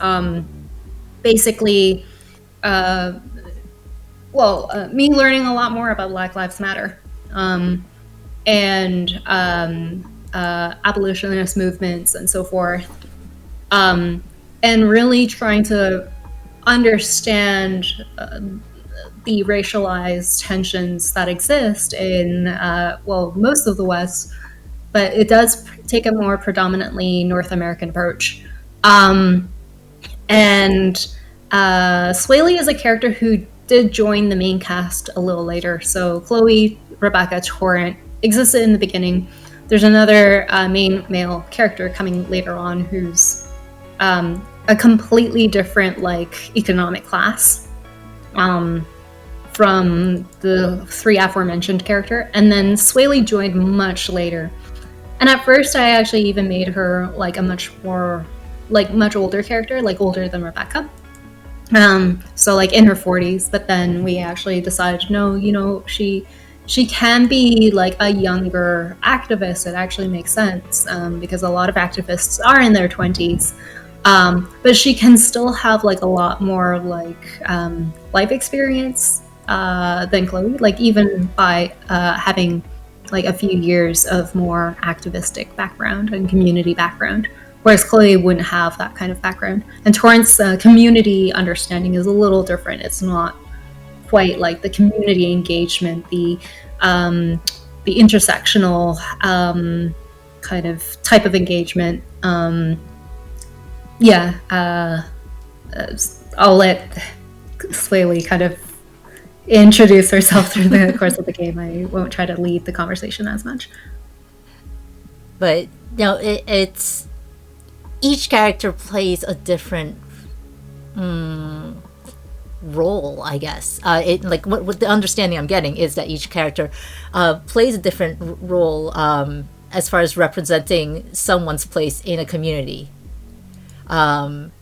basically me learning a lot more about Black Lives Matter and abolitionist movements and so forth, and really trying to understand the racialized tensions that exist in most of the West, but it does take a more predominantly North American approach. And Swaley is a character who did join the main cast a little later. So Chloe, Rebecca, Torrent existed in the beginning. There's another main male character coming later on who's a completely different like economic class from the three aforementioned character. And then Swaley joined much later. And at first, I actually even made her like a much older character, like older than Rebecca. So like in her 40s. But then we actually decided, no, she can be like a younger activist. It actually makes sense because a lot of activists are in their 20s. But she can still have like a lot more like life experience than Chloe, like even by having like a few years of more activistic background and community background, whereas Chloe wouldn't have that kind of background. And Torrent's community understanding is a little different. It's not quite like the community engagement, the intersectional kind of type of engagement. I'll let Swaley kind of introduce herself through the course of the game. I won't try to lead the conversation as much. But it's each character plays a different role, I guess. What the understanding I'm getting is that each character plays a different role as far as representing someone's place in a community. And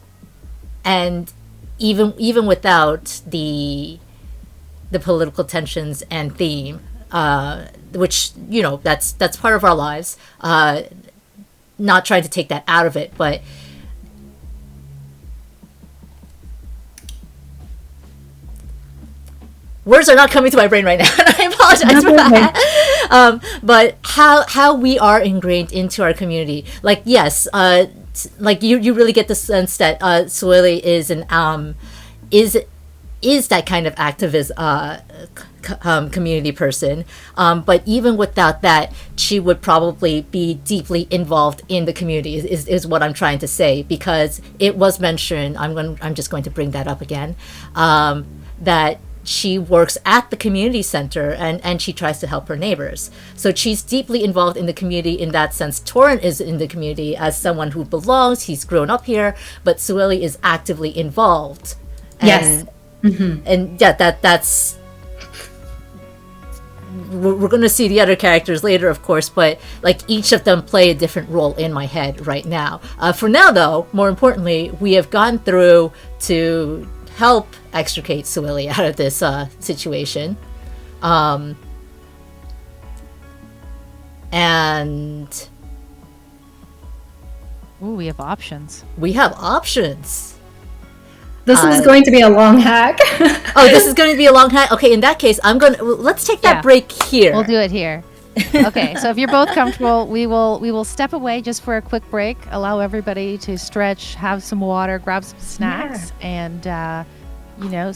even without the political tensions and theme, which that's part of our lives. Not trying to take that out of it, but words are not coming to my brain right now, and I apologize for that. But how we are ingrained into our community, like yes, like you really get the sense that Sueli is that kind of activist community person, but even without that, she would probably be deeply involved in the community. Is what I'm trying to say, because it was mentioned. I'm just going to bring that up again. That she works at the community center and she tries to help her neighbors. So she's deeply involved in the community in that sense. Torrent is in the community as someone who belongs. He's grown up here, but Sueli is actively involved. Yes. And yeah, that's we're going to see the other characters later, of course, but like each of them play a different role in my head right now. For now, though, more importantly, we have gone through to help extricate Sueli out of this situation. And we have options. We have options. This is going to be a long hack. Oh, this is going to be a long hack? Okay, in that case, let's take that break here. We'll do it here. Okay, so if you're both comfortable, we will step away just for a quick break, allow everybody to stretch, have some water, grab some snacks, and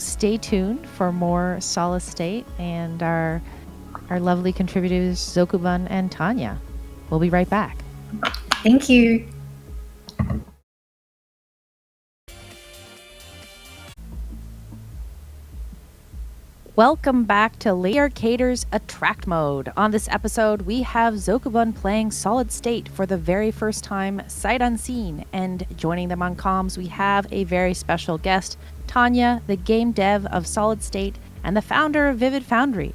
stay tuned for more Solace State and our lovely contributors Zokubun and Tanya. We'll be right back. Thank you. Welcome back to Lady Arcader's Attract Mode. On this episode, we have Zokubun playing Solid State for the very first time, sight unseen, and joining them on comms, we have a very special guest, Tanya, the game dev of Solid State and the founder of Vivid Foundry.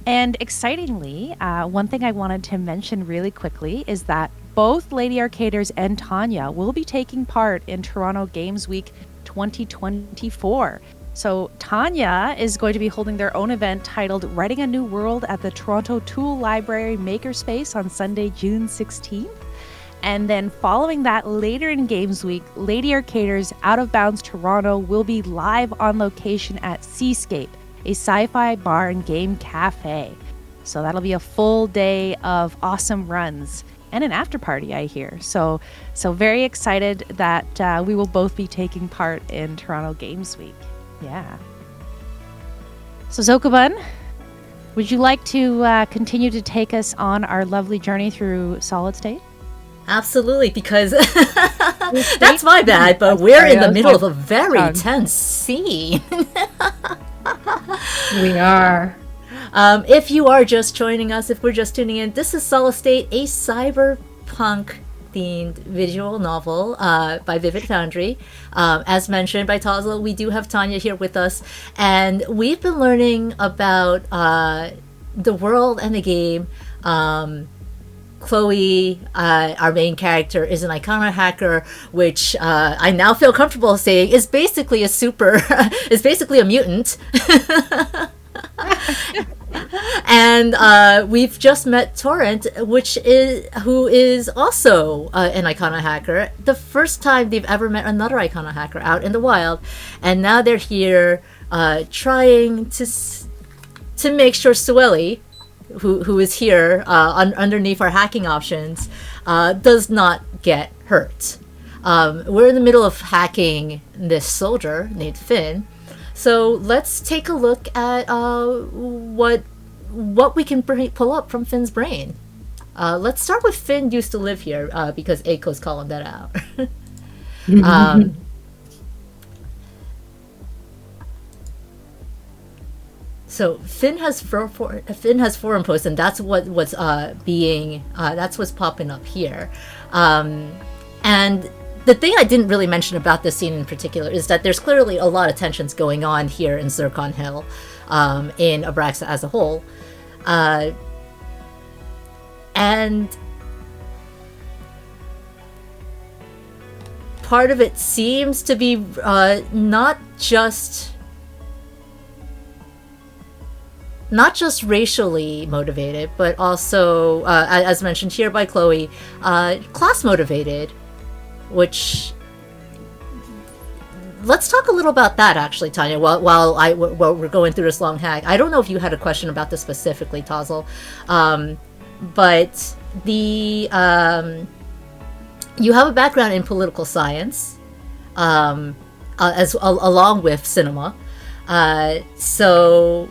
And excitingly, one thing I wanted to mention really quickly is that both Lady Arcaders and Tanya will be taking part in Toronto Games Week 2024. So Tanya is going to be holding their own event titled Writing a New World at the Toronto Tool Library Makerspace on Sunday, June 16th. And then following that, later in Games Week, Lady Arcaders Out of Bounds Toronto will be live on location at Seascape, a sci-fi bar and game cafe. So that'll be a full day of awesome runs and an after party, I hear. So very excited that we will both be taking part in Toronto Games Week. Yeah. So Zokubun, would you like to continue to take us on our lovely journey through Solid State? Absolutely, because that's my bad, but we're in the middle of a very tense scene. We are. If you are just joining us, if we're just tuning in, this is Solace State, a cyberpunk themed visual novel by Vivid Foundry. As mentioned by Tazla, we do have Tanya here with us, and we've been learning about the world and the game Chloe, our main character, is an icona hacker, which I now feel comfortable saying is basically is basically a mutant. And we've just met Torrent, who is also an icona hacker. The first time they've ever met another icona hacker out in the wild, and now they're here trying to make sure Sueli, who is here underneath our hacking options, does not get hurt. We're in the middle of hacking this soldier named Finn. So let's take a look at what we can pull up from Finn's brain. Let's start with Finn used to live here because Aiko's calling that out. So Finn has forum posts, and that's what's popping up here. And the thing I didn't really mention about this scene in particular is that there's clearly a lot of tensions going on here in Zircon Hill, in Abraxa as a whole. And part of it seems to be not just racially motivated, but also, as mentioned here by Chloe, class motivated. Which, let's talk a little about that, actually, Tanya, while we're going through this long hack. I don't know if you had a question about this specifically, Tazel, but you have a background in political science, along with cinema, so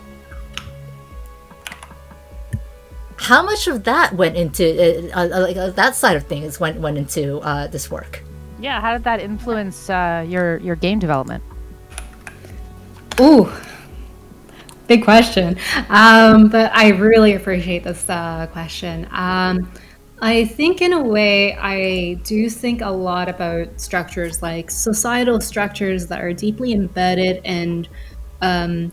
how much of that went into that side of things went into this work? Yeah, how did that influence your game development? Ooh, big question. But I really appreciate this question. I think in a way, I do think a lot about structures like societal structures that are deeply embedded and in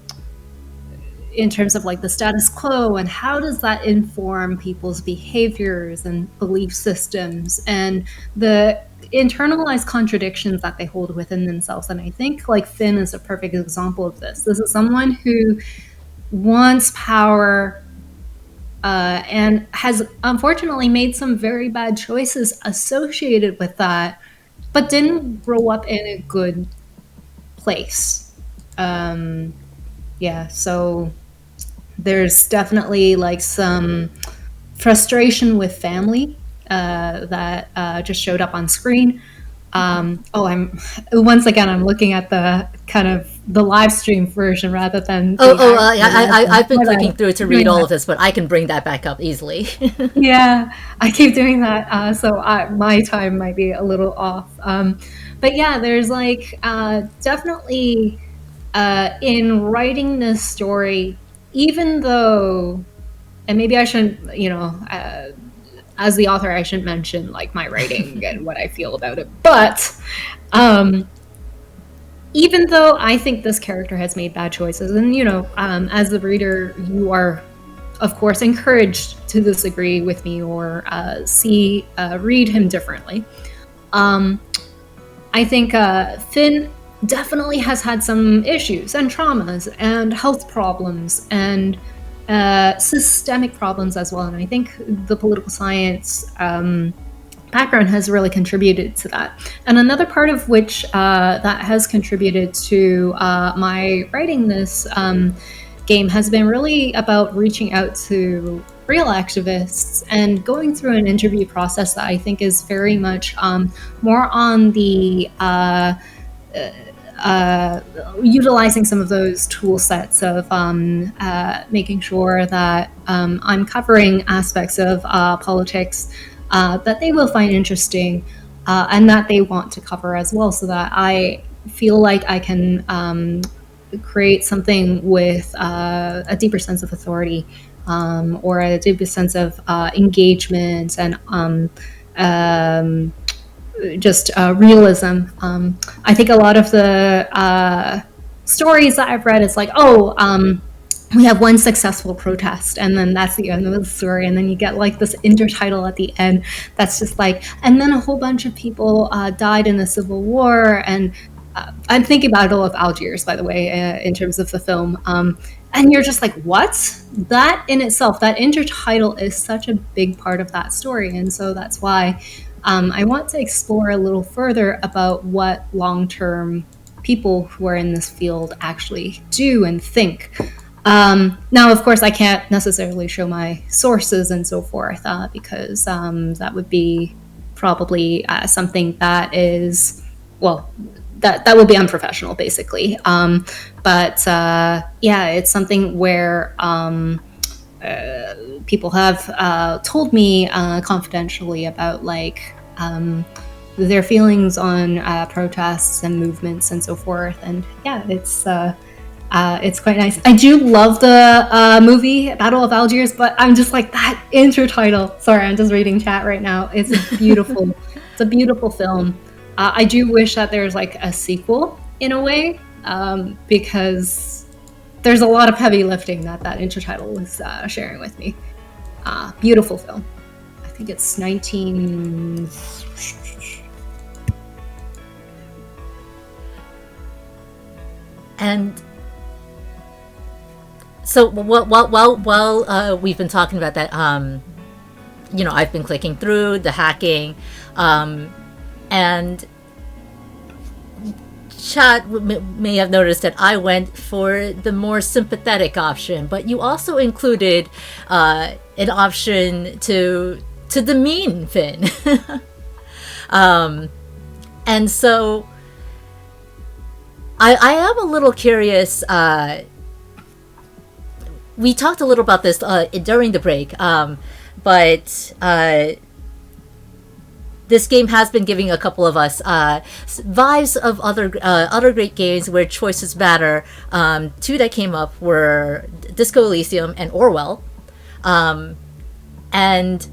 terms of like the status quo, and how does that inform people's behaviors and belief systems and the internalized contradictions that they hold within themselves. And I think like Finn is a perfect example of this. This is someone who wants power and has unfortunately made some very bad choices associated with that, but didn't grow up in a good place. So there's definitely like some frustration with family that just showed up on screen. I'm looking at the kind of the live stream version rather than. I've been clicking through to read all of this, but I can bring that back up easily. Yeah, I keep doing that, so my time might be a little off. But yeah, there's like definitely in writing this story, even though, and maybe I shouldn't, as the author, I shouldn't mention like my writing and what I feel about it. But even though I think this character has made bad choices, and as the reader, you are, of course, encouraged to disagree with me or read him differently. I think Finn definitely has had some issues and traumas and health problems and systemic problems as well. And I think the political science background has really contributed to that. And another part of which that has contributed to my writing this game has been really about reaching out to real activists and going through an interview process that I think is very much more on the utilizing some of those tool sets of making sure that I'm covering aspects of politics that they will find interesting and that they want to cover as well, so that I feel like I can create something with a deeper sense of authority or a deeper sense of engagement and just realism. I think a lot of the stories that I've read, it's like, we have one successful protest, and then that's the end of the story. And then you get like this intertitle at the end that's just like, and then a whole bunch of people died in the Civil War. And I'm thinking Battle of Algiers, by the way, in terms of the film. And you're just like, what? That in itself, that intertitle is such a big part of that story. And so that's why I want to explore a little further about what long-term people who are in this field actually do and think. Now, of course, I can't necessarily show my sources and so forth because that would be probably something that is, well, that would be unprofessional, basically. But yeah, it's something where people have told me confidentially about like their feelings on protests and movements and so forth. And yeah, it's quite nice. I do love the movie Battle of Algiers, but I'm just like, that intertitle. Sorry, I'm just reading chat right now. It's beautiful. It's a beautiful film. I do wish that there's like a sequel in a way, because there's a lot of heavy lifting that intertitle was sharing with me. Beautiful film. I think it's 19... And so while we've been talking about that, I've been clicking through the hacking, and chat may have noticed that I went for the more sympathetic option, but you also included an option to demean Finn. And so I am a little curious. We talked a little about this during the break, but this game has been giving a couple of us vibes of other great games where choices matter. Two that came up were Disco Elysium and Orwell, and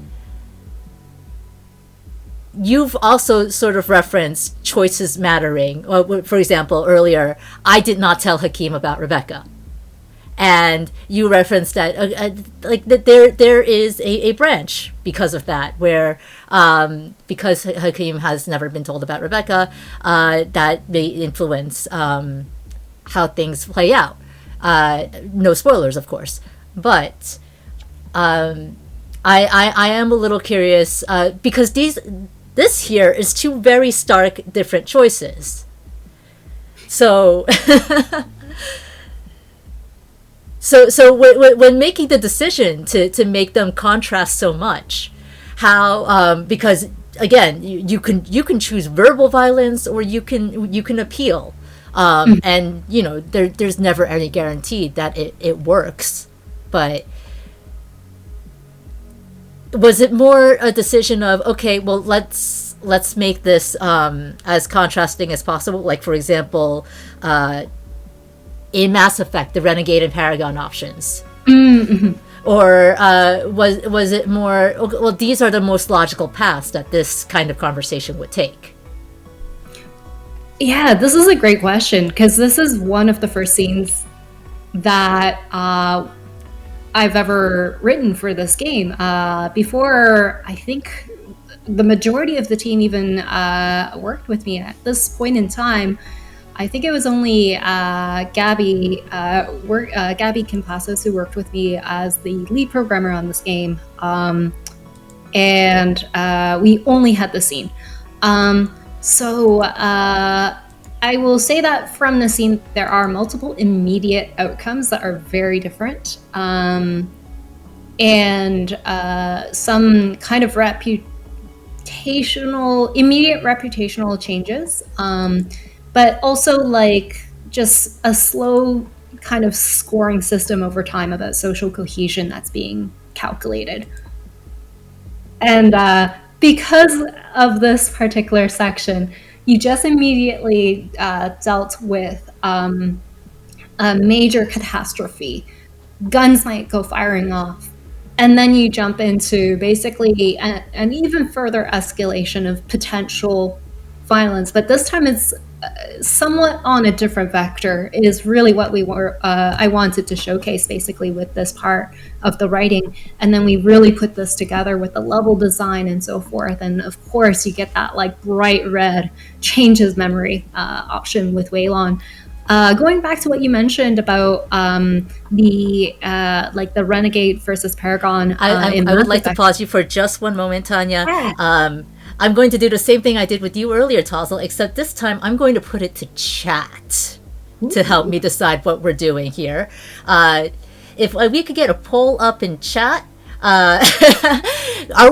you've also sort of referenced choices mattering. For example, earlier, I did not tell Hakeem about Rebecca. And you referenced that, that there is a branch because of that, where because Hakeem has never been told about Rebecca, that may influence how things play out. No spoilers, of course, but I am a little curious because this here is two very stark different choices. So. So when making the decision to make them contrast so much, how because again you can choose verbal violence or you can appeal, and there's never any guarantee that it works, but was it more a decision of, okay, well let's make this as contrasting as possible, like for example in Mass Effect, the Renegade and Paragon options? Mm-hmm. Or was it more, well, these are the most logical paths that this kind of conversation would take? Yeah, this is a great question, because this is one of the first scenes that I've ever written for this game. Before, I think the majority of the team even worked with me at this point in time. I think it was only Gabby Campazos who worked with me as the lead programmer on this game, and we only had the scene. So I will say that from the scene, there are multiple immediate outcomes that are very different, and some kind of immediate reputational changes. But also like just a slow kind of scoring system over time about social cohesion that's being calculated. And because of this particular section, you just immediately dealt with a major catastrophe. Guns might go firing off. And then you jump into basically an even further escalation of potential violence. But this time it's somewhat on a different vector is really what we were I wanted to showcase basically with this part of the writing. And then we really put this together with the level design and so forth, and of course you get that like bright red changes memory option with Waylon. Going back to what you mentioned about the like the Renegade versus Paragon, I would like to pause you for just one moment, Tanya. Yeah. I'm going to do the same thing I did with you earlier, Tozzle, except this time I'm going to put it to chat to help me decide what we're doing here. If we could get a poll up in chat, are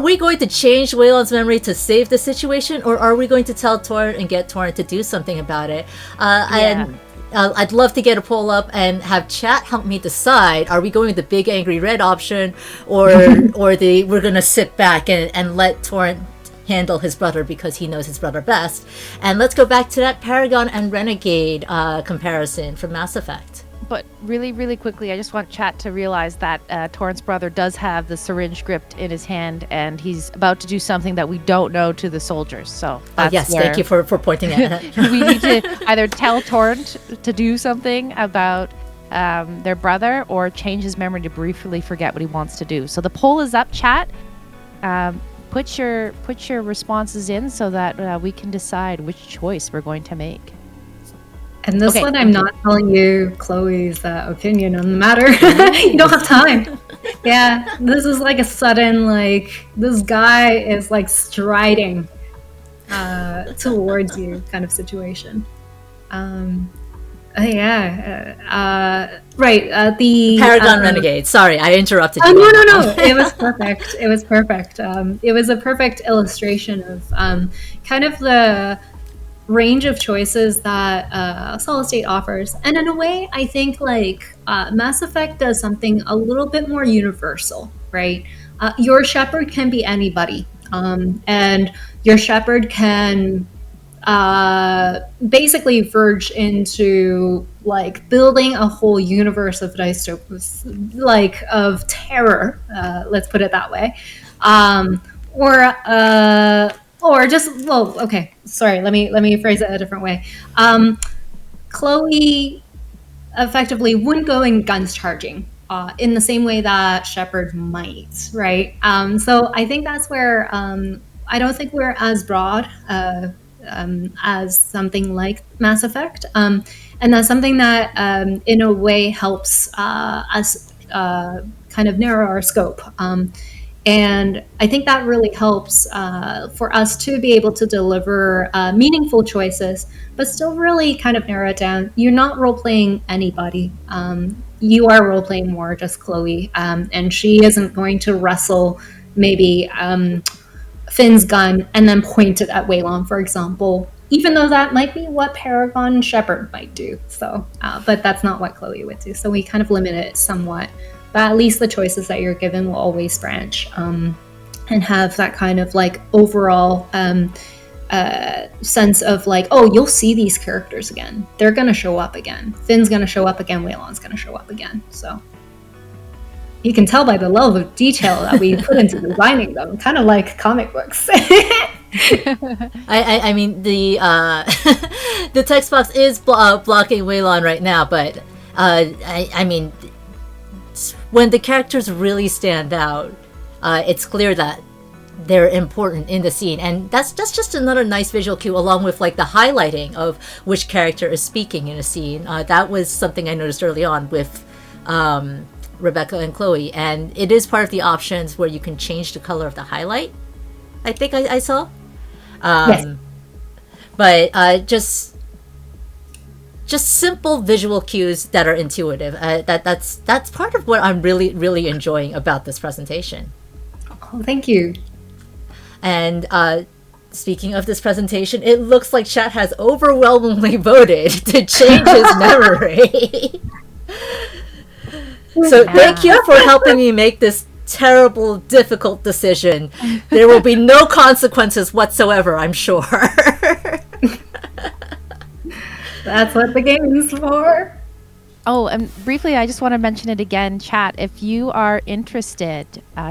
we going to change Waylon's memory to save the situation, or are we going to tell Torrent and get Torrent to do something about it? And I'd love to get a poll up and have chat help me decide, are we going with the big angry red option, or we're going to sit back and let Torrent handle his brother because he knows his brother best. And let's go back to that Paragon and Renegade comparison from Mass Effect. But really, really quickly, I just want chat to realize that Torrent's brother does have the syringe gripped in his hand, and he's about to do something that we don't know to the soldiers. So that's yes, thank you for pointing at it. We need to either tell Torrent to do something about their brother, or change his memory to briefly forget what he wants to do. So the poll is up, chat. Put your responses in so that we can decide which choice we're going to make. And this one, I'm not telling you Chloe's opinion on the matter. You don't have time. Yeah, this is like a sudden, like, this guy is like striding towards you kind of situation. The Paragon Renegade. Sorry, I interrupted you. Oh, no. It was perfect. It was perfect. It was a perfect illustration of kind of the range of choices that Solace State offers. And in a way, I think like Mass Effect does something a little bit more universal, right? Your shepherd can be anybody. And your shepherd can basically verge into like building a whole universe of dystopias, like of terror, let's put it that way, or just, well, okay, sorry, let me phrase it a different way. Chloe effectively wouldn't go in guns charging in the same way that Shepard might, right? So I think that's where I don't think we're as broad as something like Mass Effect, and that's something that in a way helps us kind of narrow our scope, and I think that really helps for us to be able to deliver meaningful choices, but still really kind of narrow it down. You're not role-playing anybody. You are role-playing more just Chloe, and she isn't going to wrestle maybe Finn's gun and then point it at Waylon, for example, even though that might be what Paragon Shepard might do. So, but that's not what Chloe would do. So we kind of limit it somewhat, but at least the choices that you're given will always branch and have that kind of like overall sense of like, oh, you'll see these characters again. They're going to show up again. Finn's going to show up again. Waylon's going to show up again. So you can tell by the level of detail that we put into designing them, kind of like comic books. I mean, the the text box is blocking Waylon right now, but I mean, when the characters really stand out, it's clear that they're important in the scene, and that's just another nice visual cue, along with like the highlighting of which character is speaking in a scene. That was something I noticed early on with Rebecca and Chloe, and it is part of the options where you can change the color of the highlight. I think I saw. Yes. But just simple visual cues that are intuitive. That's part of what I'm really enjoying about this presentation. Oh, thank you. And speaking of this presentation, it looks like chat has overwhelmingly voted to change his memory. So thank you for helping me make this terrible, difficult decision. There will be no consequences whatsoever, I'm sure. That's what the game is for. Oh, and briefly, I just want to mention it again, chat. If you are interested,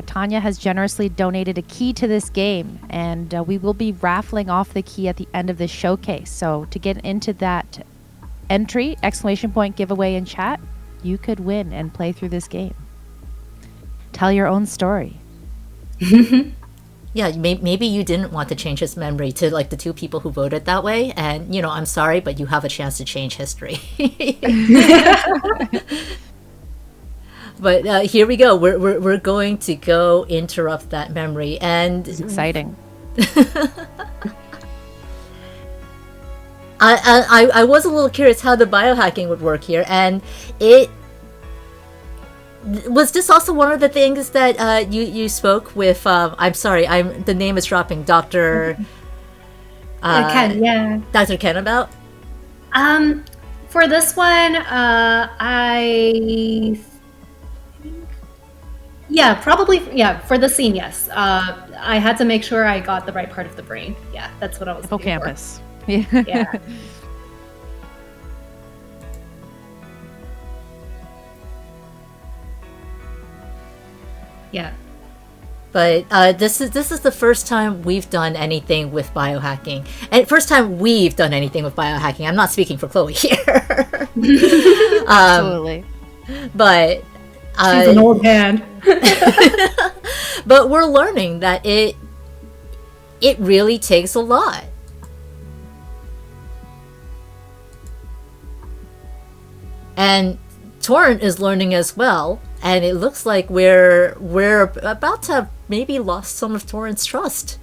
Tanya has generously donated a key to this game, and we will be raffling off the key at the end of this showcase. So to get into that entry, exclamation point giveaway in chat, you could win and play through this game. Tell your own story. Yeah, maybe you didn't want to change his memory to like the two people who voted that way, and I'm sorry, but you have a chance to change history. But here we go. We're going to go interrupt that memory, and It's exciting. I was a little curious how the biohacking would work here, and it was this also one of the things that you spoke with. I'm sorry, the name is dropping. Dr. Ken, yeah. Dr. Ken about. For this one, for the scene, yes. I had to make sure I got the right part of the brain. Yeah, that's what I was looking for. Hippocampus. Yeah. Yeah. Yeah. But this is the first time we've done anything with biohacking, and first time we've done anything with biohacking. I'm not speaking for Chloe here. Absolutely. But She's an old hand. but we're learning that it really takes a lot. And Torrent is learning as well, and it looks like we're about to have maybe lost some of Torrent's trust.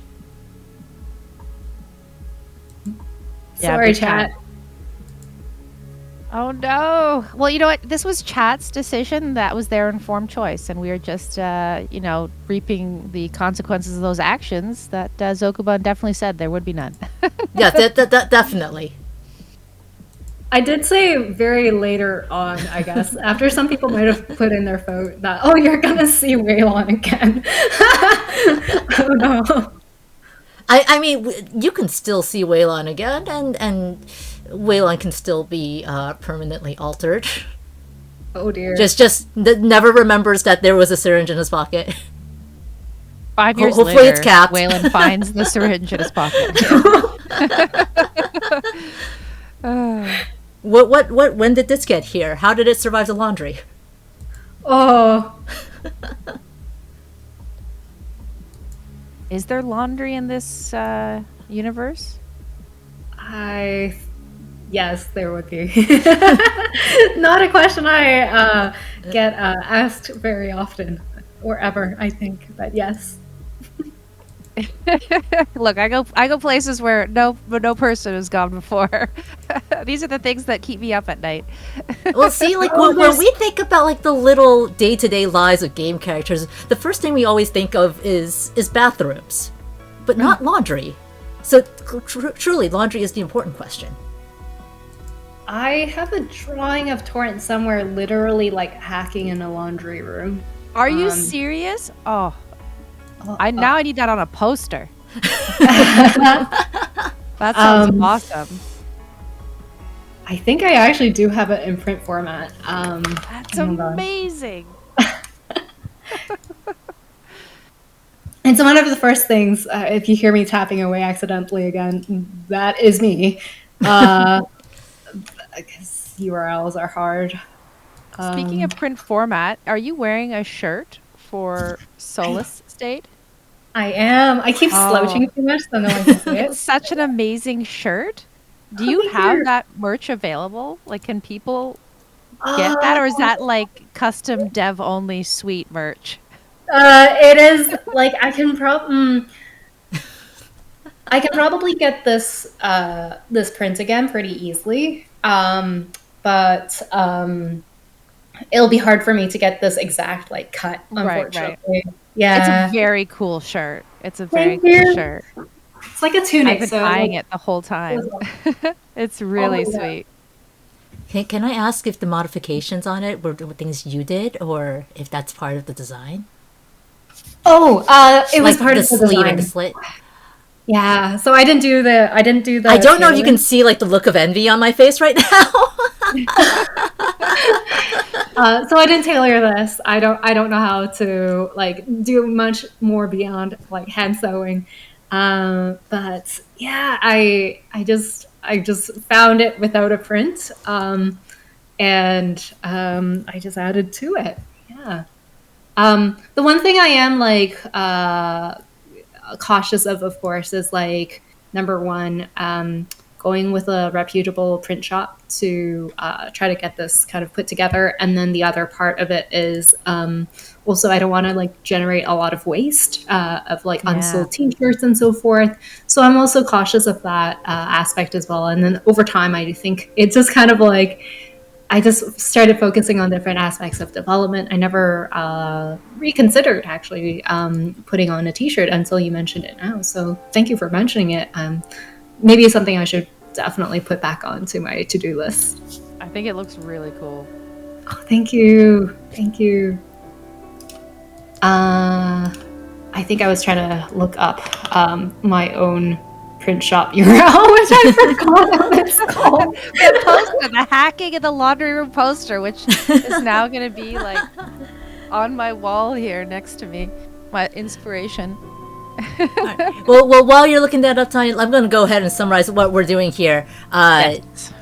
Yeah, Sorry, big chat. Oh no. Well, you know what? This was chat's decision. That was their informed choice, and we are just, reaping the consequences of those actions that Zokubun definitely said there would be none. Yeah, definitely. I did say very later on, I guess, after some people might have put in their vote that, oh, you're gonna see Waylon again. Oh no. I mean, you can still see Waylon again, and Waylon can still be permanently altered. Oh dear. Just never remembers that there was a syringe in his pocket. 5 years Hopefully later, it's capped. Waylon finds the syringe in his pocket. When did this get here? How did it survive the laundry? Oh. Is there laundry in this universe? Yes, there would be. Not a question I get asked very often, or ever, I think, but yes. Look, I go places where no person has gone before. These are the things that keep me up at night. Well, see, like when we think about like the little day-to-day lives of game characters, the first thing we always think of is bathrooms, but not laundry. So truly, laundry is the important question. I have a drawing of Torrent somewhere, literally like hacking in a laundry room. Are you serious? Oh. I need that on a poster. That sounds awesome. I think I actually do have it in print format. That's amazing. And so one of the first things, if you hear me tapping away accidentally again, that is me. Because URLs are hard. Speaking of print format, are you wearing a shirt for Solace State? I am. I keep slouching too much so no one can see it. It's such an amazing shirt. Do you have that merch available? Like, can people get that, or is that like custom dev only sweet merch? It is like I can probably get this this print again pretty easily. But it'll be hard for me to get this exact like cut, unfortunately. Right. Yeah. It's a very cool shirt. It's a very cool shirt. It's like a tunic. I've been eyeing it the whole time. It's really sweet. Can I ask if the modifications on it were things you did, or if that's part of the design? Oh, it was part of the sleeve design. and the slit. Yeah. So I didn't do the. I don't know if you can see like the look of envy on my face right now. So I didn't tailor this. I don't know how to like do much more beyond like hand sewing. But yeah, I just found it without a print, and I just added to it. Yeah. The one thing I am like cautious of course, is like number one, going with a reputable print shop to try to get this kind of put together. And then the other part of it is also I don't want to like generate a lot of waste of like unsold T-shirts and so forth. So I'm also cautious of that aspect as well. And then over time, I think it's just kind of like I just started focusing on different aspects of development. I never reconsidered actually putting on a T-shirt until you mentioned it now. So thank you for mentioning it. Maybe it's something I should definitely put back onto my to-do list. I think it looks really cool. Oh, thank you. Thank you. I think I was trying to look up my own print shop URL, which I forgot what it's called. The poster, the hacking of the laundry room poster, which is now going to be like on my wall here next to me. My inspiration. Right. Well, while you're looking that up, Tanya, I'm going to go ahead and summarize what we're doing here. Yes.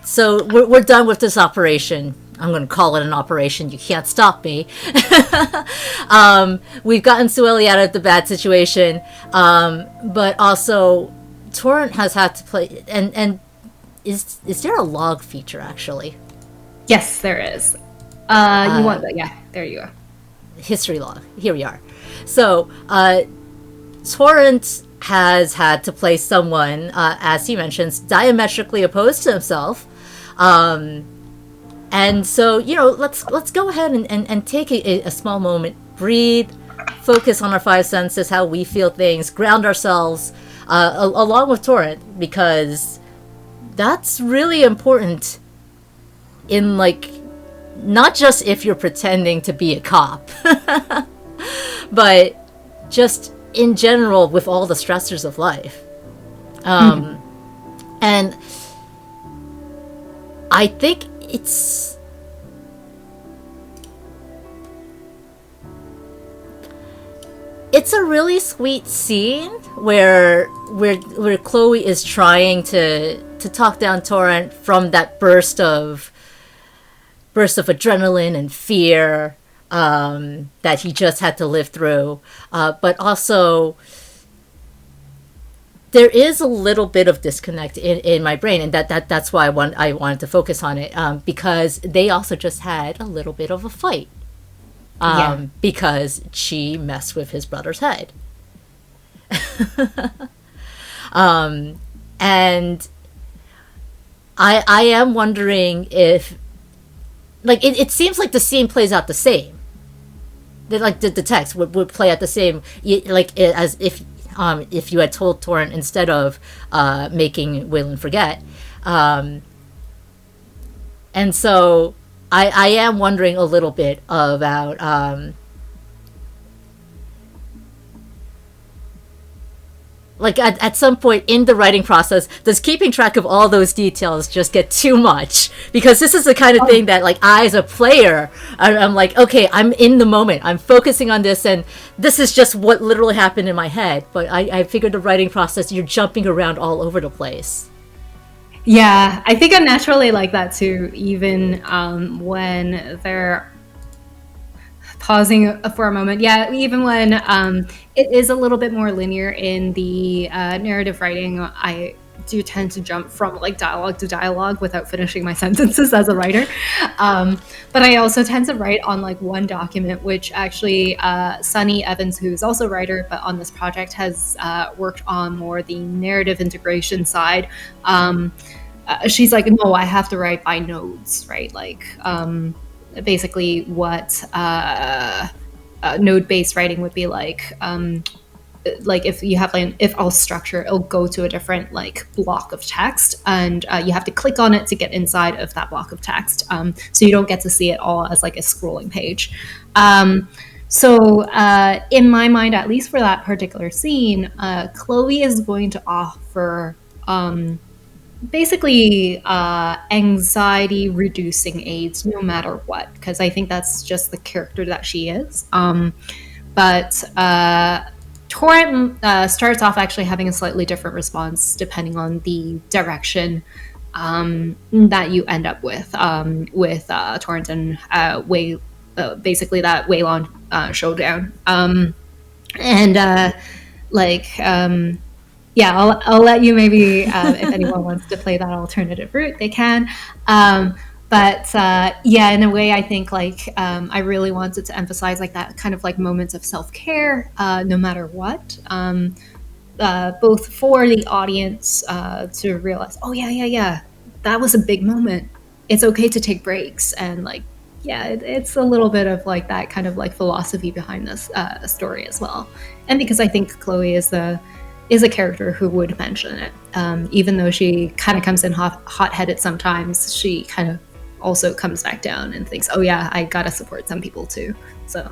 So we're done with this operation. I'm going to call it an operation. You can't stop me. We've gotten Sueli out of the bad situation, but also Torrent has had to play. And is there a log feature actually? Yes, there is. You want that? Yeah, there you go. History log. Here we are. So Torrent has had to play someone, as he mentions, diametrically opposed to himself. And so, let's go ahead and take a small moment, breathe, focus on our five senses, how we feel things, ground ourselves along with Torrent, because that's really important in, like, not just if you're pretending to be a cop, but just in general with all the stressors of life. And I think it's a really sweet scene where Chloe is trying to talk down Torrent from that burst of adrenaline and fear that he just had to live through, but also there is a little bit of disconnect in my brain, and that's why I wanted to focus on it, because they also just had a little bit of a fight, because she messed with his brother's head. And I am wondering if, like, it seems like the scene plays out the same. Like the text would play out the same, like as if you had told Torrent instead of making Waylon forget. And so I am wondering a little bit about like at some point in the writing process, does keeping track of all those details just get too much? Because this is the kind of thing that, like, I as a player, I'm like, okay, I'm in the moment, I'm focusing on this, and this is just what literally happened in my head. But I figured the writing process, you're jumping around all over the place. Yeah, I think I'm naturally like that too, even when they're pausing for a moment. Yeah, even when it is a little bit more linear in the narrative writing, I do tend to jump from like dialogue to dialogue without finishing my sentences as a writer. But I also tend to write on like one document, which actually Sunny Evans, who's also a writer, but on this project has worked on more the narrative integration side. She's like, no, I have to write by nodes, right? Like, basically what node-based writing would be like if you have like an if-else structure, it'll go to a different like block of text, and you have to click on it to get inside of that block of text, so you don't get to see it all as like a scrolling page. So in my mind, at least for that particular scene, Chloe is going to offer basically anxiety reducing aids no matter what, because I think that's just the character that she is. But Torrent starts off actually having a slightly different response depending on the direction that you end up with Torrent and basically that Waylon showdown. Yeah, I'll let you maybe, if anyone wants to play that alternative route, they can. Yeah, in a way, I think I really wanted to emphasize that kind of moments of self-care, no matter what, both for the audience to realize, oh yeah, that was a big moment. It's okay to take breaks, and it's a little bit of that kind of philosophy behind this story as well. And because I think Chloe is a character who would mention it, even though she kind of comes in hot-headed sometimes, she kind of also comes back down and thinks, oh yeah, I gotta support some people too. So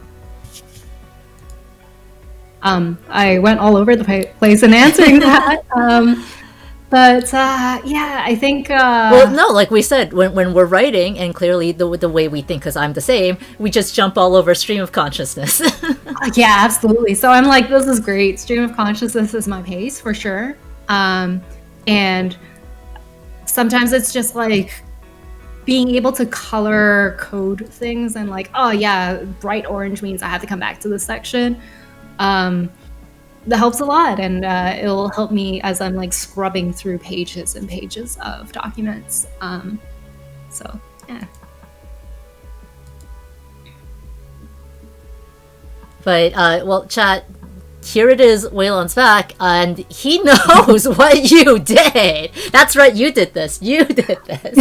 I went all over the place in answering that. Yeah, I think well, no, like we said, when we're writing, and clearly the way we think, because I'm the same, we just jump all over stream of consciousness. Yeah, absolutely. So I'm like, this is great. Stream of consciousness is my pace for sure. And sometimes it's just being able to color code things and oh yeah, bright orange means I have to come back to this section. That helps a lot, and it'll help me as I'm scrubbing through pages and pages of documents. So yeah. But well, chat, here it is, Waylon's back, and he knows what you did. That's right, you did this. You did this.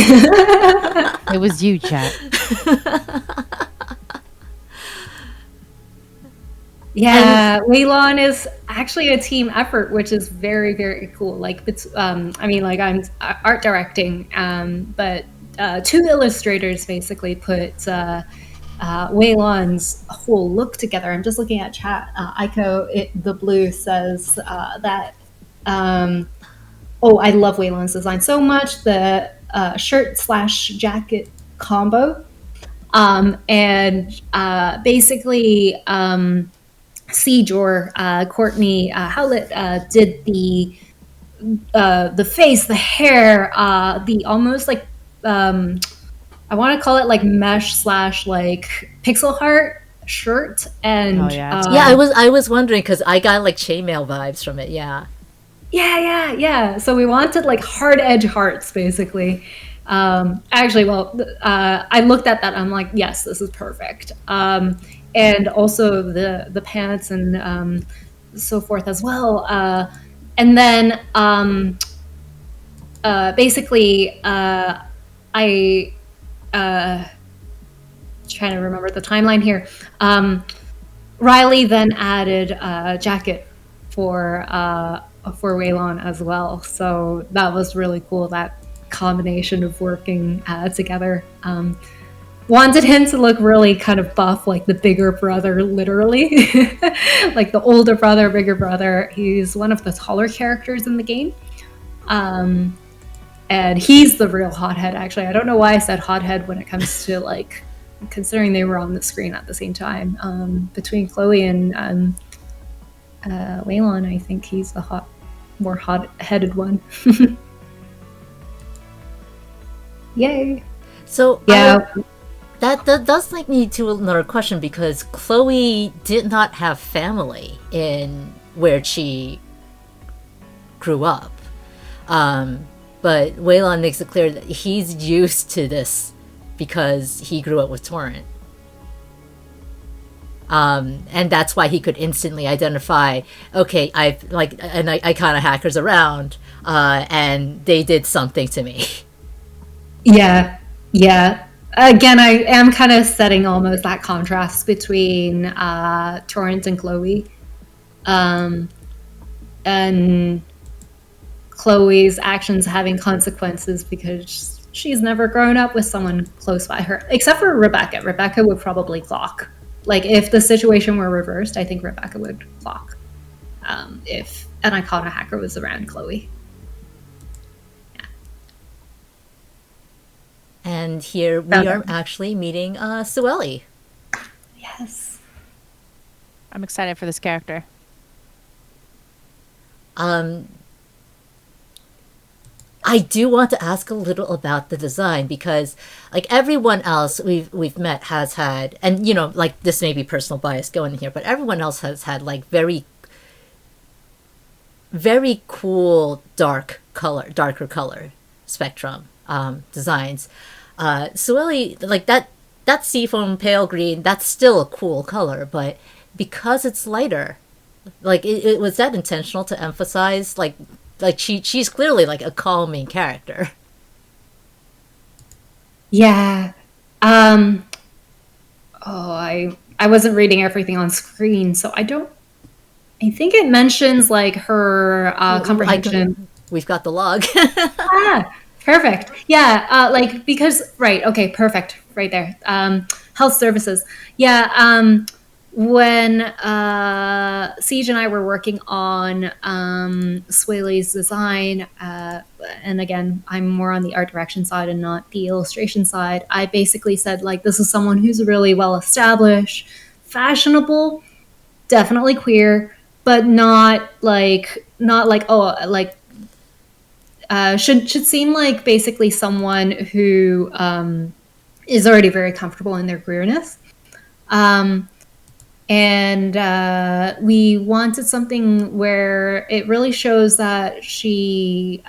It was you, chat. Yeah, Waylon is actually a team effort, which is very, very cool. I'm art directing, but two illustrators basically put Waylon's whole look together. I'm just looking at chat. Aiko, the blue says that. I love Waylon's design so much. The shirt/jacket combo, and basically. Seajor, Courtney Howlett did the face, the hair, the almost I want to call it mesh / pixel heart shirt, and oh, yeah, I was wondering because I got chainmail vibes from it. Yeah. So we wanted hard edge hearts basically. Actually, well, I looked at that. I'm like, yes, this is perfect. And also the pants and so forth as well. And then basically, I trying to remember the timeline here. Riley then added a jacket for Waylon as well. So that was really cool. That combination of working together. Wanted him to look really kind of buff, like the bigger brother, literally. The older brother, bigger brother. He's one of the taller characters in the game. And he's the real hothead, actually. I don't know why I said hothead when it comes to, considering they were on the screen at the same time. Between Chloe and Waylon, I think he's the more hot-headed one. Yay. So, yeah. That does link me to another question, because Chloe did not have family in where she grew up. But Waylon makes it clear that he's used to this because he grew up with Torrent. And that's why he could instantly identify, okay, I kind of hackers around, and they did something to me. Yeah. Again, I am kind of setting almost that contrast between Torrent and Chloe. And Chloe's actions having consequences because she's never grown up with someone close by her, except for Rebecca. Rebecca would probably clock. If the situation were reversed, I think Rebecca would clock if an Icona hacker was around Chloe. And here we are actually meeting Sueli. Yes. I'm excited for this character. I do want to ask a little about the design because, like, everyone else we've met has had, and you know, like, this may be personal bias going here, but everyone else has had like very, very cool darker color spectrum designs. Sueli, like that seafoam pale green, that's still a cool color, but because it's lighter, like it was that intentional to emphasize like she's clearly like a calming character. Yeah. Oh, I wasn't reading everything on screen, so I don't. I think it mentions like her comprehension. We've got the log. Ah, perfect. Yeah, like because right. Okay, perfect. Right there. Health services. Yeah. When Siege and I were working on Swaley's design, and again, I'm more on the art direction side and not the illustration side. I basically said like, this is someone who's really well established, fashionable, definitely queer, but not like oh like should seem like basically someone who is already very comfortable in their queerness. And we wanted something where it really shows that she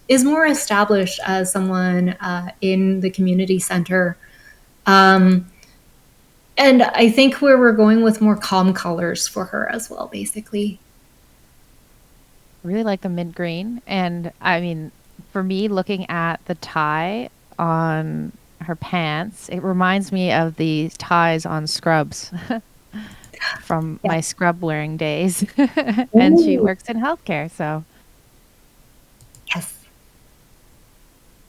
is more established as someone in the community center. And I think where we're going with more calm colors for her as well, basically. I really like the mint green. And I mean, for me, looking at the tie on her pants, it reminds me of the ties on Scrubs. From my scrub wearing days. And she works in healthcare, so. Yes.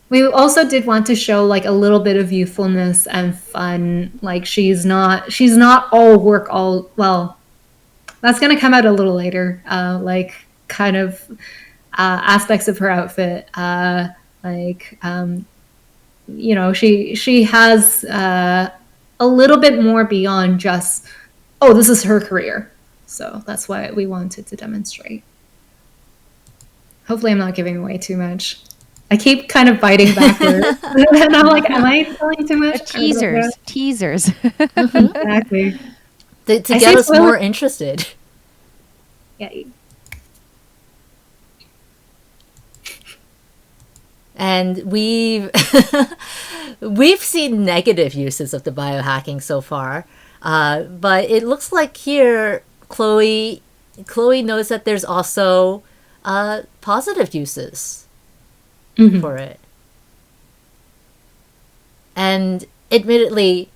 We also did want to show like a little bit of youthfulness and fun. Like she's not all work all well. That's gonna come out a little later. Like kind of aspects of her outfit. You know, she has a little bit more beyond just, oh, this is her career. So that's why we wanted to demonstrate. Hopefully I'm not giving away too much. I keep kind of biting backwards. And I'm like, am I telling too much? Teasers. Exactly. to get us more interested. Yeah. And we've seen negative uses of the biohacking so far. But it looks like here Chloe knows that there's also positive uses for it. And admittedly,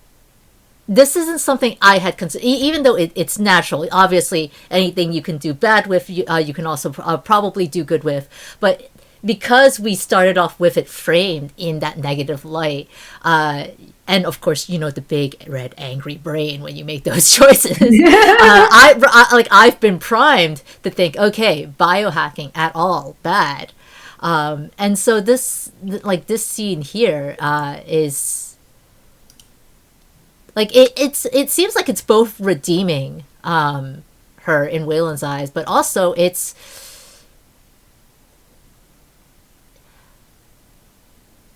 this isn't something I had considered, even though it's natural. Obviously, anything you can do bad with, you can also probably do good with. But because we started off with it framed in that negative light, and of course, you know, the big red angry brain when you make those choices, I've been primed to think, okay, biohacking at all bad. And so this scene here is like it seems like it's both redeeming her in Waylon's eyes, but also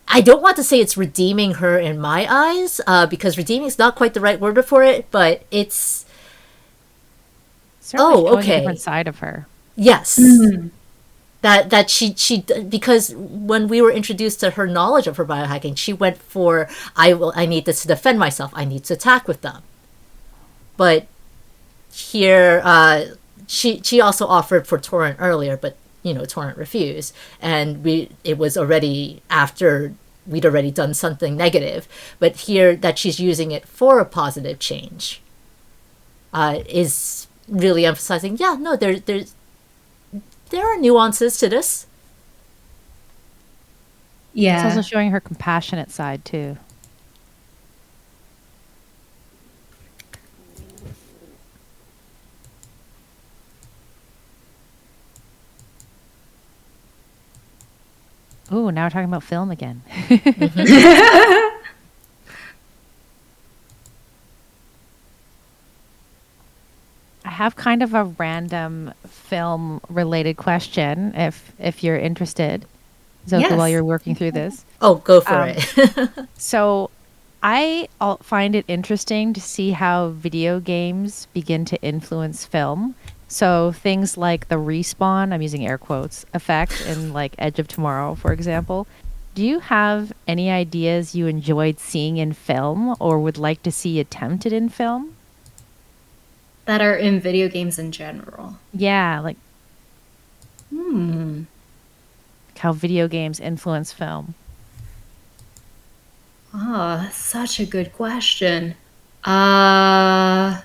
I don't want to say it's redeeming her in my eyes, because redeeming is not quite the right word for it, but it's certainly showing a different side of her. Yes. That she because when we were introduced to her knowledge of her biohacking, she went for I need this to defend myself. I need to attack with them. But here she also offered for Torrent earlier, but you know, Torrent refused, and it was already after we'd already done something negative. But here that she's using it for a positive change is really emphasizing, yeah, no, there are nuances to this. Yeah. It's also showing her compassionate side too. Ooh, now we're talking about film again. I have kind of a random film related question if you're interested, Zoka, while Yes. you're working through this. Oh, go for Um, it. so find it interesting to see how video games begin to influence film. So things like the respawn, I'm using air quotes, effect in like Edge of Tomorrow, for example. Do you have any ideas you enjoyed seeing in film or would like to see attempted in film? That are in video games in general. Yeah, like Hmm. how video games influence film. Oh, that's such a good question. Uh,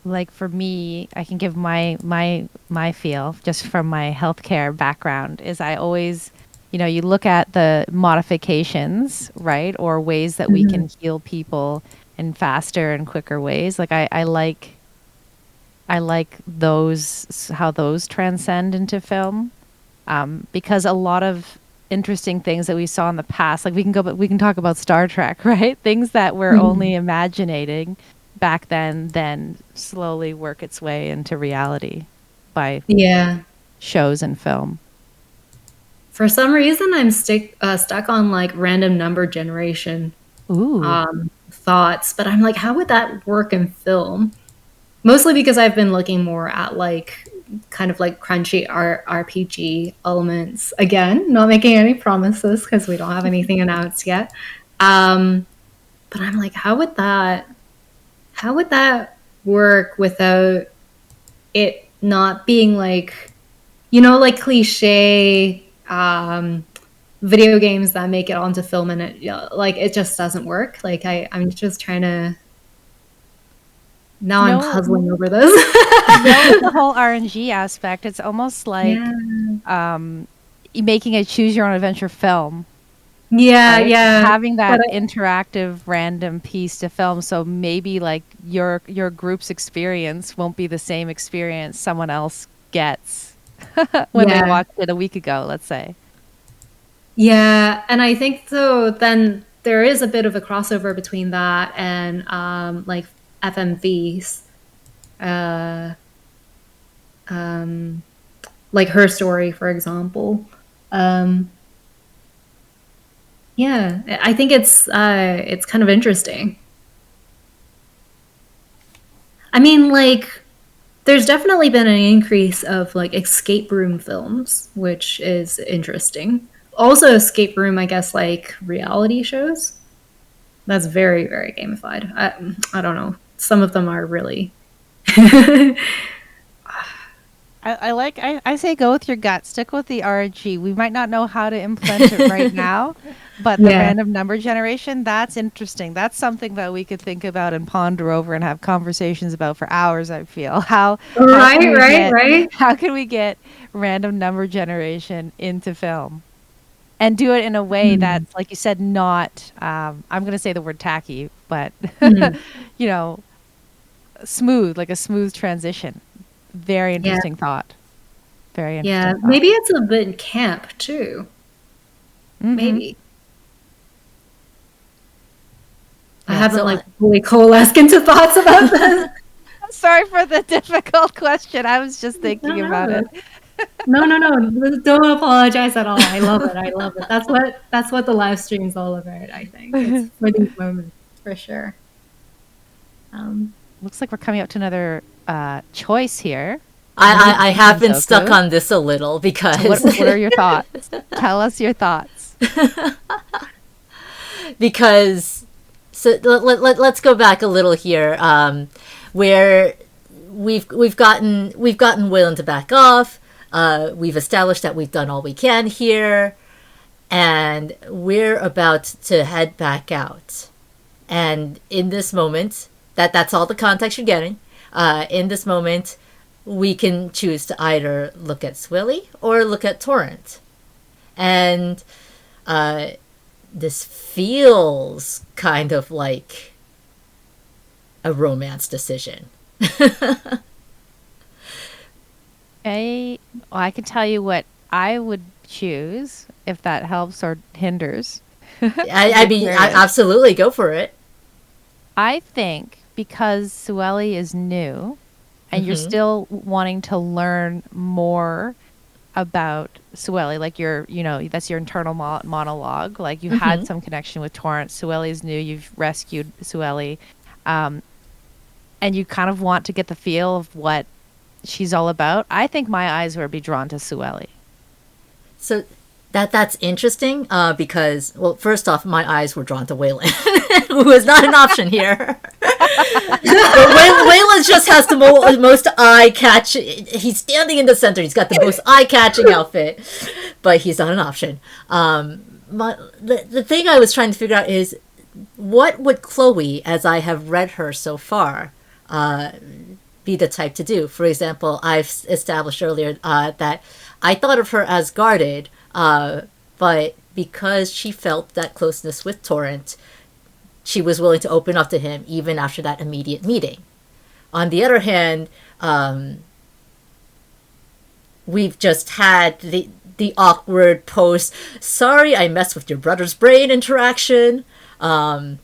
Like for me, I can give my feel just from my healthcare background is I always, you look at the modifications, right? Or ways that we can heal people in faster and quicker ways. Like I like those how those transcend into film. Because a lot of interesting things that we saw in the past, like we can talk about Star Trek, right? Things that we're only imagining back then slowly work its way into reality by yeah. shows and film. For some reason, I'm stuck on like random number generation Ooh. thoughts, but I'm like, how would that work in film? Mostly because I've been looking more at like kind of like crunchy RPG elements. Again, not making any promises because we don't have anything announced yet. Um, but I'm like, how would that work without it not being like, like cliche video games that make it onto film and like it just doesn't work. Like I'm just trying to. Now I'm No, puzzling over this. with the whole RNG aspect, it's almost like Yeah. making a choose your own adventure film, Yeah, right? yeah. Having But that interactive random piece to film, so maybe like your group's experience won't be the same experience someone else gets when they yeah. watched it a week ago, let's say. Yeah, and I think so then there is a bit of a crossover between that and like FMVs. Uh like Her Story, for example. Um yeah, I think it's kind of interesting. I mean, like there's definitely been an increase of like escape room films, which is interesting. Also, escape room, I guess, like reality shows. That's very, very gamified. I don't know. Some of them are really. I say go with your gut. Stick with the RNG. We might not know how to implement it right now, but the Yeah. random number generation, that's interesting. That's something that we could think about and ponder over and have conversations about for hours, I feel. How can Right, we right, get right. how can we get random number generation into film? And do it in a way Hmm. that's, like you said, not I'm gonna say the word tacky, but Hmm. you know, smooth, like a smooth transition. Very Yeah, interesting thought. Very yeah. interesting thought. Maybe it's a bit camp too. Mm-hmm. Maybe. I Yeah, haven't so like fully coalesced into thoughts about this. Sorry for the difficult question. I was just No, thinking about no. it. No, no, no. Don't apologize at all. I love it. I love it. That's what the live stream is all about, I think. It's for these moments, for sure. Um, Looks like we're coming up to another choice here. What are you I have thinking, been stuck Zoku? on this a little So what because what are your thoughts? Tell us your thoughts. because so let's go back a little here, where we've gotten Waylon to back off. We've established that we've done all we can here, and we're about to head back out. And in this moment, that's all the context you're getting. In this moment, we can choose to either look at Swilly or look at Torrent, and uh, this feels kind of like a romance decision. I can tell you what I would choose if that helps or hinders. I mean, absolutely, go for it. I think because Sueli is new and you're still wanting to learn more about Sueli, like that's your internal monologue. Like you had some connection with Torrent. Sueli is new. You've rescued Sueli. And you kind of want to get the feel of what she's all about. I think my eyes would be drawn to Sueli. So that's interesting because, well, first off, my eyes were drawn to Waylon, who is not an option here. Waylon just has the most eye-catching. He's standing in the center. He's got the most eye-catching outfit, but he's not an option. The thing I was trying to figure out is what would Chloe, as I have read her so far, be the type to do. For example, I've established earlier that I thought of her as guarded, but because she felt that closeness with Torrent, she was willing to open up to him even after that immediate meeting. On the other hand, we've just had the awkward post, sorry I messed with your brother's brain interaction, and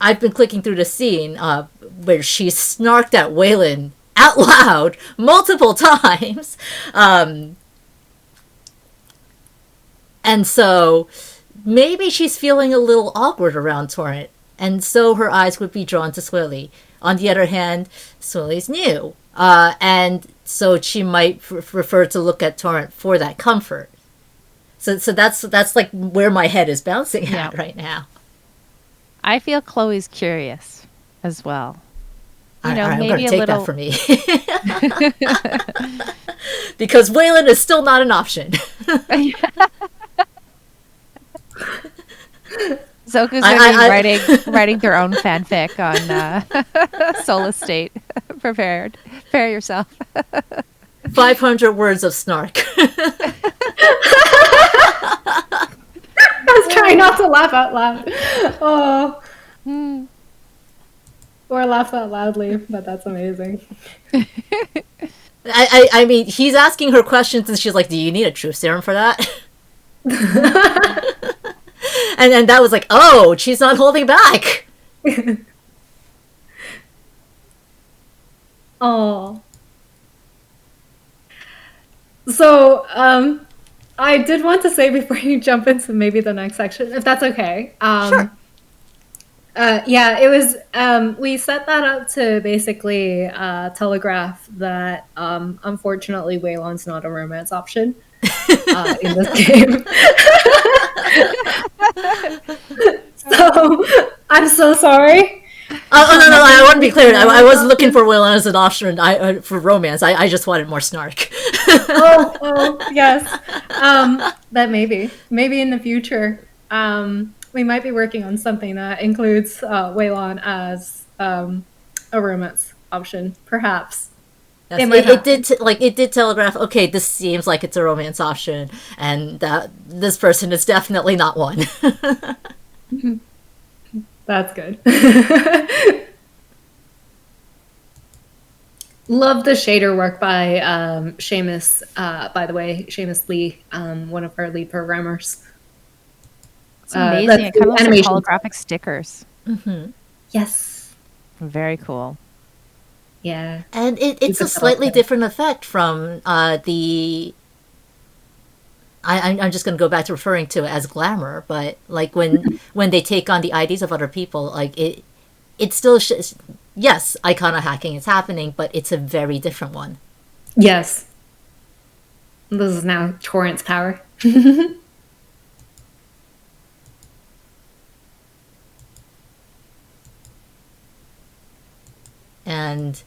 I've been clicking through the scene where she snarked at Waylon out loud multiple times. And so maybe she's feeling a little awkward around Torrent, and so her eyes would be drawn to Sueli. On the other hand, Sueli's new, and so she might prefer to look at Torrent for that comfort. So that's like where my head is bouncing at right now. I feel Chloe's curious as well. I'm maybe going to take little... that for me. Because Waylon is still not an option. Zoku's going to be writing their own fanfic on Solace State. Prepare yourself. 500 words of snark. I was trying not to laugh out loud. Oh. Or laugh out loudly, but that's amazing. I mean, he's asking her questions and she's like, do you need a truth serum for that? and that was like, oh, she's not holding back. Oh. So, I did want to say before you jump into maybe the next section, if that's okay. Sure. Yeah, it was, we set that up to basically telegraph that, unfortunately, Waylon's not a romance option in this game. So, I'm so sorry. Oh, no, I want to be clear. I wasn't looking for Waylon as an option for romance. I just wanted more snark. oh, yes. That maybe in the future, we might be working on something that includes Waylon as a romance option, perhaps. Yes, it did telegraph. Okay, this seems like it's a romance option, and this person is definitely not one. That's good. Love the shader work by Seamus, by the way, Seamus Lee, one of our lead programmers. It's amazing. It kind of looks like holographic stickers. Mm-hmm. Yes. Very cool. Yeah. And it's a slightly different effect from the... I'm just going to go back to referring to it as glamour, but like when they take on the IDs of other people, like it still yes, icona hacking is happening, but it's a very different one. Yes. This is now Torrent's power. And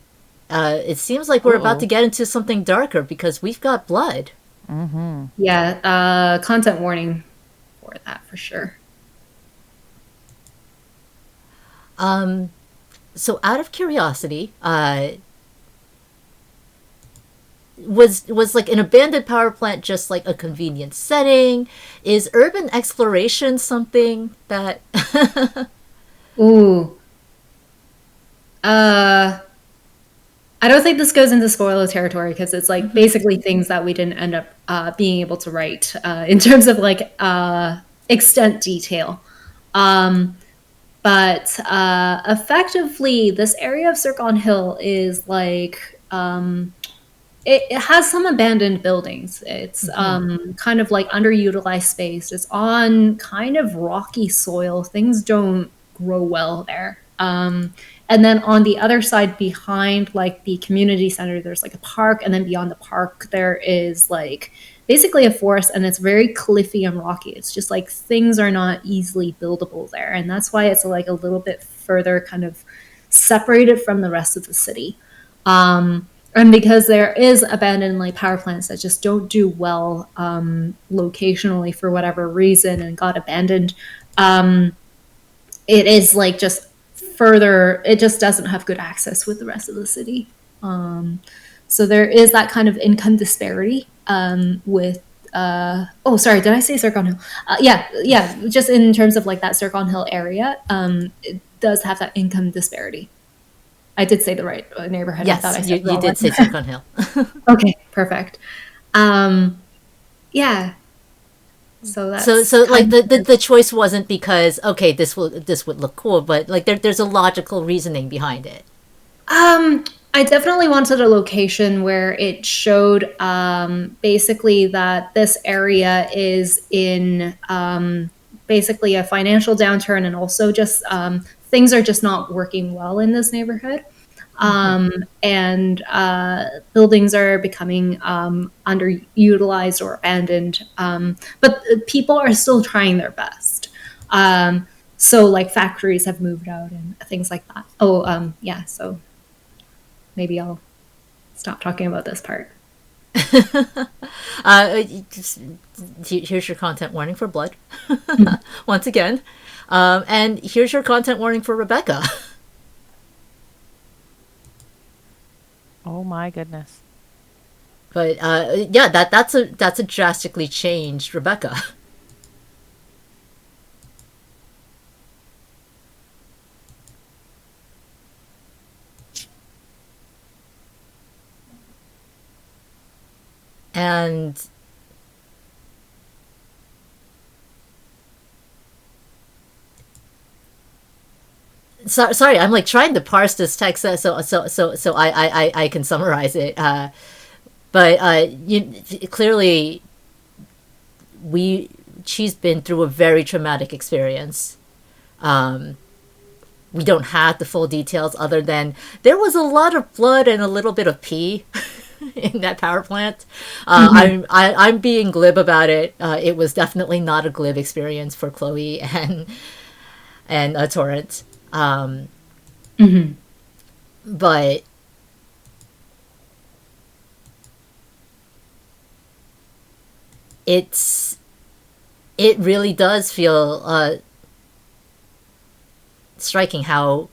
it seems like we're about to get into something darker because we've got blood. Mm-hmm. Yeah, content warning for that for sure. So out of curiosity, was like an abandoned power plant just like a convenient setting? Is urban exploration something that... Ooh. I don't think this goes into spoiler territory because it's like basically things that we didn't end up being able to write in terms of like extent detail. Um, but effectively, this area of Circon Hill is like it has some abandoned buildings. It's kind of like underutilized space. It's on kind of rocky soil. Things don't grow well there. And then on the other side, behind like the community center, there's like a park, and then beyond the park, there is like basically a forest, and it's very cliffy and rocky. It's just like things are not easily buildable there, and that's why it's like a little bit further kind of separated from the rest of the city. And because there is abandoned like power plants that just don't do well locationally for whatever reason and got abandoned, it is like just further. It just doesn't have good access with the rest of the city. So there is that kind of income disparity with. Oh, sorry, did I say Circon Hill? Yeah. Just in terms of like that Circon Hill area, it does have that income disparity. I did say the right neighborhood. Yes, I thought I said you did say Circon Hill. Okay, perfect. Yeah. So that's So like the choice wasn't because okay this would look cool, but like there's a logical reasoning behind it. I definitely wanted a location where it showed basically that this area is in basically a financial downturn, and also just things are just not working well in this neighborhood. And buildings are becoming underutilized or abandoned, but people are still trying their best. So like factories have moved out and things like that. Yeah, so maybe I'll stop talking about this part. Here's your content warning for blood once again, and here's your content warning for Rebecca. Oh my goodness. But yeah, that's a drastically changed Rebecca. And sorry, I'm like trying to parse this text so I can summarize it. But clearly, she's been through a very traumatic experience. We don't have the full details other than there was a lot of blood and a little bit of pee in that power plant. I'm being glib about it. It was definitely not a glib experience for Chloe and Torrent. But it really does feel striking how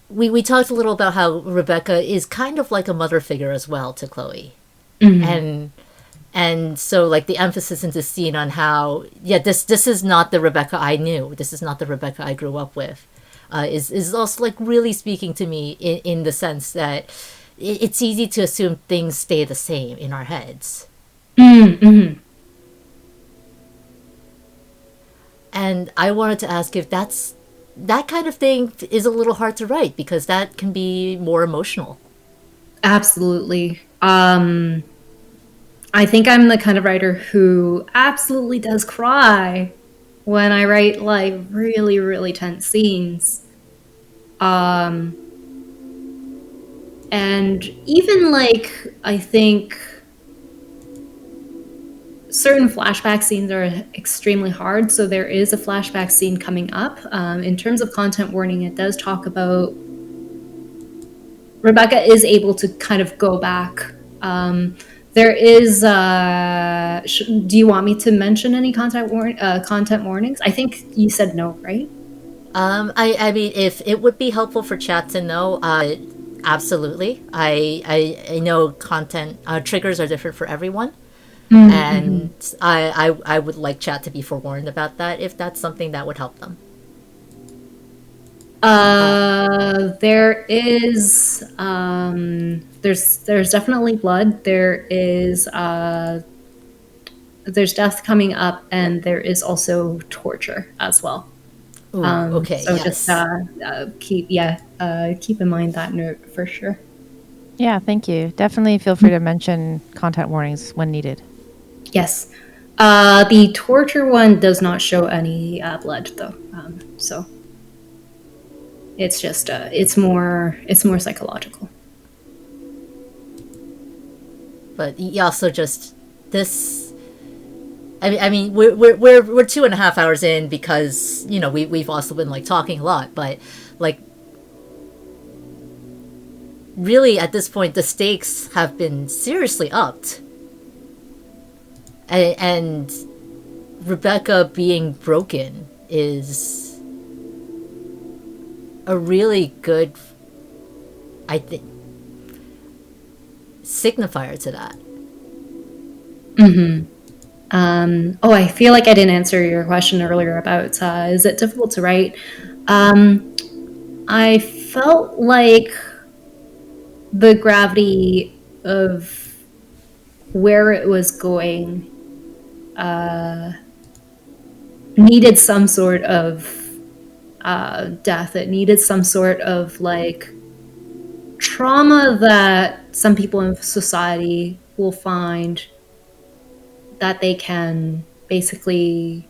we talked a little about how Rebecca is kind of like a mother figure as well to Chloe. And so like the emphasis in this scene on how this is not the Rebecca I knew, this is not the Rebecca I grew up with, is also like really speaking to me in the sense that it's easy to assume things stay the same in our heads. And I wanted to ask if that kind of thing is a little hard to write, because that can be more emotional. Absolutely. I think I'm the kind of writer who absolutely does cry when I write like really, really tense scenes. And even like, I think certain flashback scenes are extremely hard. So there is a flashback scene coming up. In terms of content warning, it does talk about Rebecca is able to kind of go back. There is. Do you want me to mention any content warnings? I think you said no, right? I mean, if it would be helpful for chat to know, absolutely. I know content triggers are different for everyone, and I would like chat to be forewarned about that if that's something that would help them. There is there's definitely blood. There's death coming up, and there is also torture as well. Ooh, okay, So just yes. keep in mind that note for sure. Yeah, thank you. Definitely feel free to mention content warnings when needed. Yes. The torture one does not show any blood though. So it's just it's more psychological. But he also just this. I mean, we're 2.5 hours in because we've also been like talking a lot, but like really at this point the stakes have been seriously upped, and Rebecca being broken is a really good, I think, signifier to that. I feel like I didn't answer your question earlier about is it difficult to write? I felt like the gravity of where it was going needed some sort of death. It needed some sort of like trauma that some people in society will find that they can basically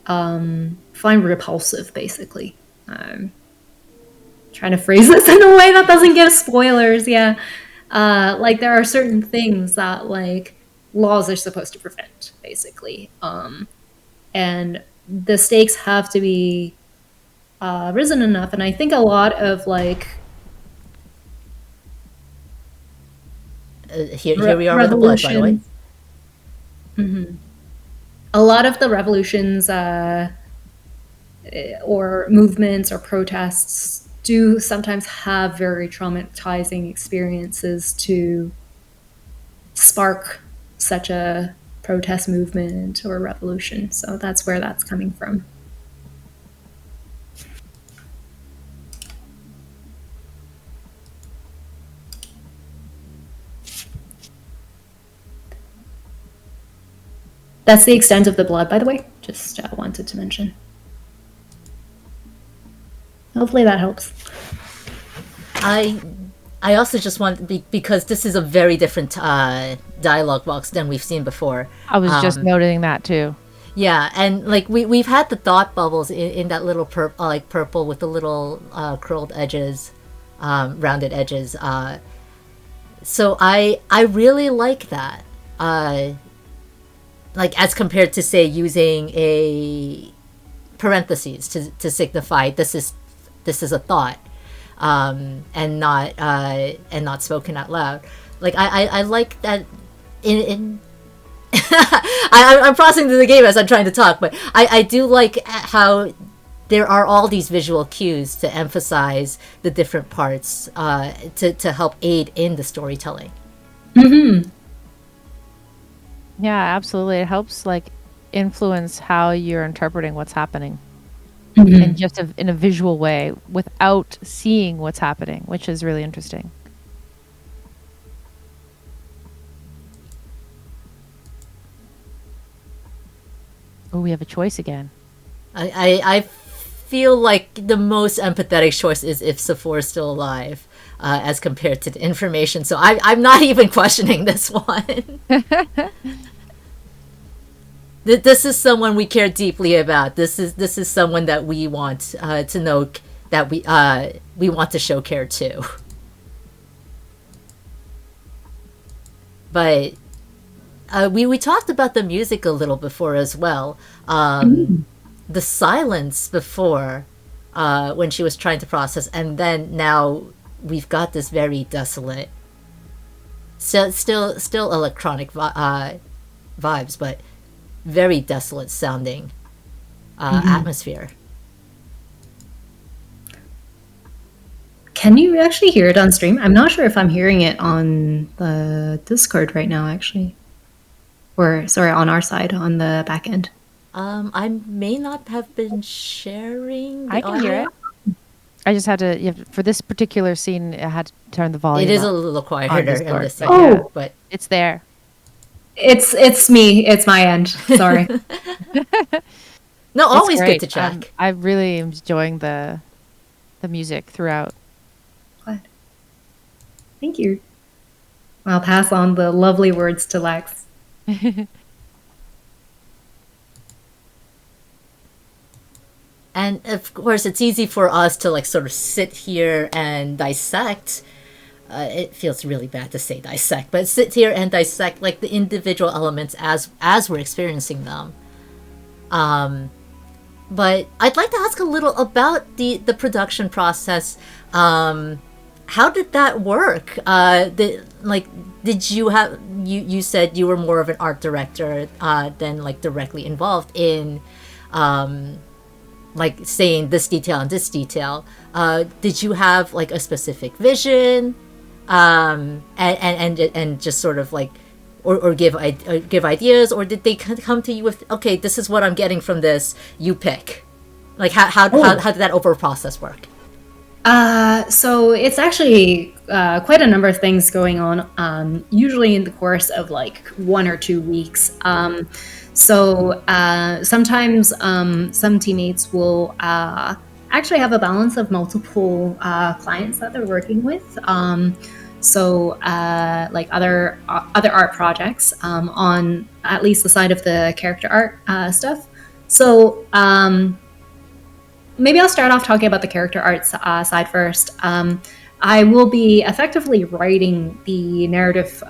find repulsive, basically. Trying to phrase this in a way that doesn't give spoilers, yeah. Like there are certain things that like laws are supposed to prevent, basically. And the stakes have to be risen enough, and I think a lot of like here we are with the blood, by the way. Mm-hmm. A lot of the revolutions or movements or protests do sometimes have very traumatizing experiences to spark such a protest movement or revolution. So that's where that's coming from. That's the extent of the blood, by the way. Just wanted to mention. Hopefully that helps. I also just want because this is a very different dialogue box than we've seen before. I was just noting that too. Yeah, and like we've had the thought bubbles in that little purple with the little curled edges, rounded edges. So I really like that. Like as compared to say using a parentheses to signify this is a thought, and not spoken out loud. Like I like that in I'm processing the game as I'm trying to talk, but I do like how there are all these visual cues to emphasize the different parts to help aid in the storytelling. Mm-hmm. Yeah, absolutely. It helps like influence how you're interpreting what's happening. Mm-hmm. In just in a visual way without seeing what's happening, which is really interesting. Oh, we have a choice again. I feel like the most empathetic choice is if Sephora's still alive, as compared to the information. So I'm not even questioning this one. This is someone we care deeply about. This is someone that we want to know, that we want to show care to. But we talked about the music a little before as well. The silence before, when she was trying to process, and then now we've got this very desolate, still electronic vibes, but very desolate sounding atmosphere. Can you actually hear it on stream? I'm not sure if I'm hearing it on the Discord right now, actually. Or, sorry, on our side, on the back end. I may not have been sharing the I can audio. hear it. I just had to, for this particular scene, I had to turn the volume It is up a little on quieter in Discord, this but scene, yeah, Oh, but it's there. it's me. It's my end. Sorry. no, It's always good great. to check. I really am enjoying the music throughout. Glad. Thank you. I'll pass on the lovely words to Lex. And of course, it's easy for us to like sort of sit here and dissect. It feels really bad to say dissect, but sit here and dissect like the individual elements as we're experiencing them. But I'd like to ask a little about the production process. How did that work? Did you have you said you were more of an art director than like directly involved in like saying this detail and this detail. Did you have like a specific vision, and just sort of like, or give ideas, or did they come to you with, okay, this is what I'm getting from this, you pick? Like how did that overall process work? So it's actually quite a number of things going on, usually in the course of like 1 or 2 weeks. So sometimes some teammates will actually have a balance of multiple clients that they're working with. So like other art projects on at least the side of the character art stuff. So maybe I'll start off talking about the character art side first. I will be effectively writing the narrative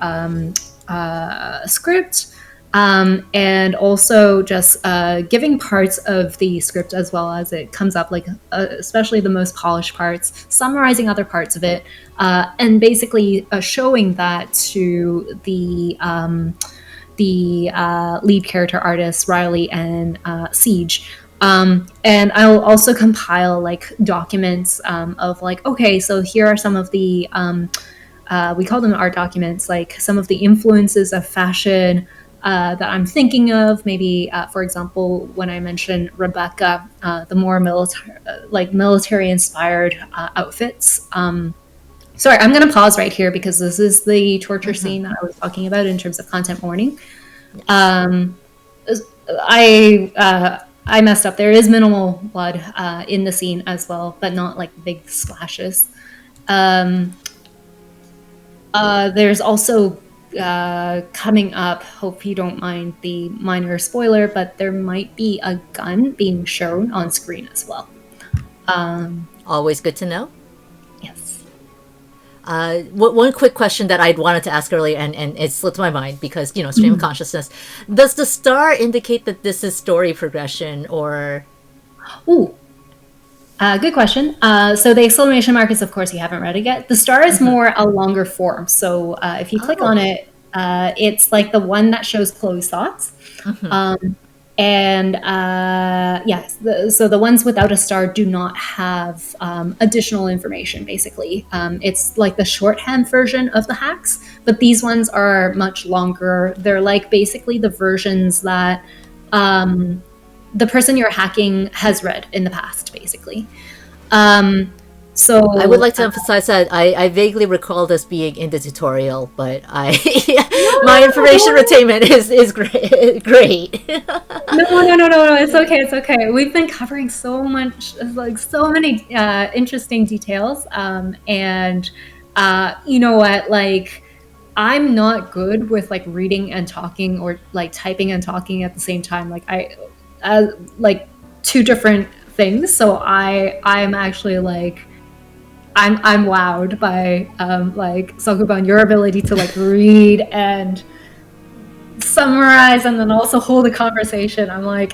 script, and also just giving parts of the script as well as it comes up, like especially the most polished parts, summarizing other parts of it, and basically showing that to the lead character artists, Riley and Siege. And I'll also compile like documents of like, okay, so here are some of the, we call them art documents, like some of the influences of fashion that I'm thinking of. Maybe, for example, when I mentioned Rebecca, the more military-inspired outfits. Sorry, I'm going to pause right here because this is the torture scene that I was talking about in terms of content warning. I messed up. There is minimal blood in the scene as well, but not like big splashes. There's also coming up, hope you don't mind the minor spoiler, but there might be a gun being shown on screen as well. Always good to know. Yes. One quick question that I'd wanted to ask earlier, and it slipped my mind because, you know, stream of consciousness. Does the star indicate that this is story progression, or? Ooh, good question. So the exclamation mark is, of course, you haven't read it yet. The star is more a longer form. So if you click on it, it's like the one that shows Chloe's thoughts. And yes, so the ones without a star do not have additional information, basically. It's like the shorthand version of the hacks, but these ones are much longer. They're like basically the versions that the person you're hacking has read in the past, basically. So I would like to emphasize that I vaguely recall this being in the tutorial, but my information retainment is great. No, it's okay. We've been covering so much, like so many interesting details, and you know what, like I'm not good with like reading and talking, or like typing and talking at the same time. Like like two different things. So I'm actually like I'm wowed by like zokubun, your ability to like read and summarize and then also hold a conversation. I'm like,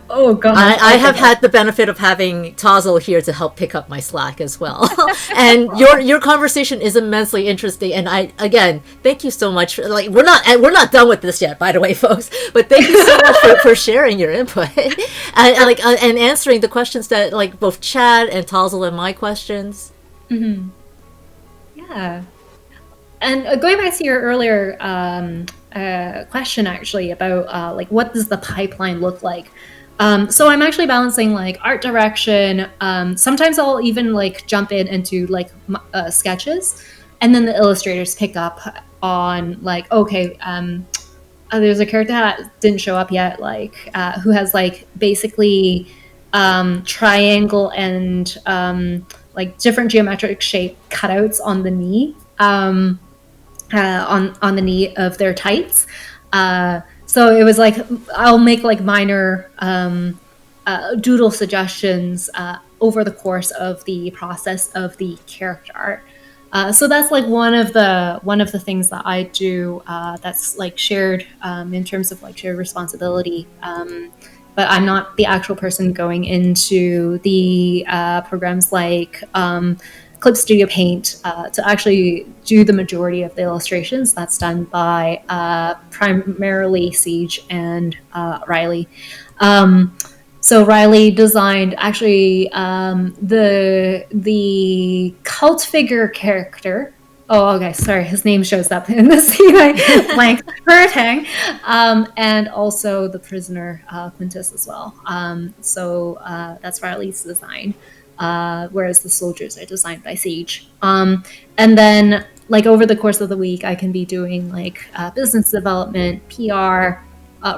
oh god. I have had the benefit of having Tazel here to help pick up my slack as well. And your conversation is immensely interesting, and again thank you so much for, like, we're not done with this yet, by the way, folks, but thank you so much for sharing your input and answering the questions that, like, both Chad and Tazel and my questions. Yeah. And going back to your earlier question, actually, about like what does the pipeline look like? So I'm actually balancing like art direction. Sometimes I'll even like jump in and do like sketches, and then the illustrators pick up on like, okay, there's a character that didn't show up yet, like who has like basically triangle and like different geometric shape cutouts on the knee, on the knee of their tights. So it was like I'll make like minor doodle suggestions over the course of the process of the character art. So that's like one of the things that I do that's like shared in terms of like shared responsibility. But I'm not the actual person going into the programs like Clip Studio Paint to actually do the majority of the illustrations. That's done by primarily Siege and Riley. So Riley designed actually the cult figure character. Oh, okay. Sorry, his name shows up in the scene. I blanked. Hurricane, and also the prisoner Quintus as well. So that's Riley's design, whereas the soldiers are designed by Siege. And then, like over the course of the week, I can be doing like business development, PR,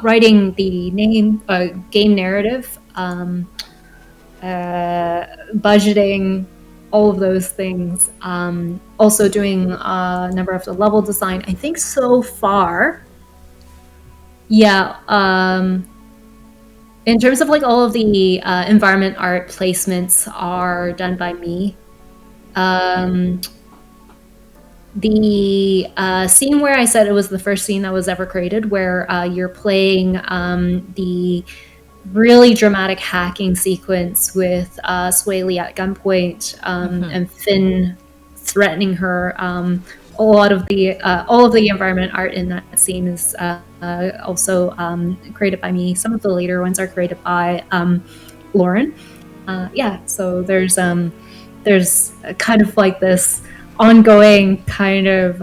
writing the game narrative, budgeting, all of those things. Also doing a number of the level design. I think so far, yeah. In terms of like all of the environment art placements are done by me. The scene where I said it was the first scene that was ever created, where you're playing the really dramatic hacking sequence with Swaley at gunpoint and Finn threatening her. A lot of the environment art in that scene is also created by me. Some of the later ones are created by Lauren. Yeah, so there's kind of like this ongoing kind of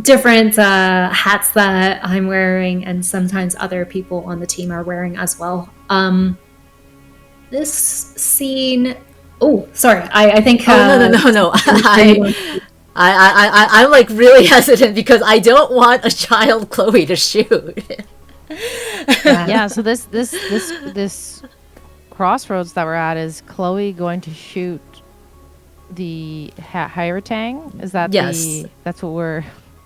different hats that I'm wearing, and sometimes other people on the team are wearing as well. This scene. Oh, sorry. I think. No. I'm like really hesitant because I don't want a child Chloe to shoot. Yeah. So this crossroads that we're at, is Chloe going to shoot the Hieratang? Is that Yes. that's what we're.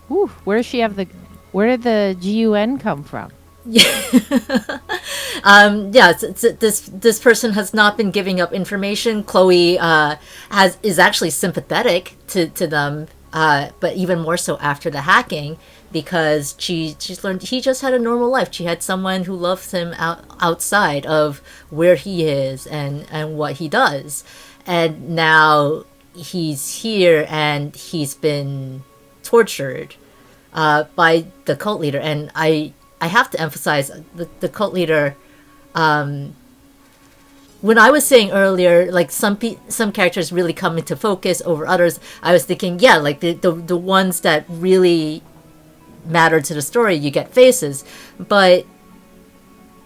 Whew, where does she have the? Where did the GUN come from? This person has not been giving up information. Chloe is actually sympathetic to them, but even more so after the hacking, because she's learned he just had a normal life. She had someone who loves him outside of where he is and what he does, and now he's here and he's been tortured by the cult leader. And I have to emphasize the cult leader. When I was saying earlier, like some characters really come into focus over others, I was thinking, yeah, like the ones that really matter to the story, you get faces, but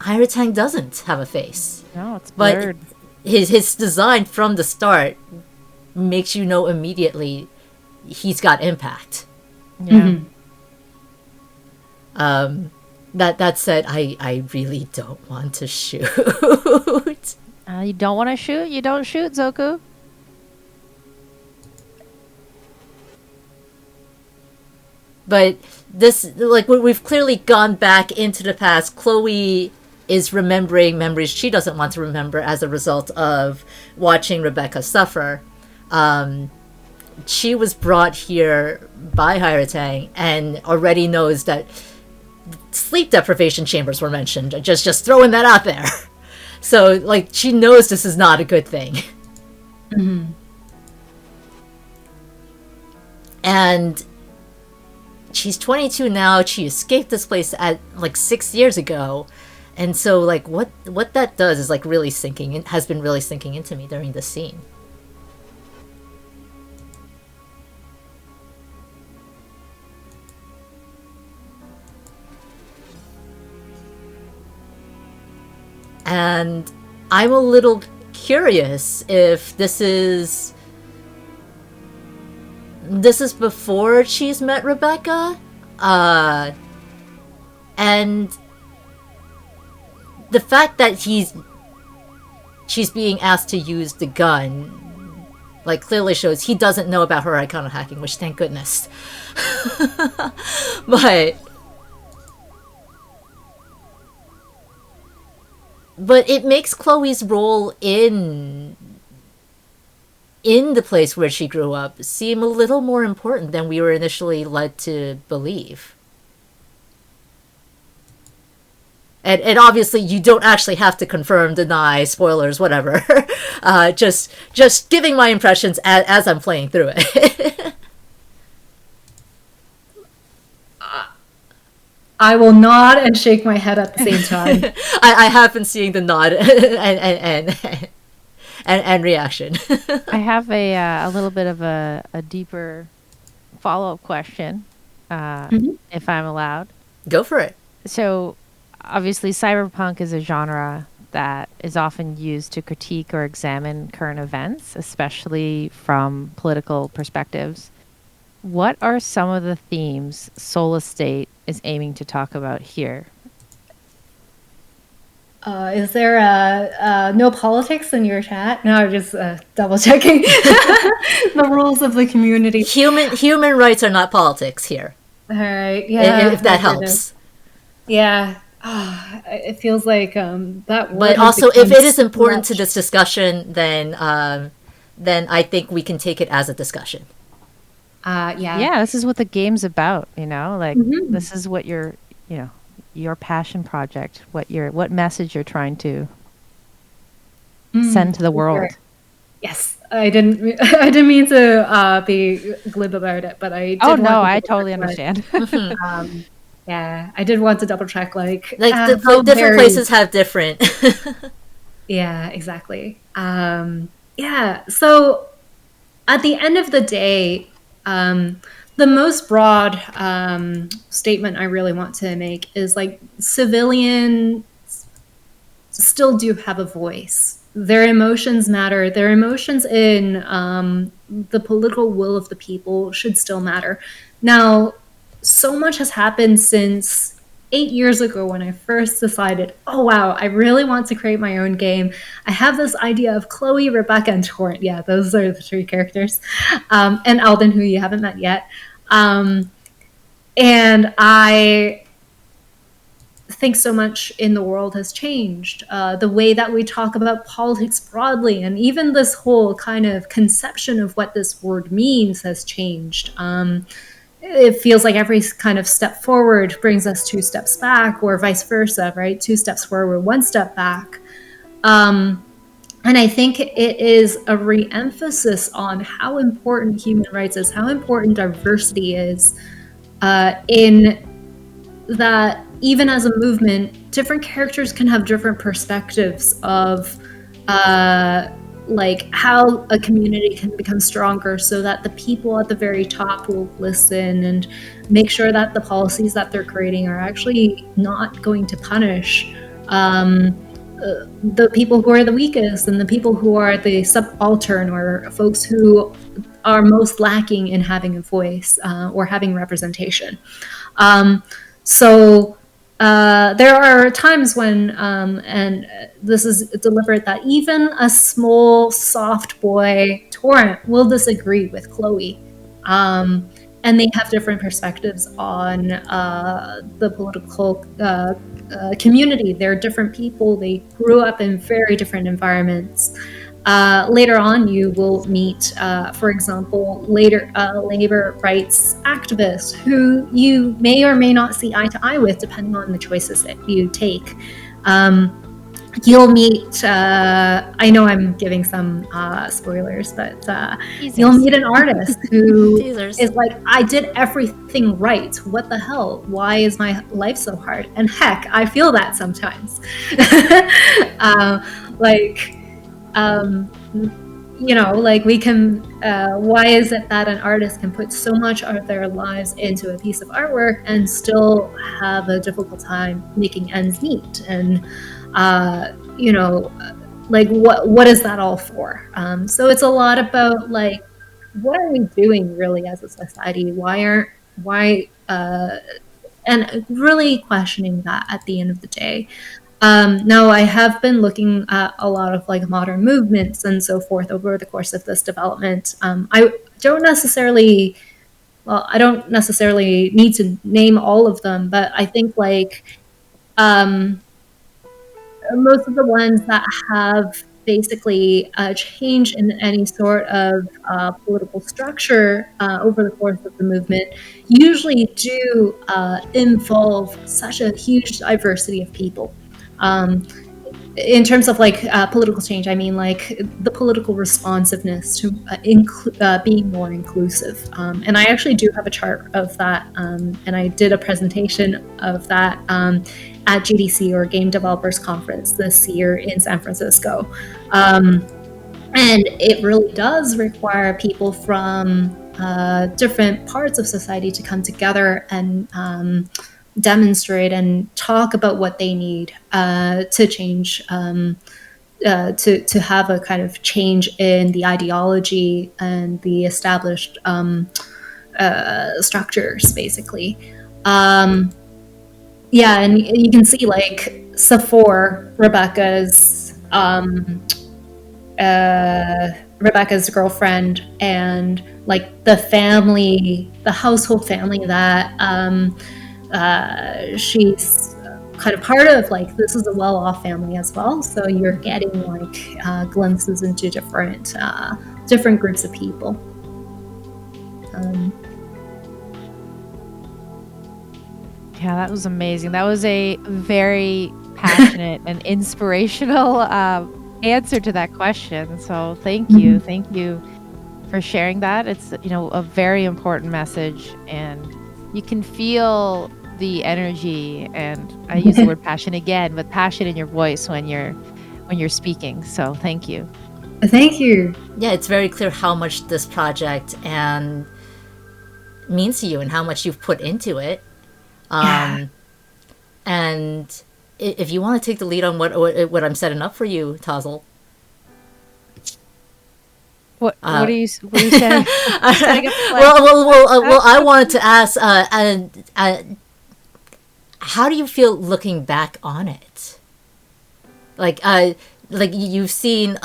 Hieratang doesn't have a face. No, it's blurred. But his design from the start makes you know immediately he's got impact. Yeah. That said, I really don't want to shoot. You don't want to shoot? You don't shoot, Zoku. But this, like, we've clearly gone back into the past. Chloe is remembering memories she doesn't want to remember as a result of watching Rebecca suffer. She was brought here by Hieratang and already knows that sleep deprivation chambers were mentioned. Just throwing that out there. So, like, she knows this is not a good thing. Mm-hmm. And she's 22 now. She escaped this place at like 6 years ago. And so, like, what that does is like really has been really sinking into me during this scene. And I'm a little curious if this is before she's met Rebecca, and the fact that she's being asked to use the gun, like, clearly shows he doesn't know about her icon hacking, which thank goodness. But it makes Chloe's role in the place where she grew up seem a little more important than we were initially led to believe. And obviously you don't actually have to confirm, deny, spoilers, whatever. Just giving my impressions as I'm playing through it. I will nod and shake my head at the same time. I have been seeing the nod and reaction. I have a little bit of a deeper follow-up question, if I'm allowed. Go for it. So, obviously, cyberpunk is a genre that is often used to critique or examine current events, especially from political perspectives. What are some of the themes Solace State is aiming to talk about here? Is there no politics in your chat? No, I'm just double checking the rules of the community. Human rights are not politics here. All right, yeah. If that helps. Yeah. It feels like that word. But also, if it is important to this discussion, then I think we can take it as a discussion. Yeah, this is what the game's about, like this is what your passion project, what message you're trying to send to the world. Sure. Yes, I didn't mean to be glib about it, but I did. Oh no, I totally understand. Yeah, I did want to double check, like different places have different. Yeah, exactly. Yeah, so at the end of the day, the most broad statement I really want to make is, like, civilians still do have a voice. Their emotions matter. Their emotions in the political will of the people should still matter. Now, so much has happened since 8 years ago when I first decided, oh wow, I really want to create my own game. I have this idea of Chloe, Rebecca, and Torrent. Yeah, those are the three characters. And Alden, who you haven't met yet. And I think so much in the world has changed. The way that we talk about politics broadly, and even this whole kind of conception of what this word means has changed. It feels like every kind of step forward brings us 2 steps back, or vice versa, right? 2 steps forward, 1 step back. And I think it is a re-emphasis on how important human rights is, how important diversity is, in that even as a movement, different characters can have different perspectives of like how a community can become stronger, so that the people at the very top will listen and make sure that the policies that they're creating are actually not going to punish the people who are the weakest and the people who are the subaltern, or folks who are most lacking in having a voice or having representation. So there are times when, and this is deliberate, that even a small, soft boy, Torrent, will disagree with Chloe. And they have different perspectives on the political community. They're different people. They grew up in very different environments. Later on, you will meet, for example, labor rights activists who you may or may not see eye to eye with, depending on the choices that you take. You'll meet, I know I'm giving some spoilers, but you'll meet an artist who is like, I did everything right. What the hell? Why is my life so hard? And heck, I feel that sometimes. Like we can, why is it that an artist can put so much of their lives into a piece of artwork and still have a difficult time making ends meet? And you know, like what is that all for? So it's a lot about like, what are we doing really as a society? Why and really questioning that at the end of the day. Now, I have been looking at a lot of like modern movements and so forth over the course of this development. Don't necessarily, I don't necessarily need to name all of them, but I think like um, most of the ones that have basically changed in any sort of political structure over the course of the movement usually do involve such a huge diversity of people. In terms of like political change, I mean like the political responsiveness to being more inclusive. And I actually do have a chart of that, and I did a presentation of that at GDC, or Game Developers Conference, this year in San Francisco. And it really does require people from different parts of society to come together and demonstrate and talk about what they need to change, to have a kind of change in the ideology and the established structures, basically. Yeah, and you can see like Safor, Rebecca's girlfriend, and like the family, the household family that she's kind of part of. Like, this is a well-off family as well, so you're getting like glimpses into different groups of people. Yeah, that was amazing. That was a very passionate and inspirational answer to that question. So thank you. Thank you for sharing that. It's, a very important message, and you can feel the energy, and I use the word passion again, but passion in your voice when you're speaking. So thank you. Thank you. Yeah, it's very clear how much this project and means to you and how much you've put into it. And if you want to take the lead on what I'm setting up for you, Tazel. What are you saying? Well, I wanted to ask, how do you feel looking back on it? Like you've seen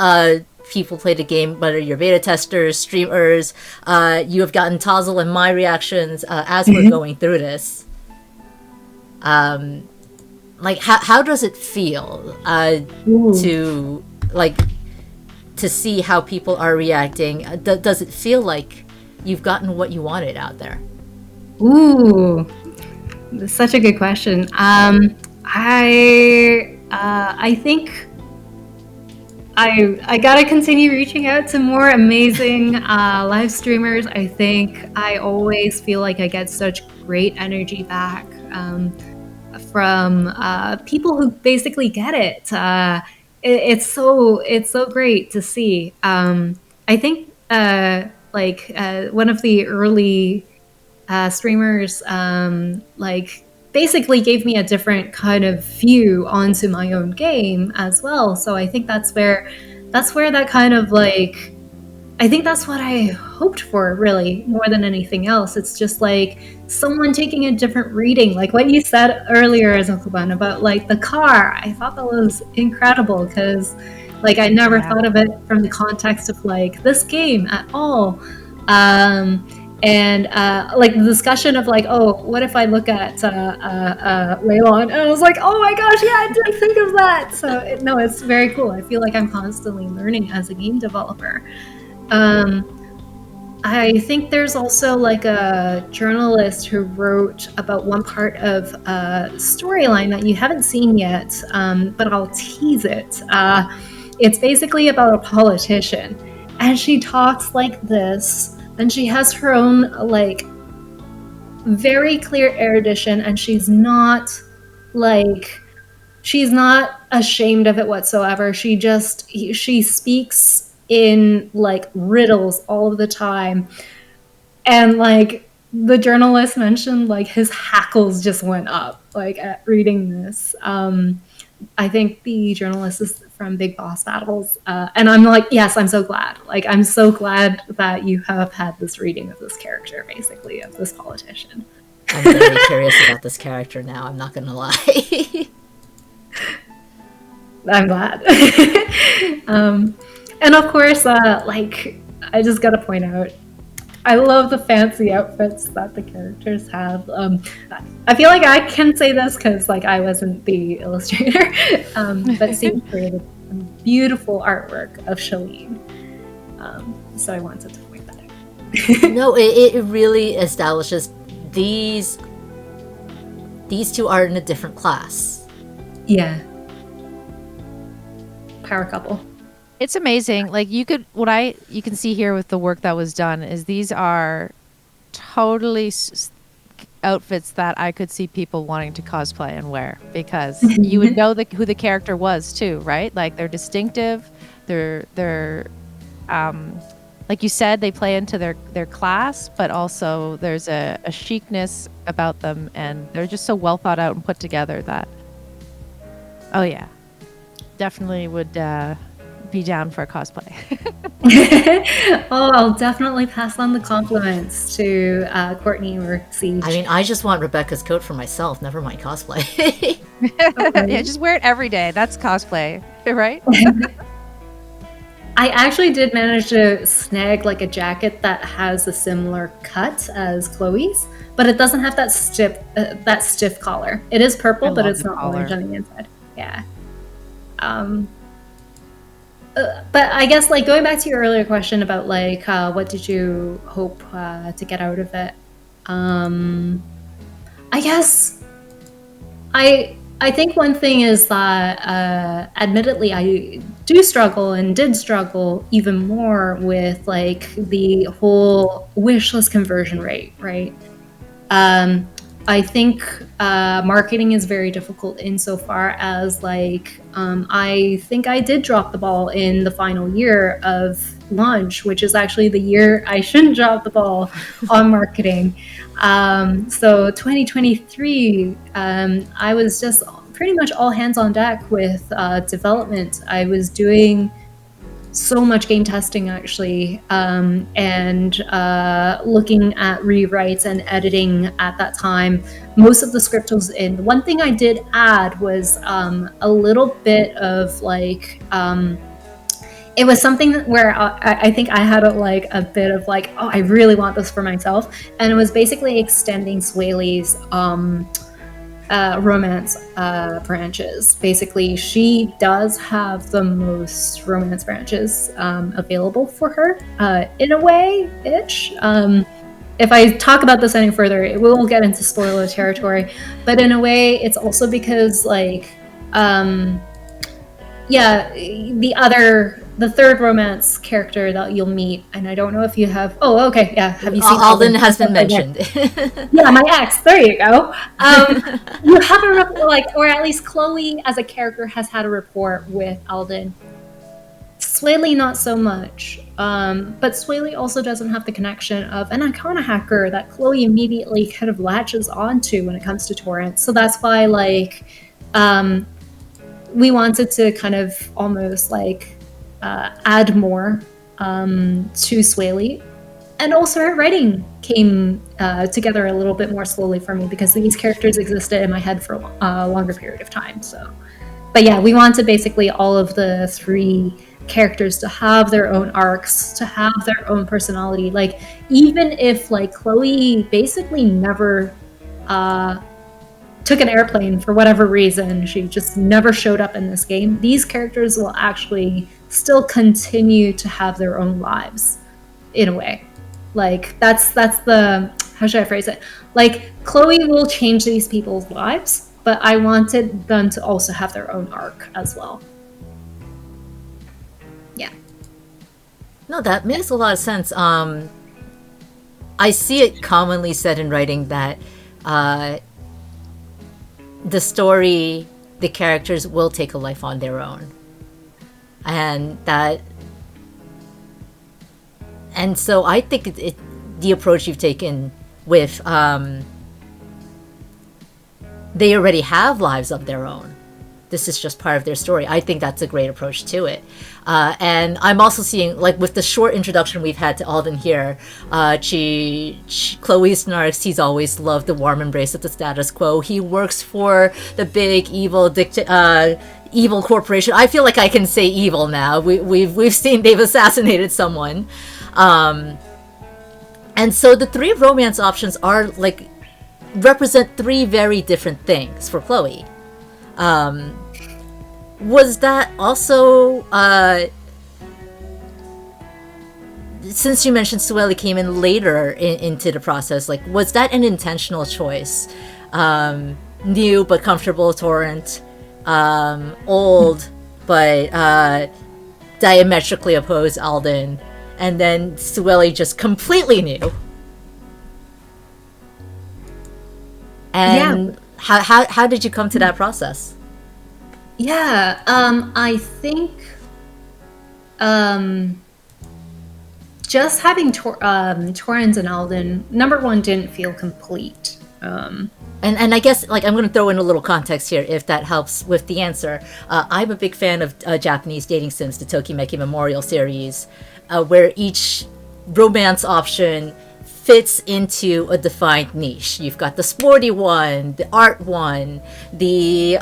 people play the game, whether you're beta testers, streamers, you have gotten Tazel and my reactions as we're going through this. Like how does it feel to see how people are reacting? Does it feel like you've gotten what you wanted out there? Ooh, that's such a good question. I think I gotta continue reaching out to more amazing live streamers. I think I always feel like I get such great energy back from people who basically get it. It's so great to see. I think one of the early streamers basically gave me a different kind of view onto my own game as well. So I think that's where that kind of like, I think that's what I hoped for, really, more than anything else. It's just like someone taking a different reading, like what you said earlier, zokubun, about like the car. I thought that was incredible, because like I never thought of it from the context of like this game at all. And like the discussion of like, oh, what if I look at Leylon? And I was like, oh my gosh, yeah, I didn't think of that. So it's very cool. I feel like I'm constantly learning as a game developer. I think there's also like a journalist who wrote about one part of a storyline that you haven't seen yet, but I'll tease it. It's basically about a politician, and she talks like this, and she has her own like very clear erudition, and she's not ashamed of it whatsoever. She speaks in like riddles all of the time, and like the journalist mentioned, like his hackles just went up like at reading this. I think the journalist is from Big Boss Battles, and I'm like, yes, I'm so glad. Like, I'm so glad that you have had this reading of this character, basically, of this politician. I'm very curious about this character now, I'm not gonna lie. I'm glad. And of course, like, I just gotta point out, I love the fancy outfits that the characters have. I feel like I can say this because, like, I wasn't the illustrator, but Steve created beautiful artwork of Shalene. So I wanted to point that out. No, it really establishes these two are in a different class. Yeah. Power couple. It's amazing. Like, you can see here with the work that was done is these are totally outfits that I could see people wanting to cosplay and wear, because you would know who the character was too, right? Like, they're distinctive. They're like you said, they play into their class, but also there's a chicness about them, and they're just so well thought out and put together that, oh yeah, definitely would be down for a cosplay. Oh, I'll definitely pass on the compliments to Courtney or Siege. I mean, I just want Rebecca's coat for myself, never mind cosplay. Yeah, just wear it every day. That's cosplay, right? I actually did manage to snag like a jacket that has a similar cut as Chloe's, but it doesn't have that stiff collar. It is purple, but it's not orange on the inside. Yeah. But I guess, like, going back to your earlier question about, like, what did you hope to get out of it? I guess I think one thing is that, admittedly, I do struggle and did struggle even more with, like, the whole wish list conversion rate, right? I think marketing is very difficult insofar as, like, I think I did drop the ball in the final year of launch, which is actually the year I shouldn't drop the ball on marketing. So 2023, I was just pretty much all hands on deck with development. I was doing so much game testing, actually, and looking at rewrites and editing at that time. Most of the script was in. One thing I did add was a little bit of, like, it was something where I think I had a bit of, like, oh, I really want this for myself, and it was basically extending Swaley's romance branches. Basically, she does have the most romance branches available for her, in a way-ish. If I talk about this any further, it will get into spoiler territory, but in a way, it's also because, like, yeah, the third romance character that you'll meet, and I don't know if you have. Oh, okay, yeah. Have you seen Alden? Has been mentioned. Yeah, my ex. There you go. You have or at least Chloe as a character has had a rapport with Alden. Swaley not so much, but Swaley also doesn't have the connection of an Icona hacker that Chloe immediately kind of latches onto when it comes to torrents. So that's why, like, we wanted to kind of almost, like, add more to Swaley. And also her writing came together a little bit more slowly for me because these characters existed in my head for a longer period of time. So, but yeah, we wanted basically all of the three characters to have their own arcs, to have their own personality. Like, even if, like, Chloe basically never took an airplane for whatever reason, she just never showed up in this game, these characters will actually still continue to have their own lives, in a way. Like, that's the, how should I phrase it? Like, Chloe will change these people's lives, but I wanted them to also have their own arc as well. Yeah. No, that makes a lot of sense. I see it commonly said in writing that the story, the characters will take a life on their own. And so I think the approach you've taken with they already have lives of their own, this is just part of their story. I think that's a great approach to it. And I'm also seeing, like, with the short introduction we've had to Alden here, Chloe snarks, he's always loved the warm embrace of the status quo. He works for the big evil evil corporation. I feel like I can say evil now. We've seen they've assassinated someone. And so the three romance options are, like, represent three very different things for Chloe. Was that also, since you mentioned Sueli came in later into the process, like, was that an intentional choice? New but comfortable Torrent, old but diametrically opposed Alden, and then Sueli just completely new. And how did you come to that process? Yeah, I think just having Torrens and Alden, number one, didn't feel complete. And I guess, like, I'm going to throw in a little context here, if that helps with the answer. I'm a big fan of Japanese dating sims, the Tokimeki Memorial series, where each romance option fits into a defined niche. You've got the sporty one, the art one, the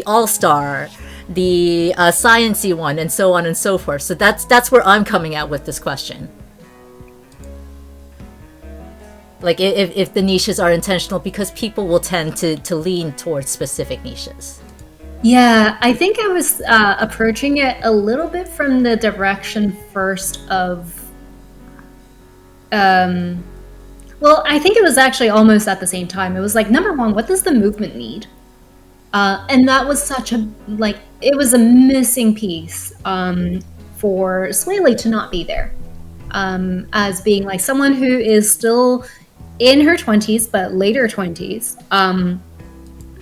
all-star, the science-y one, and so on and so forth. So that's where I'm coming at with this question. Like, if the niches are intentional, because people will tend to lean towards specific niches. Yeah, I think I was approaching it a little bit from the direction first of well, I think it was actually almost at the same time. It was like, number one, what does the movement need? And that was such a, like, it was a missing piece for Sueli to not be there. As being like someone who is still in her 20s, but later 20s,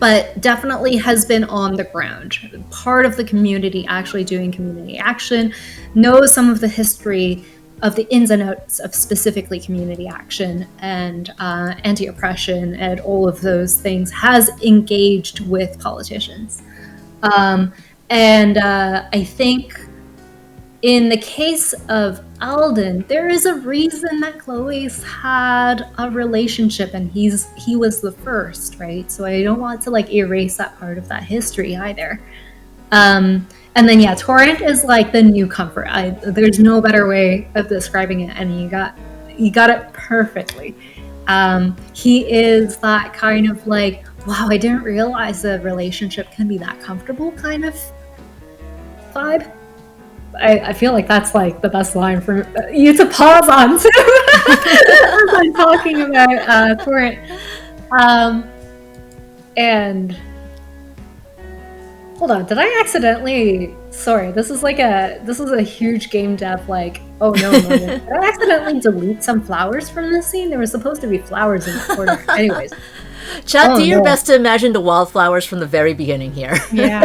but definitely has been on the ground, part of the community, actually doing community action, knows some of the history of the ins and outs of specifically community action and anti-oppression and all of those things, has engaged with politicians. And I think in the case of Alden, there is a reason that Chloe's had a relationship, and he was the first, right? So I don't want to, like, erase that part of that history either. And then, yeah, Torrent is like the new comfort. There's no better way of describing it, and you got it perfectly. He is that kind of like, wow, I didn't realize the relationship can be that comfortable kind of vibe. I feel like that's like the best line for you to pause on too as I'm talking about Torrent. And hold on, did I accidentally? Sorry, this is a huge game dev, like, oh no moment. Did I accidentally delete some flowers from this scene? There was supposed to be flowers in the corner. Anyways. Chat, do your best to imagine the wildflowers from the very beginning here. Yeah.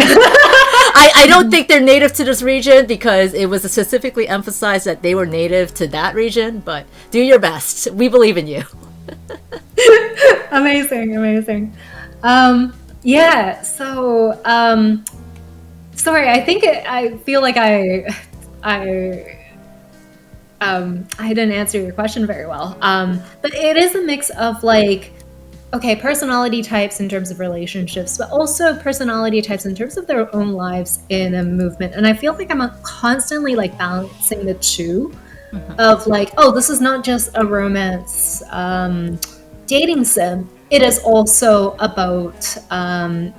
I don't think they're native to this region, because it was specifically emphasized that they were native to that region, but do your best. We believe in you. Amazing. Yeah, so, sorry, I feel like I didn't answer your question very well. But it is a mix of, like, okay, personality types in terms of relationships, but also personality types in terms of their own lives in a movement. And I feel like I'm constantly, like, balancing the two of, like, oh, this is not just a romance dating sim. It is also about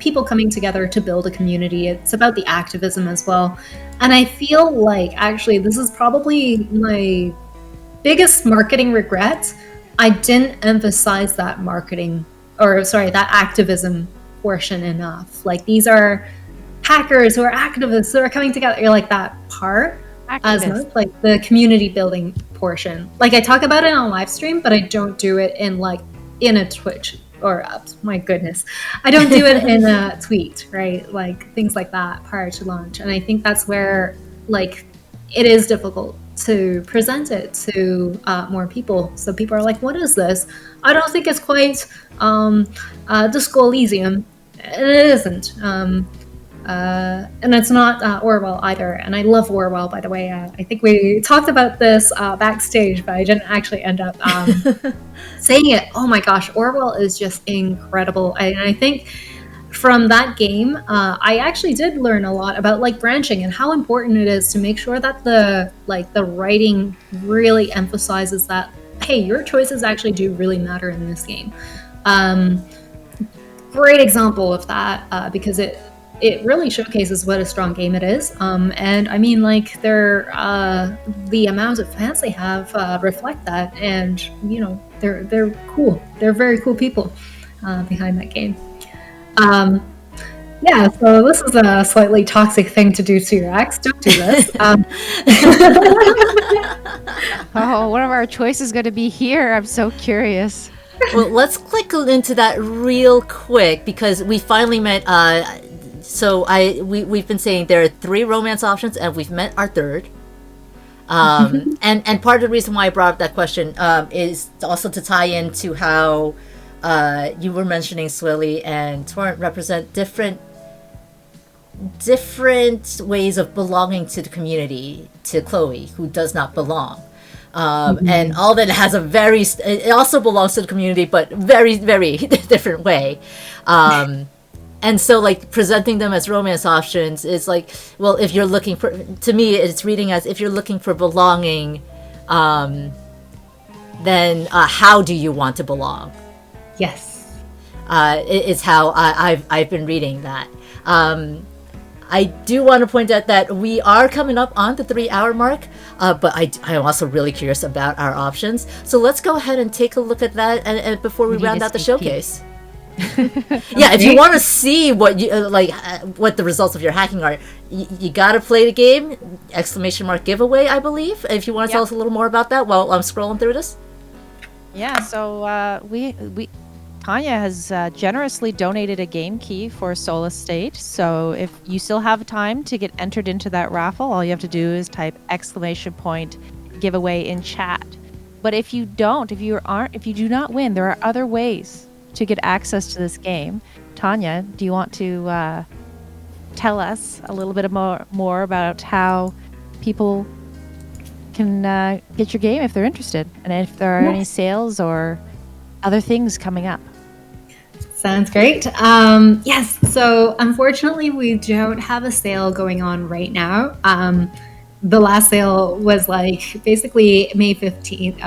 people coming together to build a community. It's about the activism as well. And I feel like, actually, this is probably my biggest marketing regret. I didn't emphasize that that activism portion enough. Like, these are hackers or activists who are coming together. You're like, that part as much, like the community building portion. Like, I talk about it on live stream, but I don't do it in a Twitch or my goodness, I don't do it in a tweet, right? Like, things like that prior to launch. And I think that's where, like, it is difficult to present it to more people. So people are like, what is this? I don't think it's quite Disco Elysium. And it isn't. And it's not Orwell either. And I love Orwell, by the way. I think we talked about this backstage, but I didn't actually end up saying it. Oh my gosh, Orwell is just incredible. And I think from that game, I actually did learn a lot about like branching and how important it is to make sure that the writing really emphasizes that, hey, your choices actually do really matter in this game. Great example of that because it really showcases what a strong game it is. And I mean, like, the amount of fans they have reflect that, and you know, they're cool. They're very cool people behind that game. Yeah, so this is a slightly toxic thing to do to your ex. Don't do this. Oh, what are our choices going to be here? I'm so curious. Well, let's click into that real quick because we finally met. We've been saying there are 3 romance options, and we've met our third. And part of the reason why I brought up that question is also to tie into how you were mentioning Swilly and Torrent represent different ways of belonging to the community to Chloe, who does not belong. And Alden has it also belongs to the community, but very, very different way. And so, like, presenting them as romance options is like, well, if you're looking for, to me, it's reading as if you're looking for belonging, then how do you want to belong? Yes. Is how I've been reading that. I do want to point out that we are coming up on the 3-hour mark, but I'm also really curious about our options. So let's go ahead and take a look at that and before we round out the showcase. Yeah, if you want to see what you what the results of your hacking are, you gotta play the game! ! Giveaway, I believe. If you want to tell us a little more about that while I'm scrolling through this. Yeah, so Tanya has generously donated a game key for Solace State. So if you still have time to get entered into that raffle, all you have to do is type !giveaway in chat. But if you don't, if you do not win, there are other ways to get access to this game. Tanya, do you want to tell us a little bit more about how people can get your game if they're interested, and if there are any sales or other things coming up? Sounds great. Yes, so unfortunately we don't have a sale going on right now. The last sale was like basically May 15th,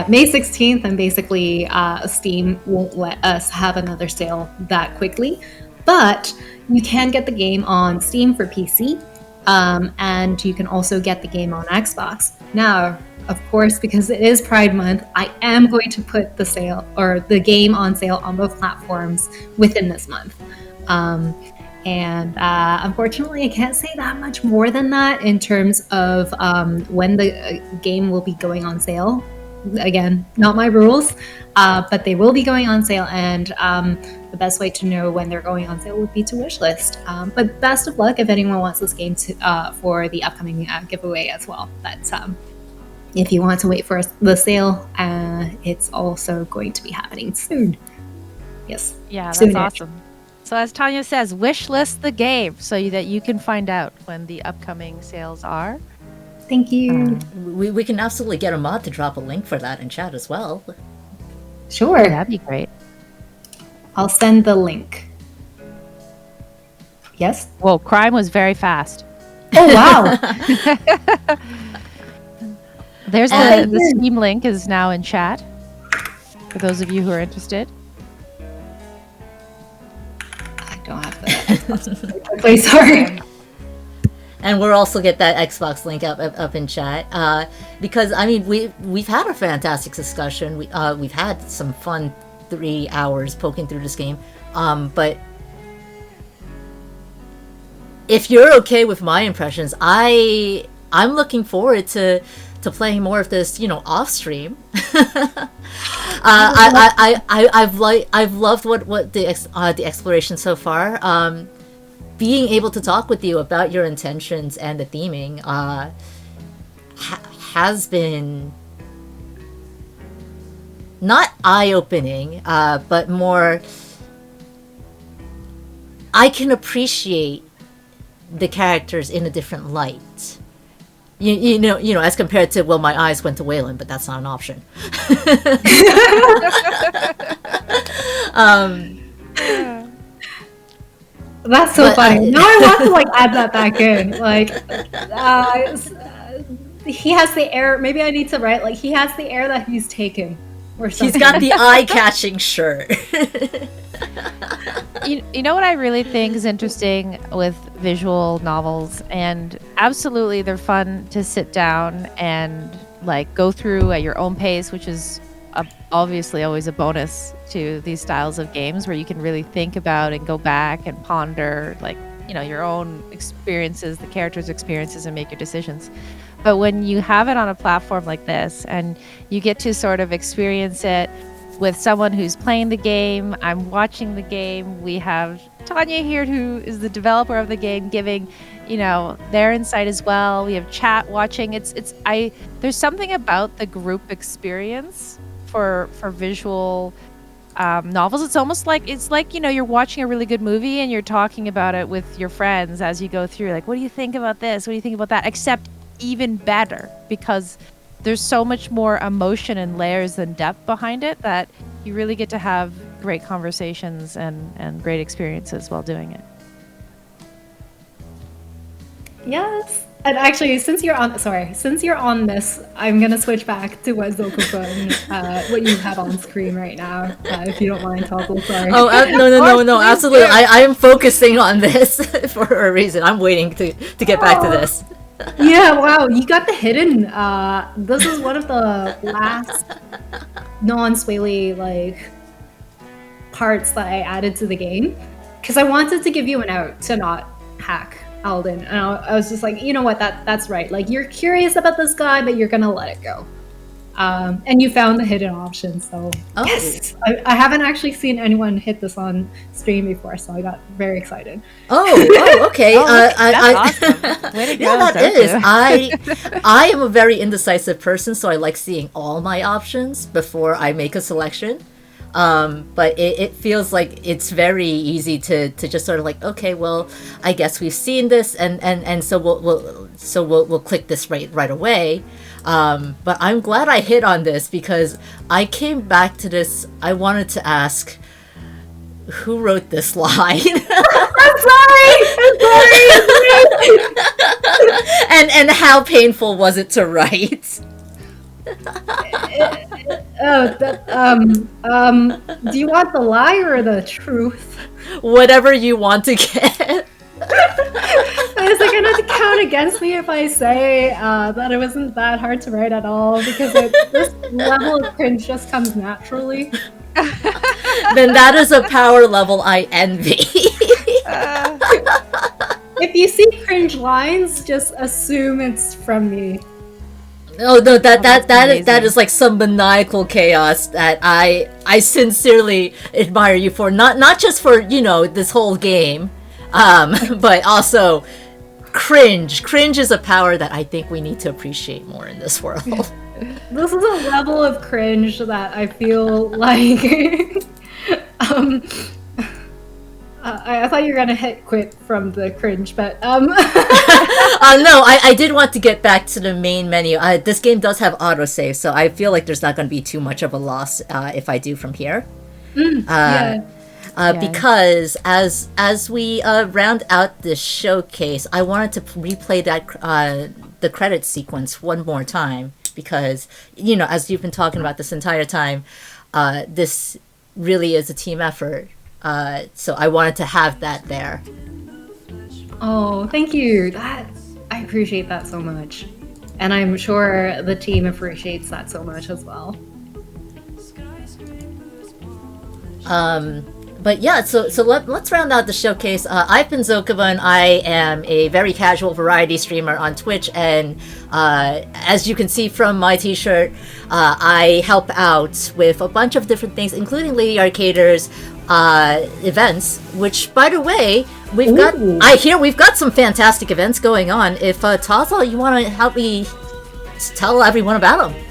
May 16th, and basically Steam won't let us have another sale that quickly. But you can get the game on Steam for PC, and you can also get the game on Xbox. Now, of course, because it is Pride Month, I am going to put the sale or the game on sale on both platforms within this month. Unfortunately, I can't say that much more than that in terms of when the game will be going on sale. Again, not my rules, but they will be going on sale, and the best way to know when they're going on sale would be to wishlist. But best of luck if anyone wants this game for the upcoming giveaway as well. But if you want to wait for the sale, it's also going to be happening soon. Yes. Yeah, that's soon-ish. awesome. So as Tanya says, wishlist the game so that you can find out when the upcoming sales are. Thank you. We can absolutely get a mod to drop a link for that in chat as well. Sure. That'd be great. I'll send the link. Yes? Whoa, crime was very fast. Oh, wow. There's the Steam link is now in chat for those of you who are interested. I don't have the place, sorry. And we'll also get that Xbox link up in chat because I mean we've had a fantastic discussion. We've had some fun 3 hours poking through this game, but if you're okay with my impressions, I'm looking forward to playing more of this, off stream. I've loved what the exploration so far. Being able to talk with you about your intentions and the theming has been not eye-opening, but more I can appreciate the characters in a different light. You know, as compared to, well, my eyes went to Waylon, but that's not an option. That's so funny. Now I want to like add that back in. Like, he has the air. Maybe I need to write like he has the air that he's taken, or something. He's got the eye-catching shirt. You know what I really think is interesting with visual novels, and absolutely they're fun to sit down and like go through at your own pace, which is obviously always a bonus to these styles of games where you can really think about and go back and ponder, like, you know, your own experiences, the characters' experiences, and make your decisions. But when you have it on a platform like this and you get to sort of experience it with someone who's playing the game, I'm watching the game, we have Tanya here who is the developer of the game giving, you know, their insight as well. We have chat watching. There's something about the group experience for visual novels. It's almost like, you know, you're watching a really good movie and you're talking about it with your friends as you go through, like, what do you think about this? What do you think about that? Except even better, because there's so much more emotion and layers and depth behind it that you really get to have great conversations and great experiences while doing it. Yes. And actually, since you're on this, I'm gonna switch back to what zokubun, what you have on screen right now, if you don't mind, Toggle. Sorry. Oh no, absolutely. I am focusing on this for a reason. I'm waiting to get back to this. Yeah, wow, you got the hidden. This is one of the last non-swaley like parts that I added to the game because I wanted to give you an out to not hack Alden, and I was just like, you know what, that's right. Like, you're curious about this guy, but you're gonna let it go. And you found the hidden option, so yes. I haven't actually seen anyone hit this on stream before, so I got very excited. Oh, okay. That's awesome. Way to go, yeah, that is. I am a very indecisive person, so I like seeing all my options before I make a selection. But it feels like it's very easy to just sort of like, okay, well, I guess we've seen this, and so we'll click this right away. But I'm glad I hit on this because I came back to this. I wanted to ask, who wrote this line? I'm sorry. and how painful was it to write? Do you want the lie or the truth? Whatever you want to get. Is it going to count against me if I say that it wasn't that hard to write at all? Because this level of cringe just comes naturally. Then that is a power level I envy. If you see cringe lines, just assume it's from me. Oh no, that is like some maniacal chaos that I sincerely admire you for. Not just for, you know, this whole game, but also cringe. Cringe is a power that I think we need to appreciate more in this world. This is a level of cringe that I feel like I thought you were gonna hit quit from the cringe, but no, I did want to get back to the main menu. This game does have autosave, so I feel like there's not going to be too much of a loss if I do from here. Because as we round out this showcase, I wanted to replay that the credit sequence one more time because, you know, as you've been talking about this entire time, this really is a team effort. So I wanted to have that there. Oh, thank you. I appreciate that so much. And I'm sure the team appreciates that so much as well. But yeah, so let's round out the showcase. I've been Zokubun. I am a very casual variety streamer on Twitch, and as you can see from my t-shirt, I help out with a bunch of different things, including Lady Arcaders events, which, by the way, we've got some fantastic events going on. If Taza, you want to help me tell everyone about them?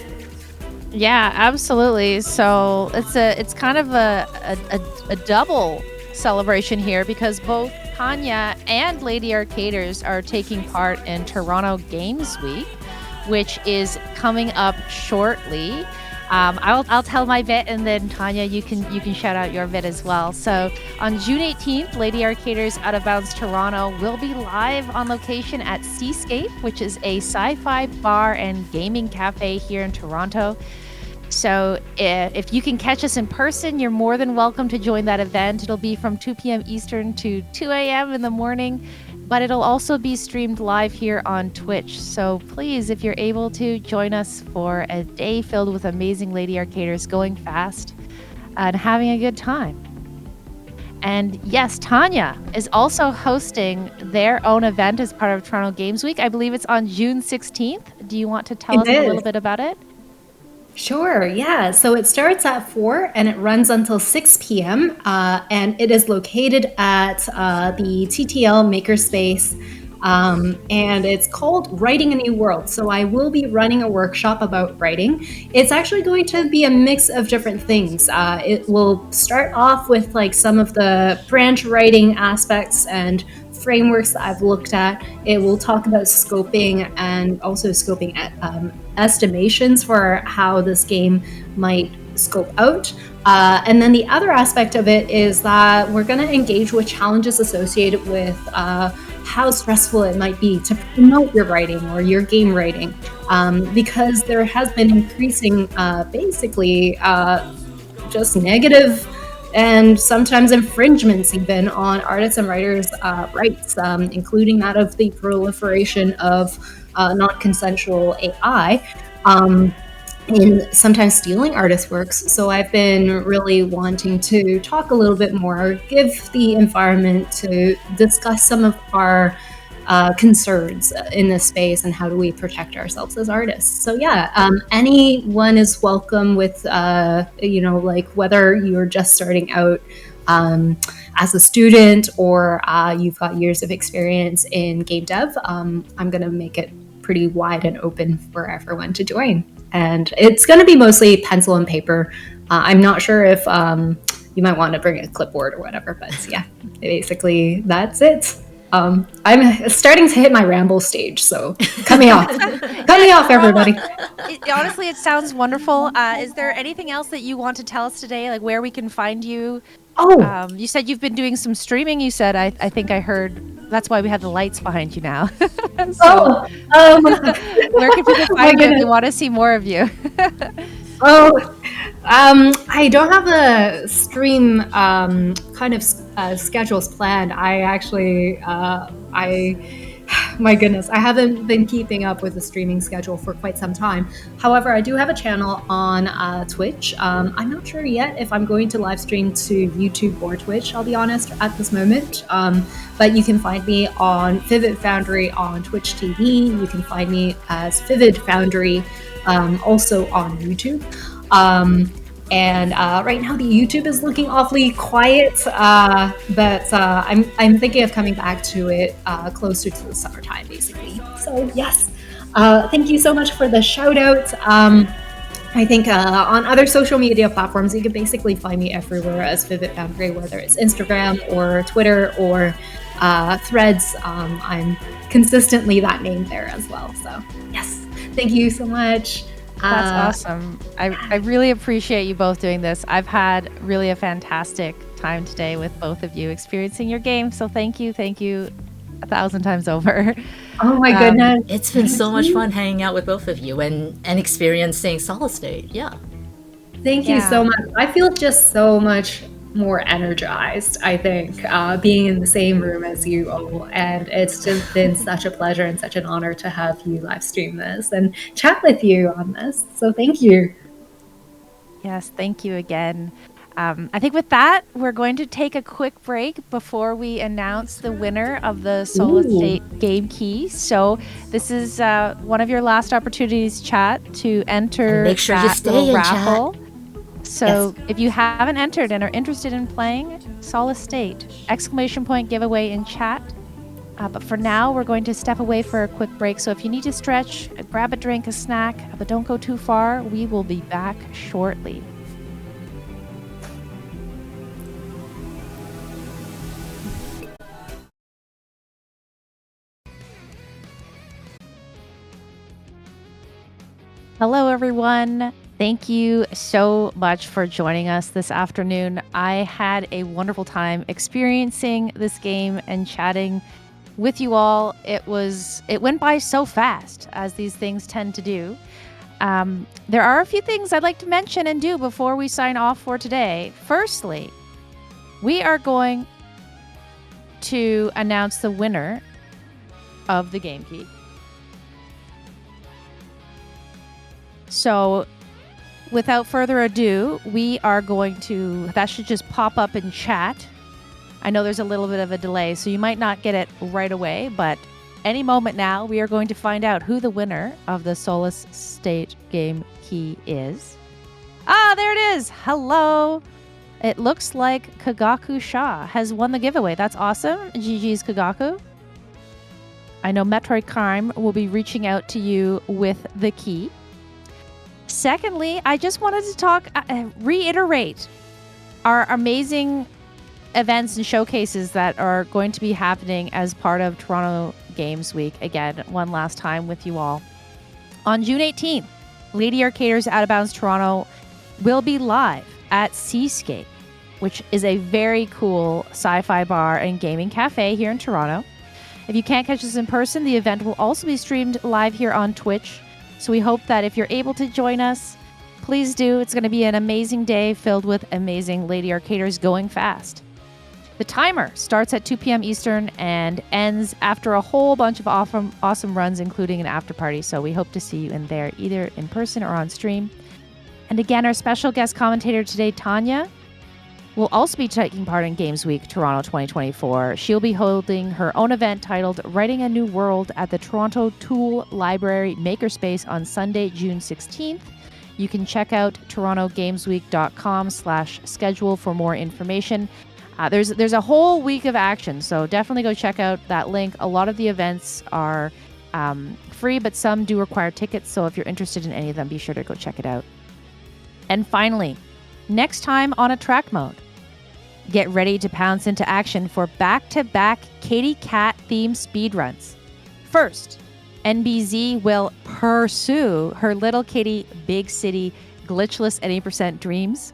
Yeah, absolutely. So it's kind of a double celebration here because both Tanya and Lady Arcaders are taking part in Toronto Games Week, which is coming up shortly. I'll tell my bit, and then Tanya, you can shout out your bit as well. So on June 18th, Lady Arcaders Out of Bounds Toronto will be live on location at Seascape, which is a sci-fi bar and gaming cafe here in Toronto. So if you can catch us in person, you're more than welcome to join that event. It'll be from 2 p.m. Eastern to 2 a.m. in the morning, but it'll also be streamed live here on Twitch. So please, if you're able to, join us for a day filled with amazing Lady Arcaders going fast and having a good time. And yes, Tanya is also hosting their own event as part of Toronto Games Week. I believe it's on June 16th. Do you want to tell us a little bit about it? Sure, yeah. So it starts at 4 and it runs until 6 p.m. And it is located at the TTL Makerspace. And it's called Writing a New World. So I will be running a workshop about writing. It's actually going to be a mix of different things. It will start off with like some of the branch writing aspects and frameworks that I've looked at. It will talk about scoping and also scoping estimations for how this game might scope out. And then the other aspect of it is that we're going to engage with challenges associated with how stressful it might be to promote your writing or your game writing, because there has been increasing basically just negative and sometimes infringements even on artists and writers' rights, including that of the proliferation of non-consensual AI, in sometimes stealing artists' works. So I've been really wanting to talk a little bit more, give the environment to discuss some of our concerns in this space and how do we protect ourselves as artists. So yeah, anyone is welcome with, like whether you're just starting out as a student or you've got years of experience in game dev. I'm going to make it pretty wide and open for everyone to join. And it's going to be mostly pencil and paper. I'm not sure if you might want to bring a clipboard or whatever, but yeah, basically that's it. I'm starting to hit my ramble stage, so cut me off. Cut me off, everybody. Honestly, it sounds wonderful. Is there anything else that you want to tell us today, like where we can find you? Oh, you said you've been doing some streaming. You said, I think I heard, that's why we have the lights behind you now. So, where can people find you if they want to see more of you? I don't have a stream kind of schedules planned. I actually, my goodness, I haven't been keeping up with the streaming schedule for quite some time. However, I do have a channel on Twitch. I'm not sure yet if I'm going to live stream to YouTube or Twitch, I'll be honest, at this moment. But you can find me on Vivid Foundry on Twitch TV. You can find me as Vivid Foundry also on YouTube. And right now the YouTube is looking awfully quiet, but I'm thinking of coming back to it closer to the summertime, basically. So yes, thank you so much for the shout out. I think on other social media platforms, you can basically find me everywhere as Vivid Foundry, whether it's Instagram or Twitter or Threads. I'm consistently that name there as well. So yes, thank you so much. That's awesome. I really appreciate you both doing this. I've had really a fantastic time today with both of you experiencing your game. So thank you 1,000 times over. Oh my goodness. It's been so much fun hanging out with both of you and experiencing Solace State. Yeah. Thank you so much. I feel just so much more energized, I think, being in the same room as you all. And it's just been such a pleasure and such an honor to have you live stream this and chat with you on this. So thank you. Yes, thank you again. I think with that, we're going to take a quick break before we announce the winner of the Solace State game key. So this is one of your last opportunities, chat, to enter and make sure that you stay little in raffle. Chat. So if you haven't entered and are interested in playing Solace State, ! Giveaway in chat. But for now, we're going to step away for a quick break. So if you need to stretch, grab a drink, a snack, but don't go too far. We will be back shortly. Hello, everyone. Thank you so much for joining us this afternoon. I had a wonderful time experiencing this game and chatting with you all. It went by so fast, as these things tend to do. There are a few things I'd like to mention and do before we sign off for today. Firstly, we are going to announce the winner of the game key. So, without further ado, we are going to, that should just pop up in chat. I know there's a little bit of a delay, so you might not get it right away, but any moment now, we are going to find out who the winner of the Solace State game key is. Ah, there it is. Hello. It looks like Kagaku Shah has won the giveaway. That's awesome. GG's Kagaku. I know Metroid Crime will be reaching out to you with the key. Secondly, I just wanted to reiterate our amazing events and showcases that are going to be happening as part of Toronto Games Week. Again, one last time with you all. On June 18th, Lady Arcaders Out of Bounds Toronto will be live at Seascape, which is a very cool sci-fi bar and gaming cafe here in Toronto. If you can't catch us in person, the event will also be streamed live here on Twitch. So we hope that if you're able to join us, please do. It's going to be an amazing day filled with amazing Lady Arcaders going fast. The timer starts at 2 p.m. Eastern and ends after a whole bunch of awesome runs, including an after party. So we hope to see you in there, either in person or on stream. And again, our special guest commentator today, Tanya, will also be taking part in Games Week Toronto 2024. She'll be holding her own event titled Writing a New World at the Toronto Tool Library Makerspace on Sunday, June 16th. You can check out torontogamesweek.com/schedule for more information. There's a whole week of action, so definitely go check out that link. A lot of the events are free, but some do require tickets, so if you're interested in any of them, be sure to go check it out. And finally, next time on Attract Mode, get ready to pounce into action for back-to-back Kitty Cat themed speedruns. First, NBZ will pursue her Little Kitty Big City glitchless at 8% dreams.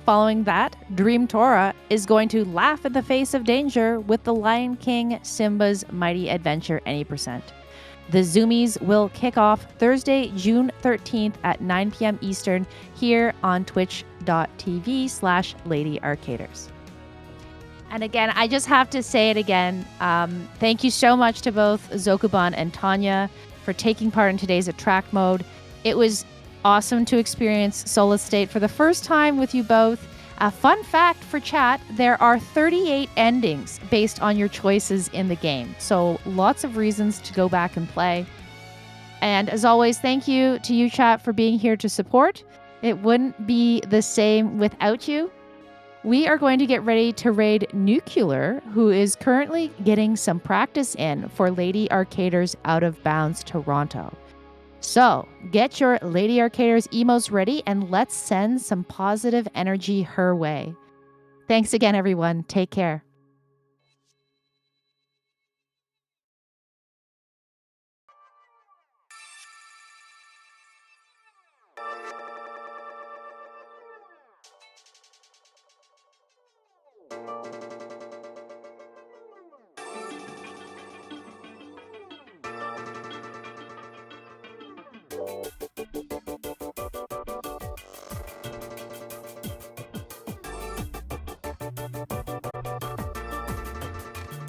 Following that, Dream Tora is going to laugh in the face of danger with The Lion King Simba's Mighty Adventure any percent. The Zoomies will kick off Thursday, June 13th at 9 p.m. Eastern here on twitch.tv/Lady Arcaders. And again, I just have to say it again. Thank you so much to both Zokubun and Tanya for taking part in today's Attract Mode. It was awesome to experience Solace State for the first time with you both. A fun fact for chat, there are 38 endings based on your choices in the game. So lots of reasons to go back and play. And as always, thank you to you, chat, for being here to support. It wouldn't be the same without you. We are going to get ready to raid Nuclear, who is currently getting some practice in for Lady Arcaders Out of Bounds Toronto. So get your Lady Arcaders emos ready and let's send some positive energy her way. Thanks again, everyone. Take care.